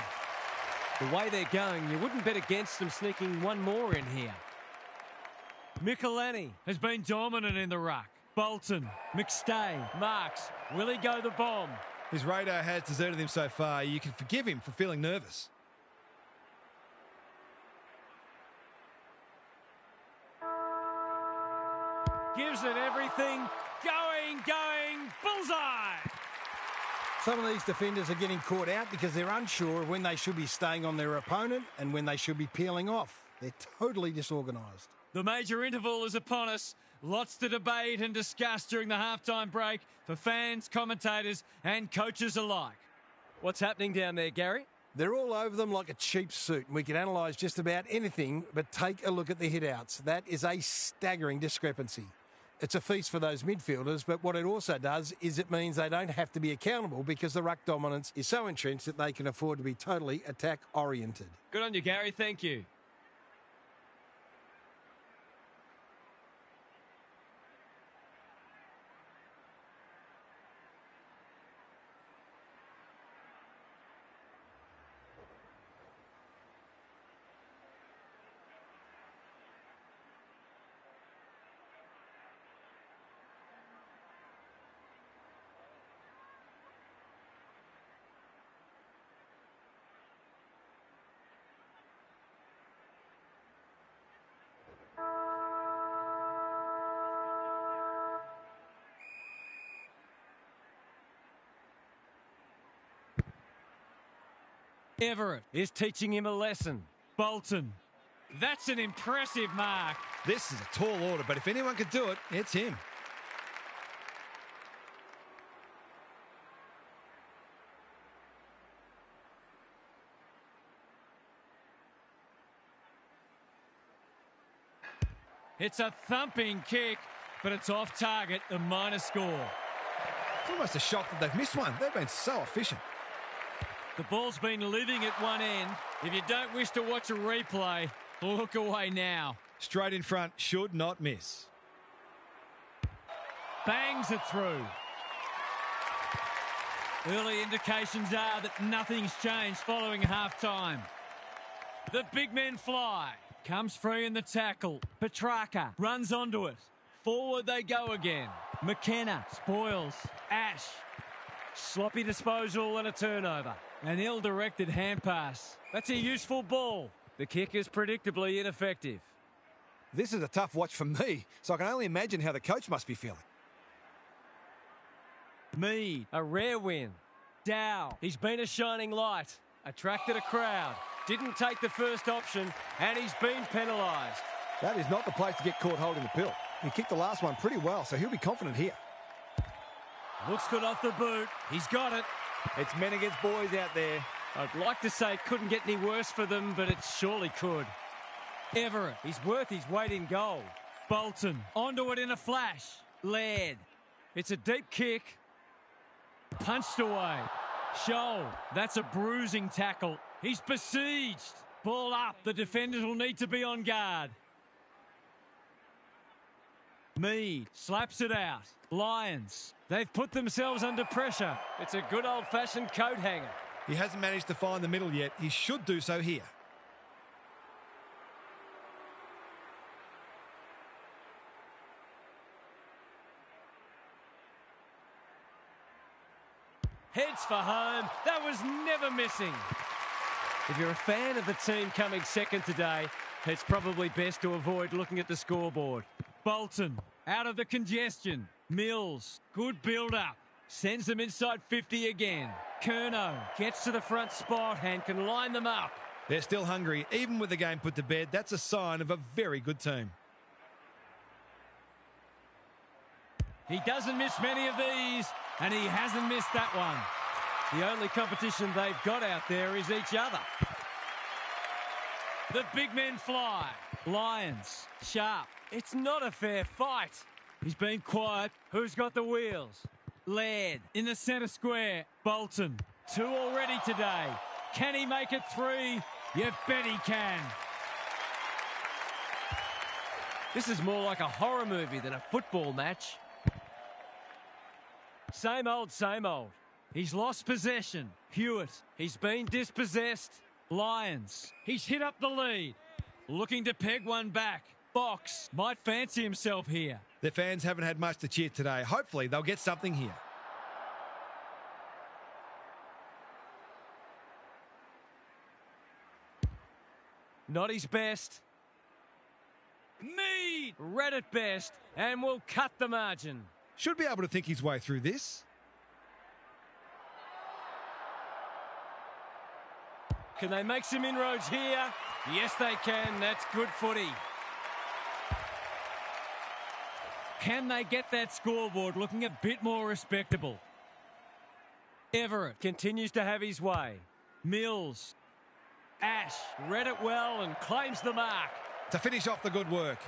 The way they're going, you wouldn't bet against them sneaking one more in here. Michelini Has been dominant in the ruck. Bolton. McStay. Marks. Will he go the bomb? His radar has deserted him so far. You can forgive him for feeling nervous. gives it everything. Going. Bullseye. Some of these defenders are getting caught out because they're unsure of when they should be staying on their opponent and when they should be peeling off. They're totally disorganised. The major interval is upon us. Lots to debate and discuss during the halftime break for fans, commentators and coaches alike. What's happening down there, Gary? They're all over them like a cheap suit. We can analyse just about anything, but take a look at the hit-outs. That is a staggering discrepancy. It's a feast for those midfielders, but what it also does is it means they don't have to be accountable because the ruck dominance is so entrenched that they can afford to be totally attack-oriented. Good on you, Gary. Thank you. Everett Is teaching him a lesson. Bolton. That's an impressive mark. This is a tall order, but if anyone could do it, it's him. It's a thumping kick, but it's off target, a minor score. It's almost a shock that they've missed one. They've been so efficient. The ball's been living at one end. If you don't wish to watch a replay, look away now. Straight in front, should not miss. Bangs it through. Early indications are that nothing's changed following half-time. The big men fly. Comes free in the tackle. Petrarca runs onto it. Forward they go again. McKenna spoils. Ash. Sloppy disposal and a turnover. An ill-directed hand pass. That's a useful ball. The kick is predictably ineffective. This is a tough watch for me, so I can only imagine how the coach must be feeling. Mead, a rare win. Dow, he's been a shining light. Attracted a crowd. Didn't take the first option, and he's been penalised. That is not the place to get caught holding the pill. He kicked the last one pretty well, so he'll be confident here. Looks good off the boot. He's got it. It's men against boys out there. I'd like to say it couldn't get any worse for them, but it surely could. Everett, he's worth his weight in gold. Bolton, onto it in a flash. Laird. It's a deep kick. Punched away. Scholl, that's a bruising tackle. He's besieged. Ball up. The defenders will need to be on guard. Mead slaps it out. Lions, they've put themselves under pressure. It's a good old-fashioned coat hanger. He hasn't managed to find the middle yet. He should do so here. Heads for home. That was never missing. If you're a fan of the team coming second today, it's probably best to avoid looking at the scoreboard. Bolton, out of the congestion. Mills, good build-up. Sends them inside 50 again. Curnow gets to the front spot and can line them up. They're still hungry. Even with the game put to bed, that's a sign of a very good team. He doesn't miss many of these, and he hasn't missed that one. The only competition they've got out there is each other. The big men fly. Lions, sharp. It's not a fair fight. He's been quiet. Who's got the wheels? Laird in the centre square. Bolton, 2 already today. Can he make it 3? You bet he can. This is more like a horror movie than a football match. Same old, same old. He's lost possession. Hewitt, he's been dispossessed. Lions, he's hit up the lead. Looking to peg one back. Box might fancy himself here. Their fans haven't had much to cheer today. Hopefully they'll get something here. Not his best. Mead read it best and will cut the margin. Should be able to think his way through this. Can they make some inroads here? Yes, they can. That's good footy. Can they get that scoreboard looking a bit more respectable? Everett continues to have his way. Mills. Ash read it well and claims the mark. To finish off the good work.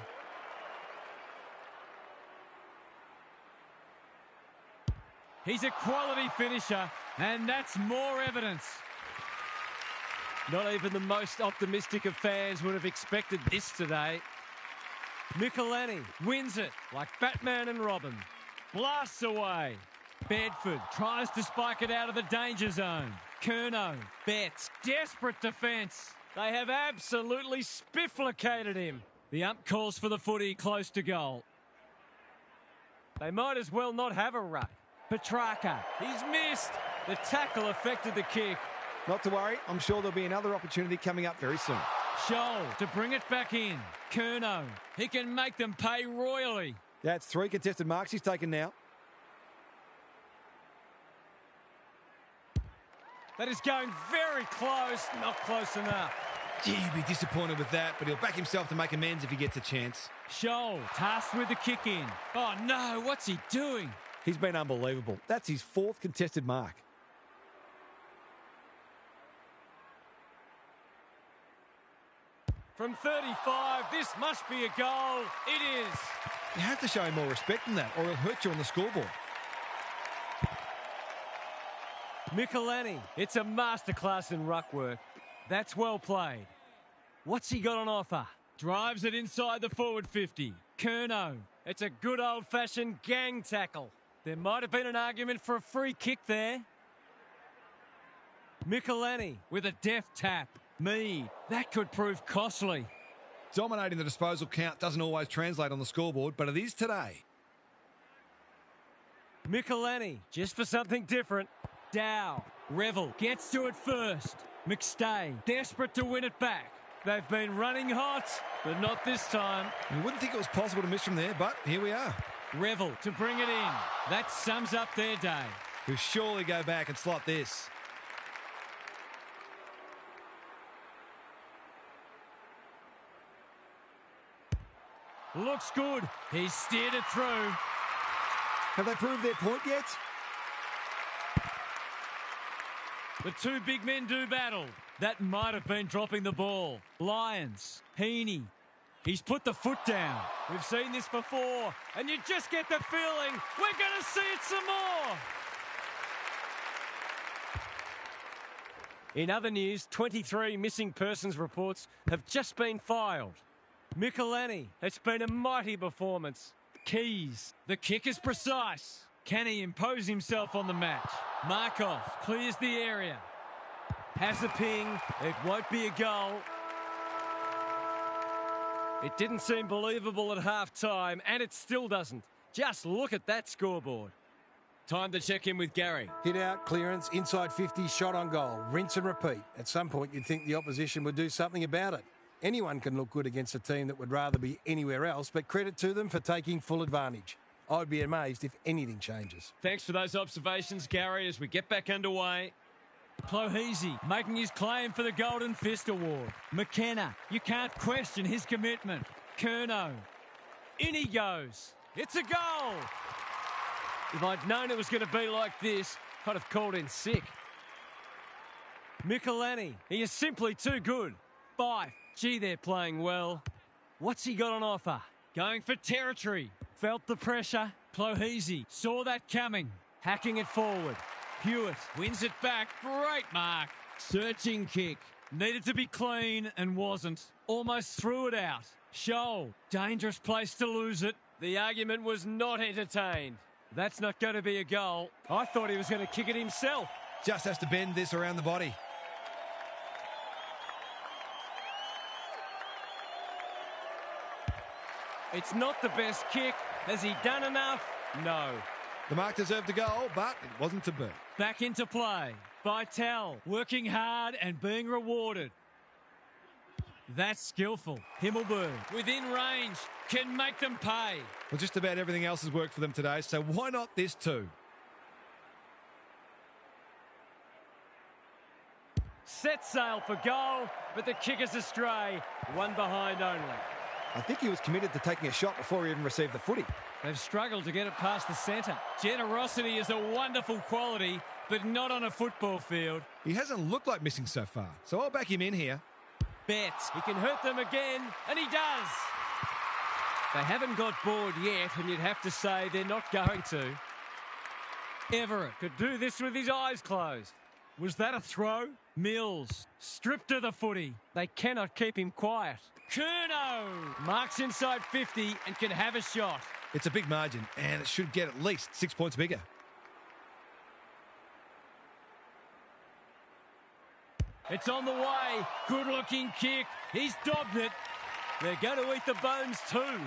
He's a quality finisher, and that's more evidence. Not even the most optimistic of fans would have expected this today. Michelini wins it like Batman and Robin. Blasts away. Bedford tries to spike it out of the danger zone. Curnow bets. Desperate defence. They have absolutely spifflicated him. The ump calls for the footy close to goal. They might as well not have a ruck. Petrarca, he's missed. The tackle affected the kick. Not to worry, I'm sure there'll be another opportunity coming up very soon. Scholl to bring it back in. Curnow, he can make them pay royally. That's 3 contested marks he's taken now. That is going very close, not close enough. Gee, he'd be disappointed with that, but he'll back himself to make amends if he gets a chance. Scholl tasked with the kick in. Oh no, what's he doing? He's been unbelievable. That's his 4th contested mark. From 35, this must be a goal. It is. You have to show him more respect than that, or he'll hurt you on the scoreboard. Michelini, it's a masterclass in ruck work. That's well played. What's he got on offer? Drives it inside the forward 50. Curnow. It's a good old-fashioned gang tackle. There might have been an argument for a free kick there. Michelini With a deft tap. Mead. That could prove costly. Dominating the disposal count doesn't always translate on the scoreboard, but it is today. Michelini, just for something different. Dow. Revel gets to it first. McStay, desperate to win it back. They've been running hot, but not this time. You wouldn't think it was possible to miss from there, but here we are. Revel to bring it in. That sums up their day. He'll surely go back and slot this. Looks good. He's steered it through. Have they proved their point yet? The two big men do battle. That might have been dropping the ball. Lions. Heaney. He's put the foot down. We've seen this before, and you just get the feeling we're going to see it some more. In other news, 23 missing persons reports have just been filed. Michelini, it's been a mighty performance. Keys. The kick is precise. Can he impose himself on the match? Markov clears the area. Has a ping. It won't be a goal. It didn't seem believable at half-time, and it still doesn't. Just look at that scoreboard. Time to check in with Gary. Hit out, clearance, inside 50, shot on goal. Rinse and repeat. At some point, you'd think the opposition would do something about it. Anyone can look good against a team that would rather be anywhere else, but credit to them for taking full advantage. I would be amazed if anything changes. Thanks for those observations, Gary, as we get back underway. Clohese making his claim for the Golden Fist Award. McKenna, you can't question his commitment. Curnow, in he goes. It's a goal. If I'd known it was going to be like this, I'd have called in sick. Michelini, he is simply too good. Fife, gee, they're playing well. What's he got on offer? Going for territory. Felt the pressure. Clohese saw that coming. Hacking it forward. Hewitt wins it back. Great mark. Searching kick. Needed to be clean and wasn't. Almost threw it out. Scholl, dangerous place to lose it. The argument was not entertained. That's not going to be a goal. I thought he was going to kick it himself. Just has to bend this around the body. It's not the best kick. Has he done enough? No. The mark deserved a goal, but it wasn't to be. Back into play. Vital working hard and being rewarded. That's skillful. Himmelberg within range can make them pay. Well, just about everything else has worked for them today, so why not this too? Set sail for goal, but the kick is astray. One behind only. I think he was committed to taking a shot before he even received the footy. They've struggled to get it past the centre. Generosity is a wonderful quality, but not on a football field. He hasn't looked like missing so far, so I'll back him in here. Betts. He can hurt them again, and he does. They haven't got bored yet, and you'd have to say they're not going to. Everett Could do this with his eyes closed. Was that a throw? Mills stripped to the footy. They cannot keep him quiet. Curnow Marks inside 50 and can have a shot. It's a big margin, and it should get at least 6 points bigger. It's on the way. Good-looking kick. He's dobbed it. They're going to eat the bones too.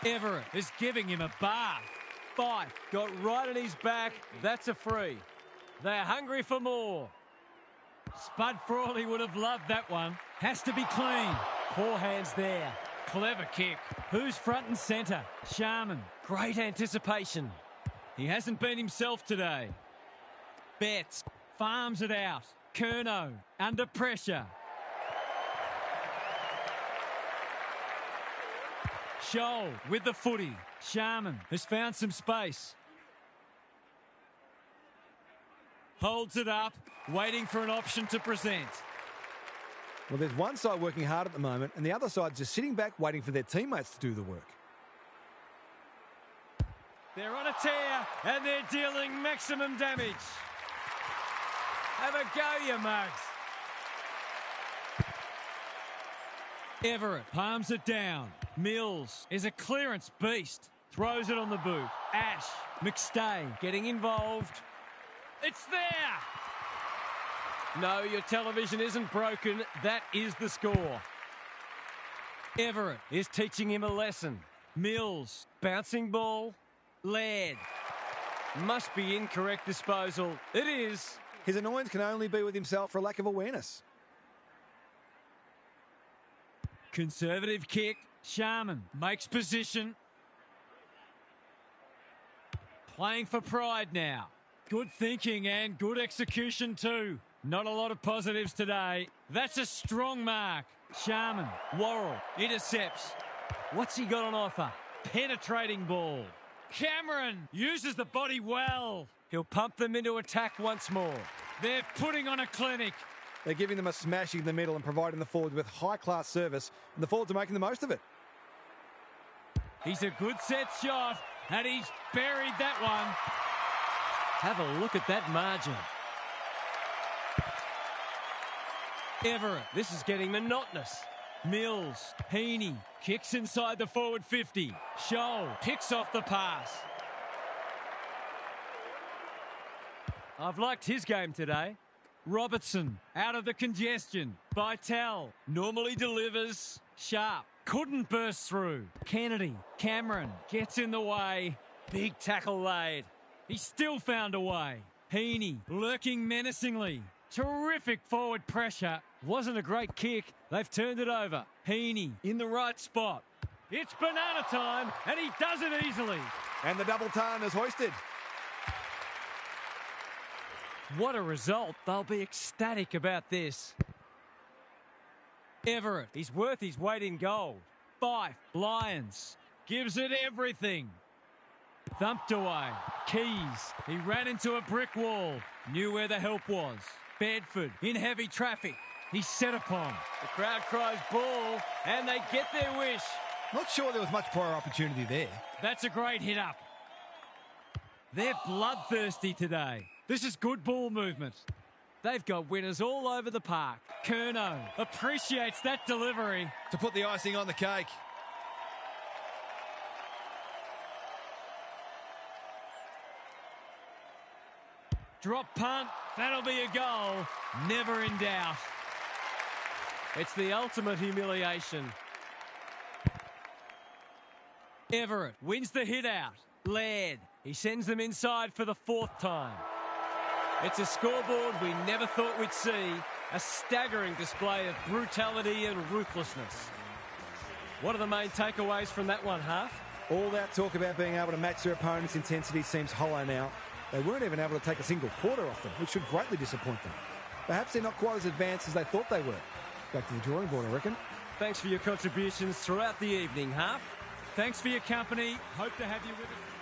Everett is giving him a bath. Fife got right on his back. That's a free. They're hungry for more. Spud Frawley would have loved that one. Has to be clean. Poor hands there. Clever kick. Who's front and centre? Sharman. Great anticipation. He hasn't been himself today. Betts farms it out. Curnow under pressure. Scholl with the footy. Sharman has found some space. Holds it up, waiting for an option to present. Well, there's one side working hard at the moment, and the other side just sitting back waiting for their teammates to do the work. They're on a tear, and they're dealing maximum damage. Have a go, you mugs. Everett palms it down. Mills is a clearance beast. Throws it on the boot. Ash, McStay getting involved. It's there! No, your television isn't broken. That is the score. Everett is teaching him a lesson. Mills, Bouncing ball. Laird. Must be incorrect disposal. It is. His annoyance can only be with himself for a lack of awareness. Conservative kick. Sharman makes position. Playing for pride now. Good thinking and good execution too. Not a lot of positives today. That's a strong mark. Sharman, Worrell, intercepts. What's he got on offer? Penetrating ball. Cameron uses the body well. He'll pump them into attack once more. They're putting on a clinic. They're giving them a smashing in the middle and providing the forwards with high-class service, and the forwards are making the most of it. He's a good set shot, and he's buried that one. Have a look at that margin. Everett, This is getting monotonous. Mills, Heaney, kicks inside the forward 50. Scholl picks off the pass. I've liked his game today. Robertson, out of the congestion. Vitale, normally delivers. Sharp, couldn't burst through. Kennedy, Cameron, gets in the way. Big tackle laid. He still found a way. Heaney, lurking menacingly. Terrific forward pressure. Wasn't a great kick. They've turned it over. Heaney, in the right spot. It's banana time, and he does it easily. And the double ton is hoisted. What a result. They'll be ecstatic about this. Everett, He's worth his weight in gold. Fife, Lions, gives it everything. Thumped away. Keys, he ran into a brick wall. Knew where the help was. Bedford, in heavy traffic. He's set upon. The crowd cries ball, and they get their wish. Not sure there was much prior opportunity there. That's a great hit up. They're bloodthirsty today. This is good ball movement. They've got winners all over the park. Curnow appreciates that delivery. To put the icing on the cake. Drop punt. That'll be a goal. Never in doubt. It's the ultimate humiliation. Everett wins the hit out. Laird, he sends them inside for the fourth time. It's a scoreboard we never thought we'd see. A staggering display of brutality and ruthlessness. What are the main takeaways from that one, Half? All that talk about being able to match their opponent's intensity seems hollow now. They weren't even able to take a single quarter off them, which should greatly disappoint them. Perhaps they're not quite as advanced as they thought they were. Back to the drawing board, I reckon. Thanks for your contributions throughout the evening, Half. Thanks for your company. Hope to have you with us.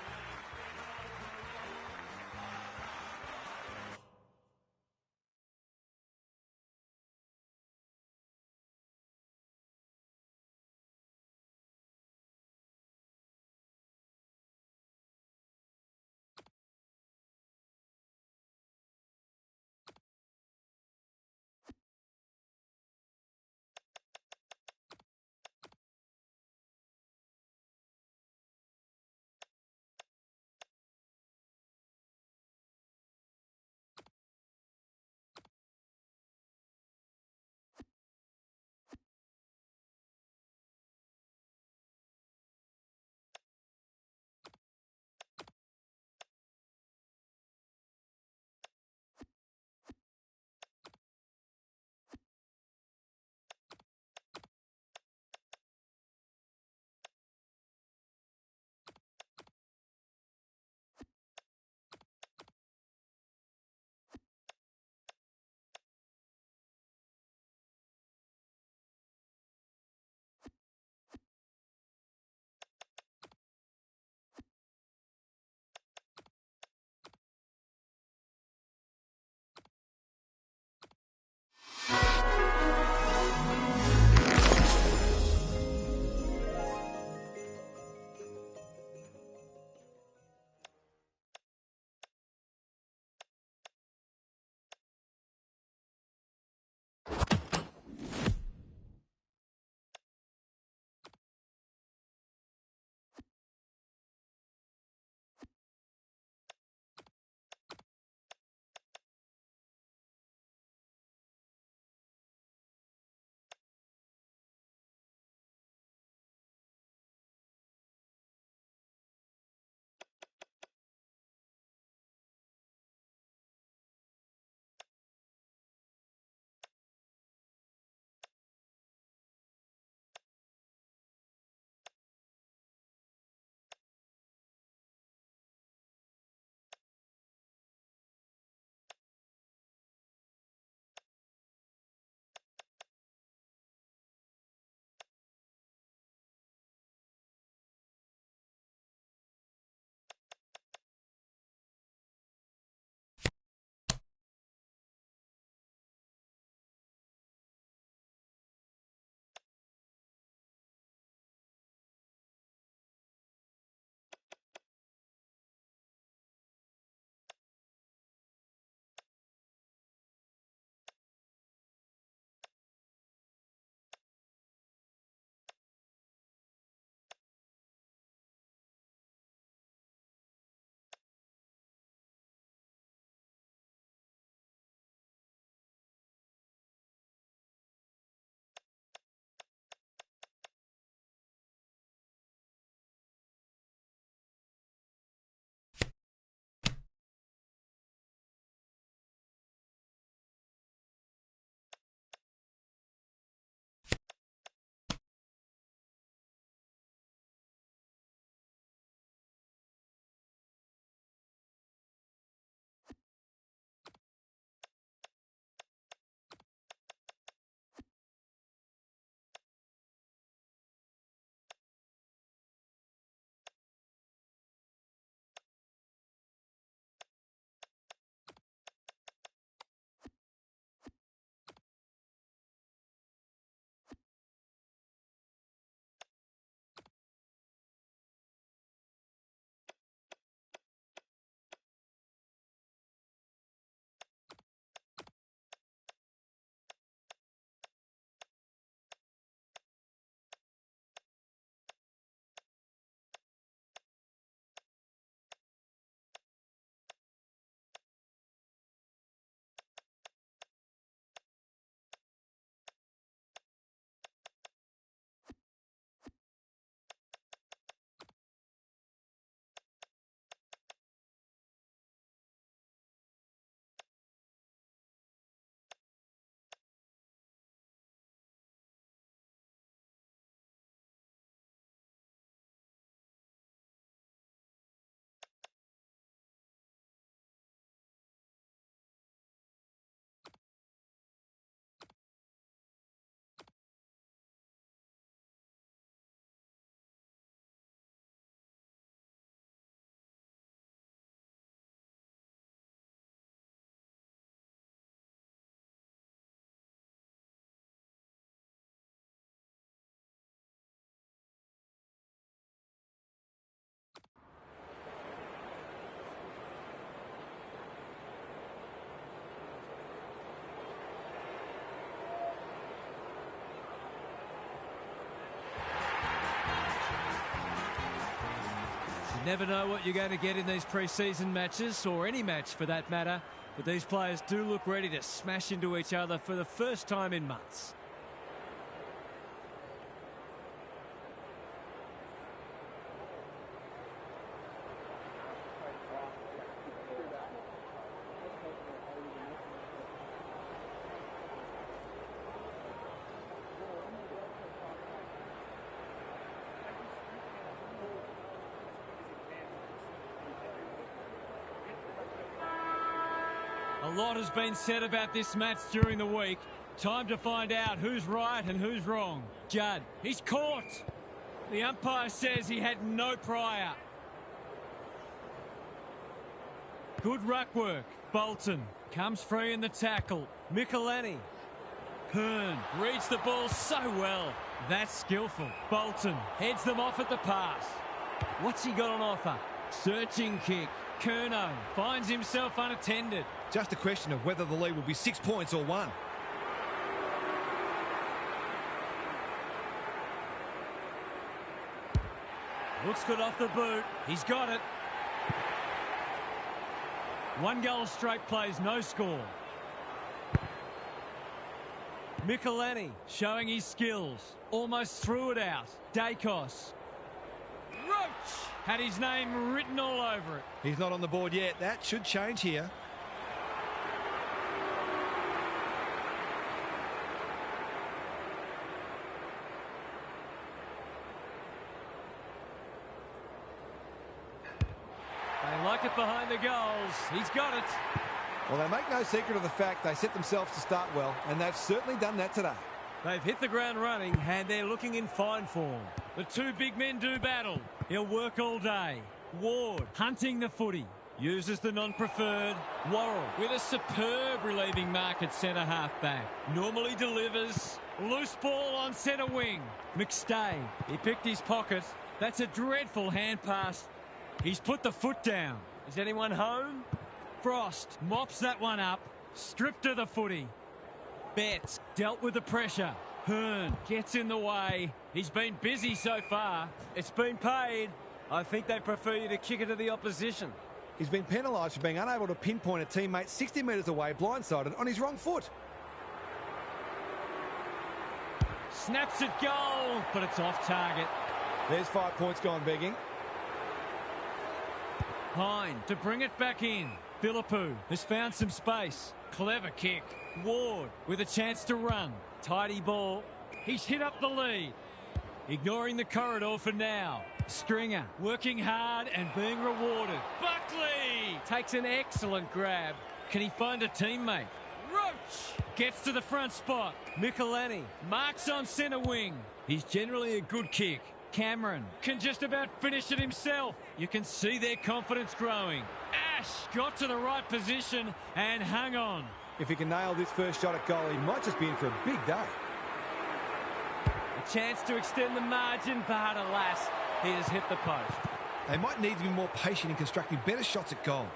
Never know what you're going to get in these pre-season matches, or any match for that matter, but these players do look ready to smash into each other for the first time in months. A lot has been said about this match during the week. Time to find out who's right and who's wrong. Judd, he's caught. The umpire says he had no prior. Good ruck work. Bolton comes free in the tackle. Michelini. Hearn reads the ball so well. That's skillful. Bolton heads them off at the pass. What's he got on offer? Searching kick. Curnow finds himself unattended. Just a question of whether the lead will be 6 points or 1. Looks good off the boot. He's got it. 1 goal straight plays, no score. Michelini showing his skills. Almost threw it out. Dacos. Roach had his name written all over it. He's not on the board yet. That should change here. They like it behind the goals. He's got it. Well, they make no secret of the fact they set themselves to start well, and they've certainly done that today. They've hit the ground running, and they're looking in fine form. The two big men do battle. He'll work all day. Ward hunting the footy. Uses the non-preferred. Worrell with a superb relieving mark at centre half-back. Normally delivers. Loose ball on centre wing. McStay, he picked his pocket. That's a dreadful hand pass. He's put the foot down. Is anyone home? Frost mops that one up. Stripped of the footy. Betts dealt with the pressure. Hearn gets in the way. He's been busy so far. It's been paid. I think they prefer you to kick it to the opposition. He's been penalised for being unable to pinpoint a teammate 60 metres away, blindsided, on his wrong foot. Snaps it goal, but it's off target. There's 5 points gone begging. Hine to bring it back in. Philippou has found some space. Clever kick. Ward with a chance to run. Tidy ball. He's hit up the lead. Ignoring the corridor for now. Stringer working hard and being rewarded. Buckley takes an excellent grab. Can he find a teammate? Roach gets to the front spot. Michelini marks on centre wing. He's generally a good kick. Cameron can just about finish it himself. You can see their confidence growing. Ash got to the right position and hung on. If he can nail this first shot at goal, he might just be in for a big day. A chance to extend the margin, but alas, he has hit the post. They might need to be more patient in constructing better shots at goal.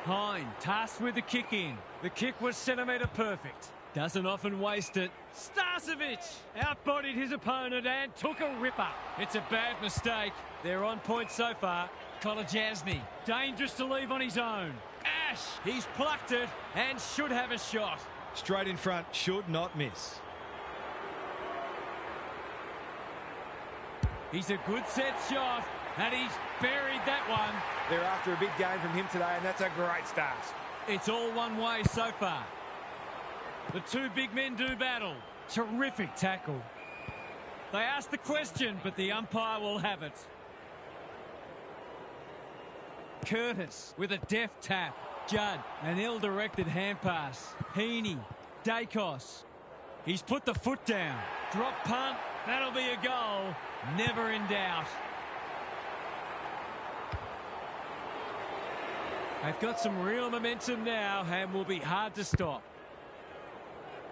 Hine tasked with the kick in. The kick was centimetre perfect. Doesn't often waste it. Starcevic outbodied his opponent and took a ripper. It's a bad mistake. They're on point so far. Kolajasny, dangerous to leave on his own. Ash, he's plucked it and should have a shot. Straight in front, should not miss. He's a good set shot, and he's buried that one. They're after a big game from him today, and that's a great start. It's all one way so far. The two big men do battle. Terrific tackle. They asked the question, but the umpire will have it. Curtis with a deft tap. Judd, an ill-directed hand pass. Heaney, Dacos. He's put the foot down. Drop punt. That'll be a goal. Never in doubt. They've got some real momentum now and will be hard to stop.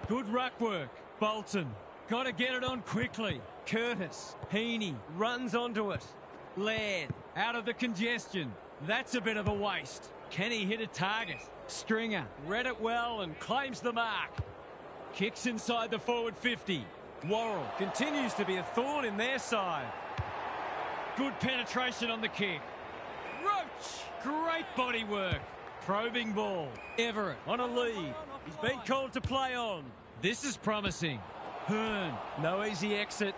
Good ruck work. Bolton. Got to get it on quickly. Curtis. Heaney runs onto it. Laird out of the congestion. That's a bit of a waste. Can he hit a target? Stringer read it well and claims the mark. Kicks inside the forward 50. Worrell continues to be a thorn in their side. Good penetration on the kick. Roach! Great body work. Probing ball. Everett on a lead. He's been called to play on. This is promising. Hearn. No easy exit.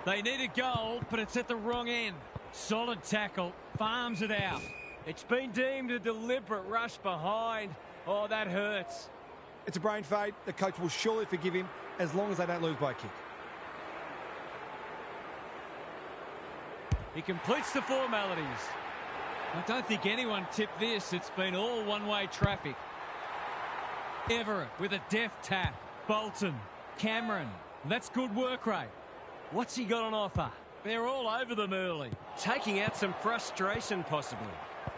They need a goal, but it's at the wrong end. Solid tackle. Farms it out. It's been deemed a deliberate rush behind. Oh, that hurts. It's a brain fade. The coach will surely forgive him as long as they don't lose by a kick. He completes the formalities. I don't think anyone tipped this. It's been all one-way traffic. Everett with a deft tap. Bolton. Cameron. That's good work rate. What's he got on offer? They're all over them early. Taking out some frustration, possibly.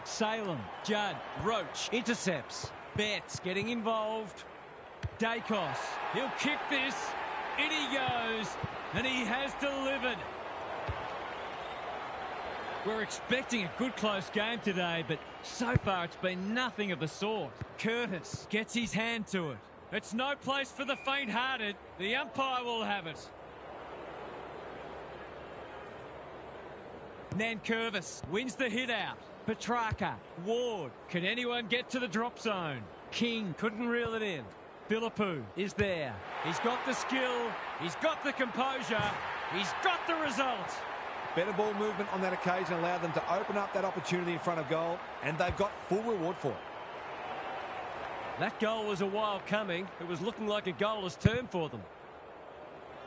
Salem. Judd. Roach. Intercepts. Betts getting involved. Dacos. He'll kick this. In he goes. And he has delivered. We're expecting a good close game today, but so far it's been nothing of the sort. Curtis gets his hand to it. It's no place for the faint-hearted. The umpire will have it. Nankervis wins the hit out. Petrarca. Ward. Can anyone get to the drop zone? King couldn't reel it in. Philippou is there. He's got the skill. He's got the composure. He's got the result. Better ball movement on that occasion allowed them to open up that opportunity in front of goal, and they've got full reward for it. That goal was a while coming. It was looking like a goalless turn for them.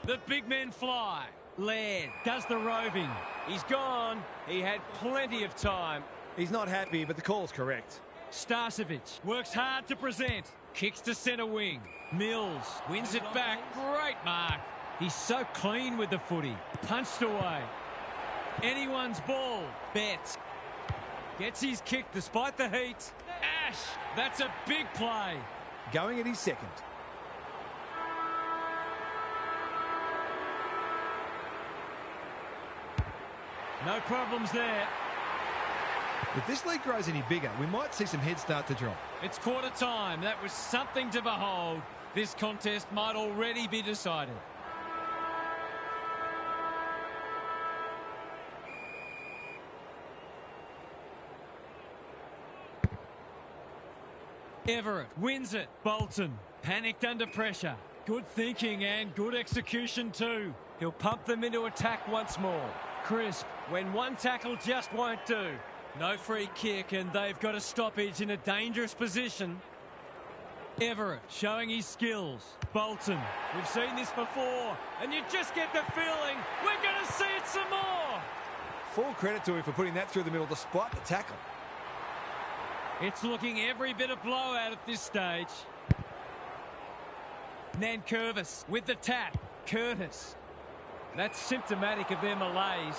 The big men fly. Laird does the roving. He's gone. He had plenty of time. He's not happy, but the call's correct. Starcevic works hard to present. Kicks to centre wing. Mills wins it back. Great mark. He's so clean with the footy. Punched away. Anyone's ball. Betts gets his kick despite the heat. Ash, that's a big play. Going at his second. No problems there. If this league grows any bigger, we might see some heads start to drop. It's quarter time. That was something to behold. This contest might already be decided. Everett wins it. Bolton panicked under pressure. Good thinking and good execution too. He'll pump them into attack once more. Crisp When one tackle just won't do. no free kick and they've got a stoppage in a dangerous position. Everett showing his skills. Bolton, we've seen this before and you just get the feeling we're going to see it some more. Full credit to him for putting that through the middle despite the tackle. It's looking every bit of blowout at this stage. Nankervis with the tap. Curtis. That's symptomatic of their malaise.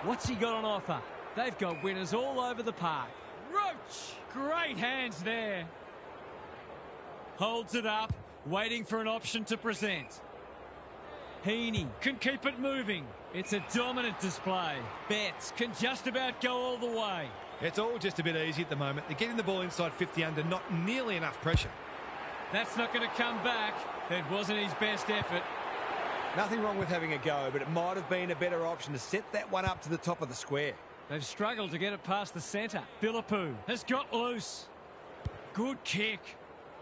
What's he got on offer? They've got winners all over the park. Roach! Great hands there. Holds it up, waiting for an option to present. Heaney can keep it moving. It's a dominant display. Betts can just about go all the way. It's all just a bit easy at the moment. They're getting the ball inside 50 under, not nearly enough pressure. That's not going to come back. It wasn't his best effort. Nothing wrong with having a go, but it might have been a better option to set that one up to the top of the square. They've struggled to get it past the centre. Philippou has got loose. Good kick.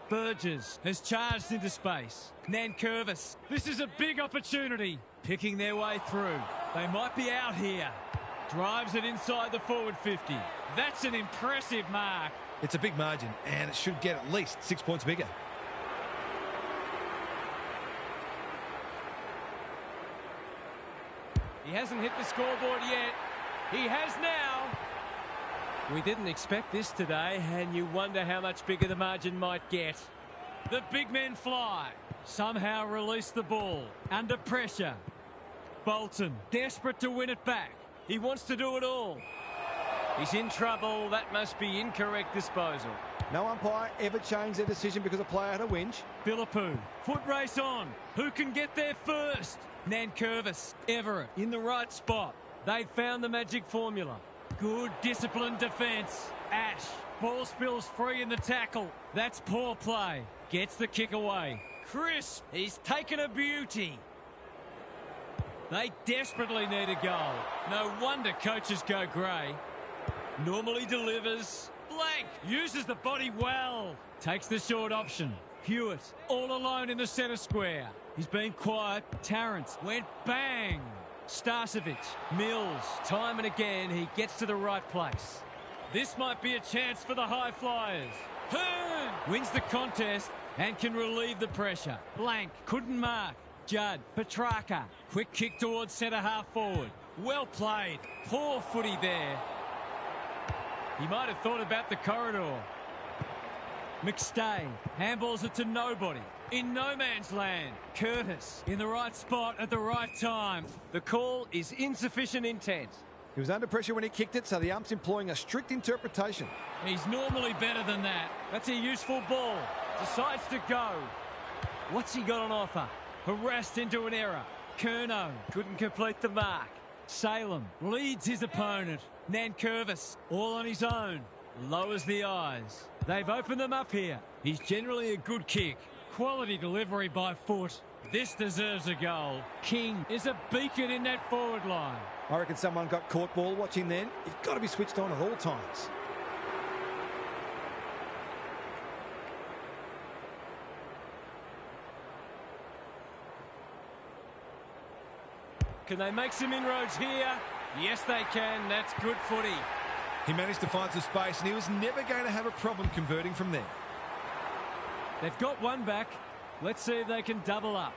Burgess has charged into space. Nankervis. This is a big opportunity. Picking their way through. They might be out here. Drives it inside the forward 50. That's an impressive mark. It's a big margin, and it should get at least 6 points bigger. He hasn't hit the scoreboard yet. He has now. We didn't expect this today, and you wonder how much bigger the margin might get. The big men fly. Somehow release the ball. Under pressure. Bolton desperate to win it back. He wants to do it all. He's in trouble. That must be incorrect disposal. No umpire ever changed their decision because a player had a whinge. Philippou. Foot race on. Who can get there first? Nankervis. Everett in the right spot. They've found the magic formula. Good disciplined defence. Ash. Ball spills free in the tackle. That's poor play. Gets the kick away. Crisp. He's taken a beauty. They desperately need a goal. No wonder coaches go grey. Normally delivers. Blank uses the body well. Takes the short option. Hewitt all alone in the centre square. He's been quiet. Tarrant went bang. Starcevic, Mills, time and again he gets to the right place. This might be a chance for the high flyers. Hearn wins the contest and can relieve the pressure. Blank couldn't mark. Judd, Petrarca, quick kick towards centre half forward. Well played. Poor footy there. He might have thought about the corridor. McStay handballs it to nobody. In no man's land. Curtis in the right spot at the right time. The call is insufficient intent. He was under pressure when he kicked it, so the ump's employing a strict interpretation. He's normally better than that. That's a useful ball. Decides to go. What's he got on offer? Harassed into an error. Curnow couldn't complete the mark. Salem leads his opponent. Nankervis all on his own. Lowers the eyes. They've opened them up here. He's generally a good kick. Quality delivery by foot. This deserves a goal. King is a beacon in that forward line. I reckon someone got caught ball watching then. He's got to be switched on at all times. Can they make some inroads here? Yes, they can. That's good footy. He managed to find some space and he was never going to have a problem converting from there. They've got one back. Let's see if they can double up.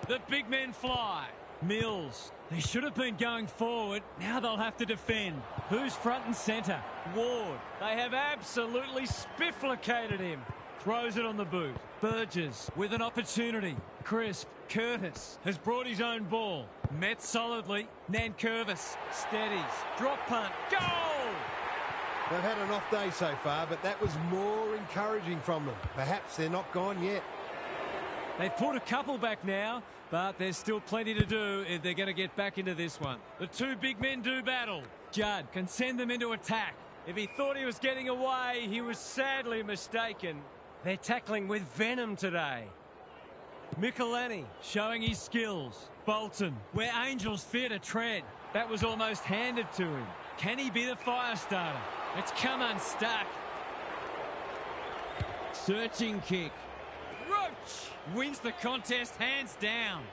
The big men fly. Mills. They should have been going forward. Now they'll have to defend. Who's front and centre? Ward. They have absolutely spifflicated him. Throws it on the boot. Burgess with an opportunity. Crisp. Curtis has brought his own ball. Met solidly. Nankervis steadies. Drop punt. Goal! They've had an off day so far, but that was more encouraging from them. Perhaps they're not gone yet. They've put a couple back now, but there's still plenty to do if they're going to get back into this one. The two big men do battle. Judd can send them into attack. If he thought he was getting away, he was sadly mistaken. They're tackling with venom today. Michelini showing his skills. Bolton, where Angels fear to tread. That was almost handed to him. Can he be the fire starter? It's come unstuck. Searching kick. Roach wins the contest hands down.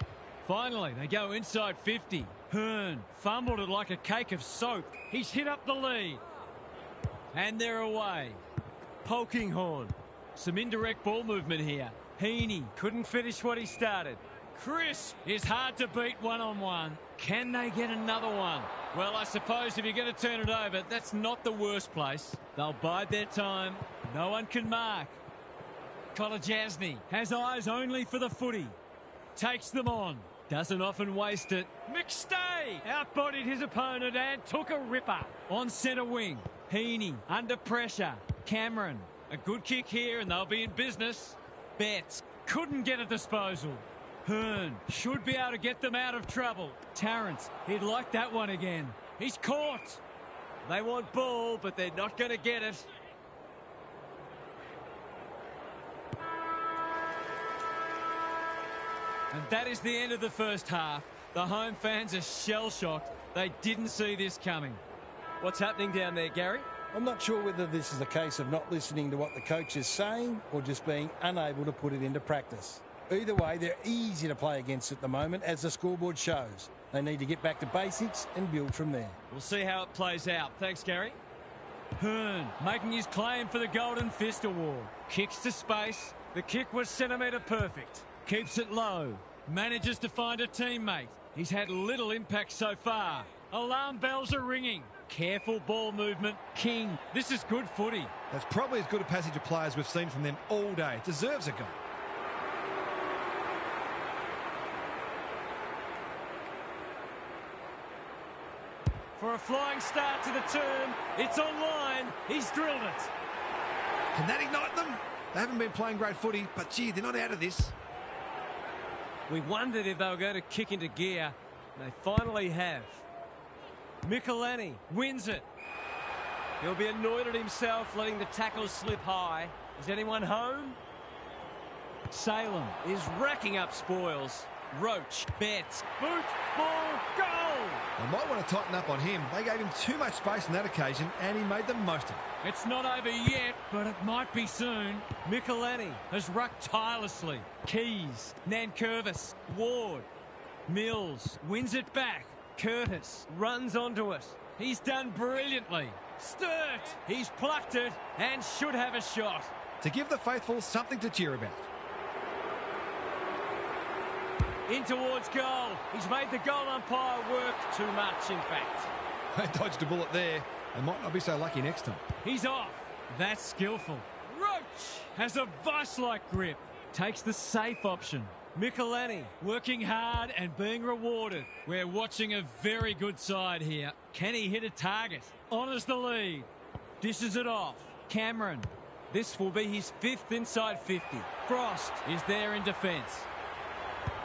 Finally, they go inside 50. Hearn fumbled it like a cake of soap. He's hit up the lead. And they're away. Polkinghorn. Some indirect ball movement here. Heaney couldn't finish what he started. Crisp is hard to beat one-on-one. Can they get another one? Well, I suppose if you're going to turn it over, that's not the worst place. They'll bide their time. No one can mark. Kolajasny has eyes only for the footy. Takes them on. Doesn't often waste it. McStay outbodied his opponent and took a ripper. On centre wing. Heaney under pressure. Cameron. A good kick here and they'll be in business. Betts couldn't get a disposal. Hearn should be able to get them out of trouble. Tarrant, he'd like that one again. He's caught. They want ball, but they're not going to get it. And that is the end of the first half. The home fans are shell-shocked. They didn't see this coming. What's happening down there, Gary? I'm not sure whether this is a case of not listening to what the coach is saying or just being unable to put it into practice. Either way, they're easy to play against at the moment, as the scoreboard shows. They need to get back to basics and build from there. We'll see how it plays out. Thanks, Gary. Hearn making his claim for the Golden Fist Award. Kicks to space. The kick was centimetre perfect. Keeps it low. Manages to find a teammate. He's had little impact so far. Alarm bells are ringing. Careful ball movement. King. This is good footy. That's probably as good a passage of play as we've seen from them all day. Deserves a goal. For a flying start to the term, it's online. He's drilled it. Can that ignite them? They haven't been playing great footy, but gee, they're not out of this. We wondered if they were going to kick into gear. They finally have. Michelini wins it. He'll be annoyed at himself, letting the tackle slip high. Is anyone home? Salem is racking up spoils. Roach, bets, boot, ball, goal! They might want to tighten up on him. They gave him too much space on that occasion, and he made the most of it. It's not over yet, but it might be soon. Michelini has rucked tirelessly. Keys, Nankervis, Ward, Mills wins it back. Curtis runs onto it. He's done brilliantly. Sturt, he's plucked it and should have a shot. To give the faithful something to cheer about. In towards goal. He's made the goal umpire work too much, in fact. They dodged a bullet there. They might not be so lucky next time. He's off. That's skillful. Roach has a vice-like grip. Takes the safe option. Michelini working hard and being rewarded. We're watching a very good side here. Can he hit a target? Honours the lead. Dishes it off. Cameron. This will be his 5th inside 50. Frost is there in defence.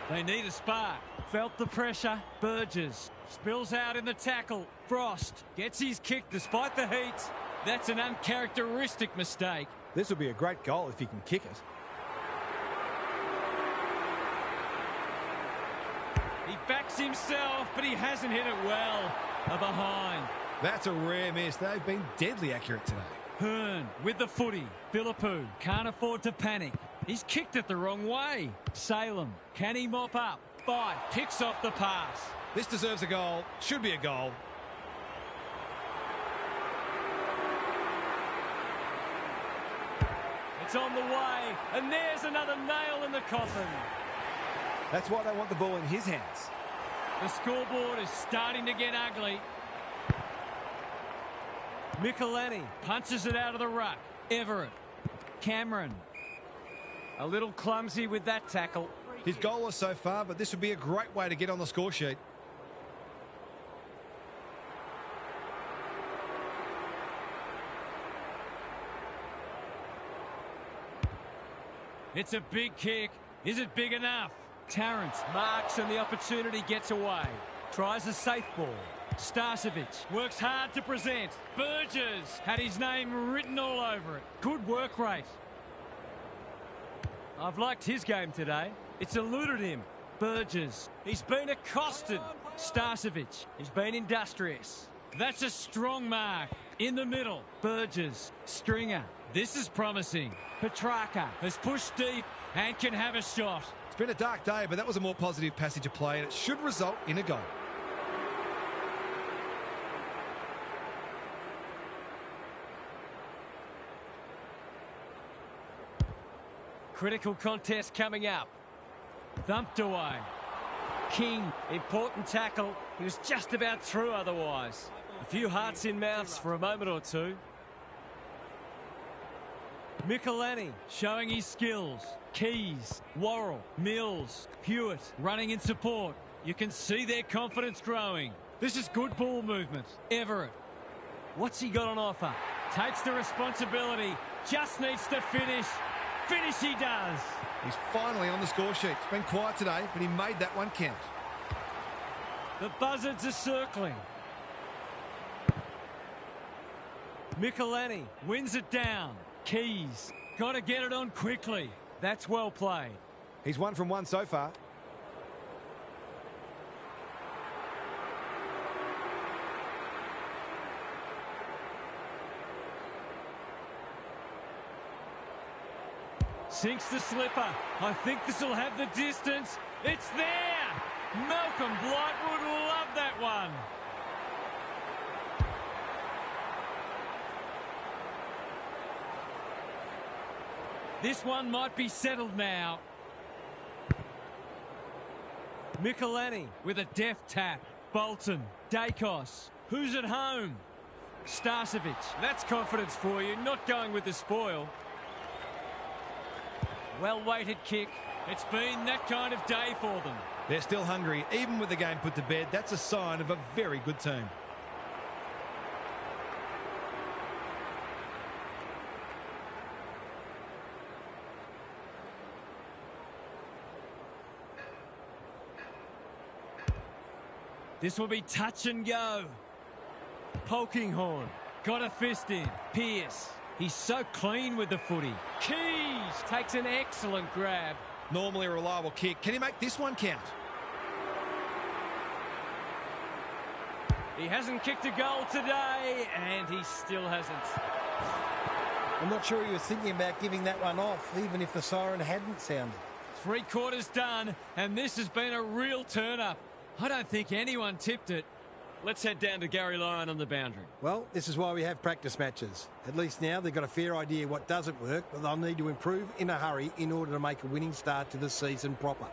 They need a spark. Felt the pressure. Burgess spills out in the tackle. Frost gets his kick despite the heat. That's an uncharacteristic mistake. This will be a great goal if he can kick it. He backs himself, but he hasn't hit it well. A behind. That's a rare miss. They've been deadly accurate today. Hearn with the footy. Philippou can't afford to panic. He's kicked it the wrong way. Salem, can he mop up? Five picks off the pass. This deserves a goal. Should be a goal. It's on the way, and there's another nail in the coffin. That's why they want the ball in his hands. The scoreboard is starting to get ugly. Michelini punches it out of the ruck. Everett. Cameron. A little clumsy with that tackle. He's goalless so far, but this would be a great way to get on the score sheet. It's a big kick. Is it big enough? Tarrant marks and the opportunity gets away. Tries a safe ball. Starcevic works hard to present. Burgess had his name written all over it. Good work rate. I've liked his game today. It's eluded him. Burgess, he's been accosted. Starcevic, he's been industrious. That's a strong mark. In the middle, Burgess, Stringer. This is promising. Petrarca has pushed deep and can have a shot. It's been a dark day, but that was a more positive passage of play, and it should result in a goal. Critical contest coming up. Thumped away. King, important tackle. He was just about through otherwise. A few hearts in mouths for a moment or two. Michelini showing his skills. Keys, Worrell, Mills, Hewitt running in support. You can see their confidence growing. This is good ball movement. Everett. What's he got on offer? Takes the responsibility. Just needs to finish. Finish he does. He's finally on the score sheet. It's been quiet today, but he made that one count. The buzzards are circling. Michelini wins it down. Keys, got to get it on quickly. That's well played. He's 1 from 1 so far. Sinks the slipper. I think this will have the distance. It's there. Malcolm Blight would love that one. This one might be settled now. Michelini with a deft tap. Bolton, Dacos. Who's at home? Starcevic. That's confidence for you, not going with the spoil. Well-weighted kick. It's been that kind of day for them. They're still hungry, even with the game put to bed. That's a sign of a very good team. This will be touch and go. Polkinghorn got a fist in. Pearce. He's so clean with the footy. Keys takes an excellent grab. Normally a reliable kick. Can he make this one count? He hasn't kicked a goal today, and he still hasn't. I'm not sure he was thinking about giving that one off, even if the siren hadn't sounded. 3 quarters done, and this has been a real turn-up. I don't think anyone tipped it. Let's head down to Gary Lyon on the boundary. Well, this is why we have practice matches. At least now they've got a fair idea what doesn't work, but they'll need to improve in a hurry in order to make a winning start to the season proper.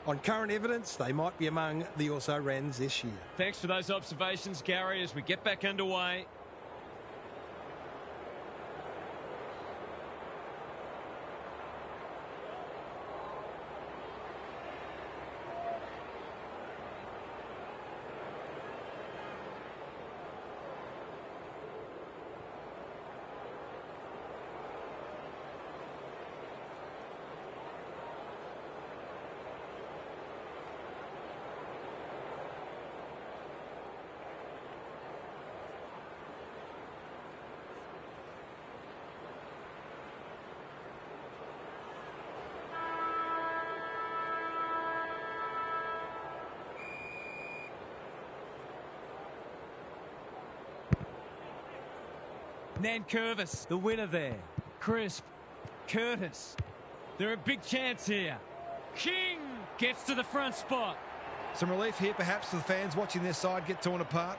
On current evidence, they might be among the also-rans this year. Thanks for those observations, Gary, as we get back underway. Nankervis, the winner there. Crisp. Curtis. They're a big chance here. King gets to the front spot. Some relief here perhaps for the fans watching their side get torn apart.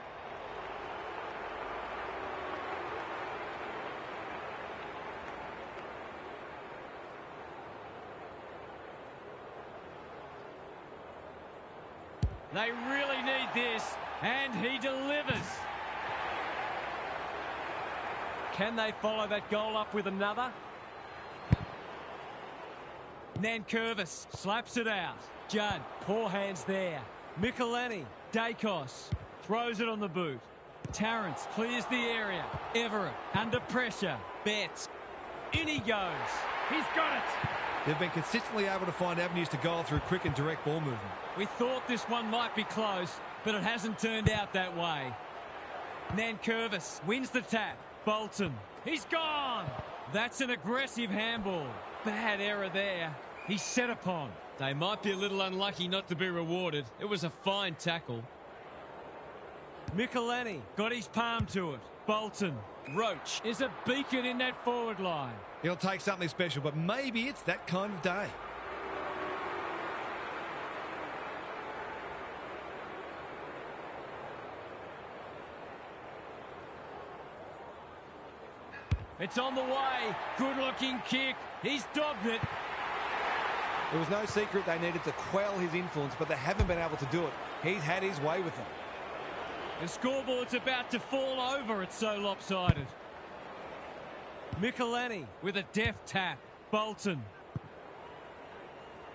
They really need this, and he delivers. Can they follow that goal up with another? Nankervis slaps it out. Judd, poor hands there. Michelini, Dacos, throws it on the boot. Tarrant clears the area. Everett, under pressure. Betts, in he goes. He's got it. They've been consistently able to find avenues to goal through quick and direct ball movement. We thought this one might be close, but it hasn't turned out that way. Nankervis wins the tap. Bolton, he's gone. That's an aggressive handball. Bad error there. He's set upon. They might be a little unlucky not to be rewarded. It was a fine tackle. Michelini got his palm to it. Bolton, Roach is a beacon in that forward line. He'll take something special, but maybe it's that kind of day. It's on the way. Good-looking kick. He's dogged it. There was no secret they needed to quell his influence, but they haven't been able to do it. He's had his way with them. The scoreboard's about to fall over. It's so lopsided. Michelini with a deft tap. Bolton.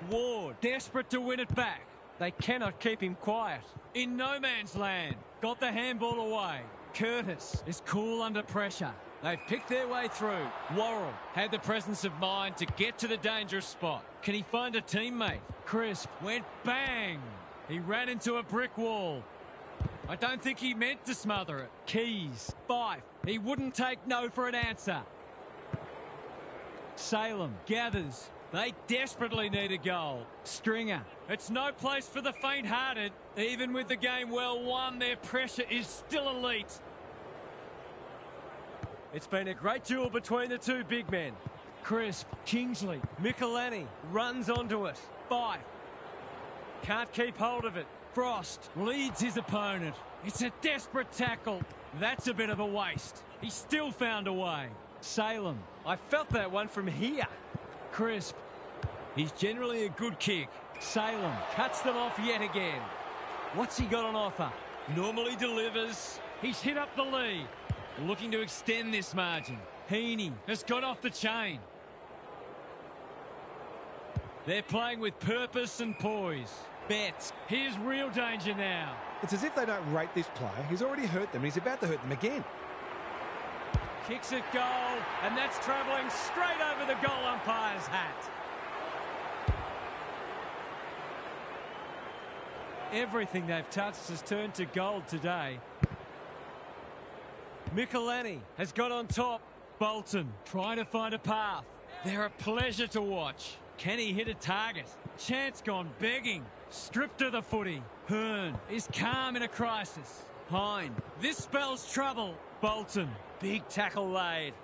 Ward, desperate to win it back. They cannot keep him quiet. In no man's land. Got the handball away. Curtis is cool under pressure. They've picked their way through. Worrell had the presence of mind to get to the dangerous spot. Can he find a teammate? Crisp went bang. He ran into a brick wall. I don't think he meant to smother it. Keys, Fife. He wouldn't take no for an answer. Salem gathers. They desperately need a goal. Stringer. It's no place for the faint-hearted. Even with the game well won, their pressure is still elite. It's been a great duel between the two big men. Crisp, Kingsley, Michelini runs onto it. Fife. Can't keep hold of it. Frost leads his opponent. It's a desperate tackle. That's a bit of a waste. He still found a way. Salem. I felt that one from here. Crisp. He's generally a good kick. Salem cuts them off yet again. What's he got on offer? Normally delivers. He's hit up the lead. Looking to extend this margin. Heaney has got off the chain. They're playing with purpose and poise. Betts. Here's real danger now. It's as if they don't rate this player. He's already hurt them. He's about to hurt them again. Kicks it goal, and that's travelling straight over the goal umpire's hat. Everything they've touched has turned to gold today. Michelini has got on top. Bolton trying to find a path. They're a pleasure to watch. Can he hit a target? Chance gone begging. Stripped of the footy. Hearn is calm in a crisis. Hine. This spells trouble. Bolton. Big tackle laid.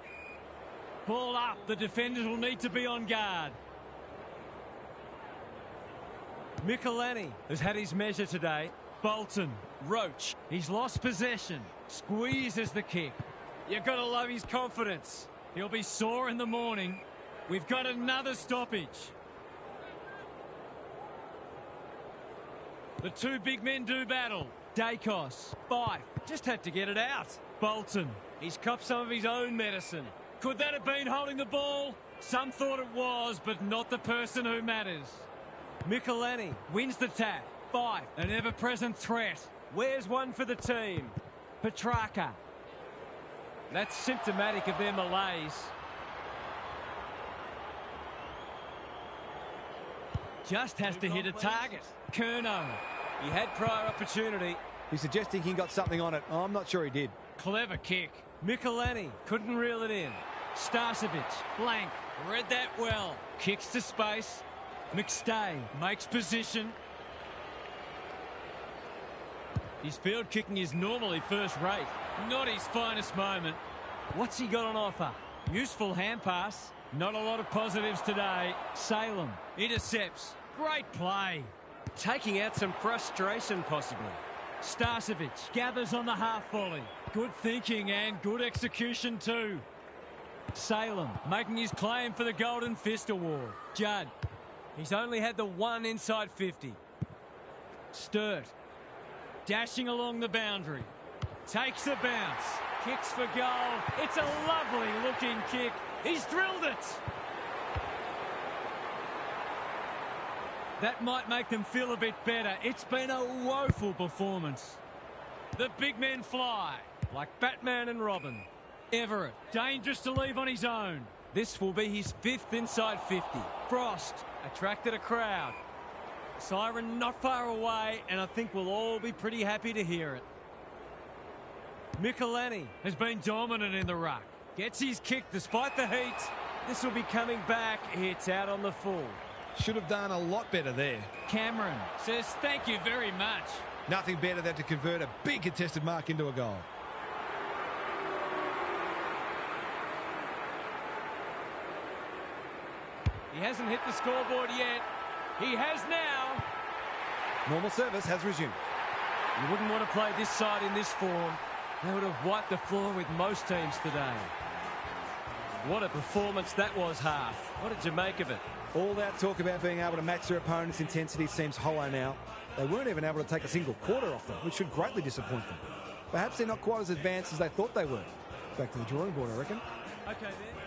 Ball up. The defenders will need to be on guard. Michelini has had his measure today. Bolton. Roach. He's lost possession. Squeezes the kick. You've got to love his confidence. He'll be sore in the morning. We've got another stoppage. The two big men do battle. Dacos. Fife. Just had to get it out. Bolton. He's copped some of his own medicine. Could that have been holding the ball? Some thought it was, but not the person who matters. Michelini wins the tap. Fife. An ever-present threat. Where's one for the team? Petrarca. That's symptomatic of their malaise. Just has to hit a target. Curnow. He had prior opportunity. He's suggesting he got something on it. I'm not sure he did. Clever kick. Michelini couldn't reel it in. Starcevic. Blank. Read that well. Kicks to space. McStay makes position. His field kicking is normally first rate. Not his finest moment. What's he got on offer? Useful hand pass. Not a lot of positives today. Salem intercepts. Great play. Taking out some frustration, possibly. Starcevic gathers on the half volley. Good thinking and good execution too. Salem making his claim for the Golden Fist Award. Judd. He's only had the one inside 50. Sturt. Dashing along the boundary. Takes a bounce. Kicks for goal. It's a lovely looking kick. He's drilled it. That might make them feel a bit better. It's been a woeful performance. The big men fly like Batman and Robin. Everett, dangerous to leave on his own. This will be his 5th inside 50. Frost attracted a crowd. Siren not far away, and I think we'll all be pretty happy to hear it. Michelini has been dominant in the ruck. Gets his kick despite the heat. This will be coming back. It's out on the full. Should have done a lot better there. Cameron says thank you very much. Nothing better than to convert a big contested mark into a goal. He hasn't hit the scoreboard yet. He has now. Normal service has resumed. You wouldn't want to play this side in this form. They would have wiped the floor with most teams today. What a performance that was, Half. What did you make of it? All that talk about being able to match their opponent's intensity seems hollow now. They weren't even able to take a single quarter off them, which should greatly disappoint them. Perhaps they're not quite as advanced as they thought they were. Back to the drawing board, I reckon. Okay, then.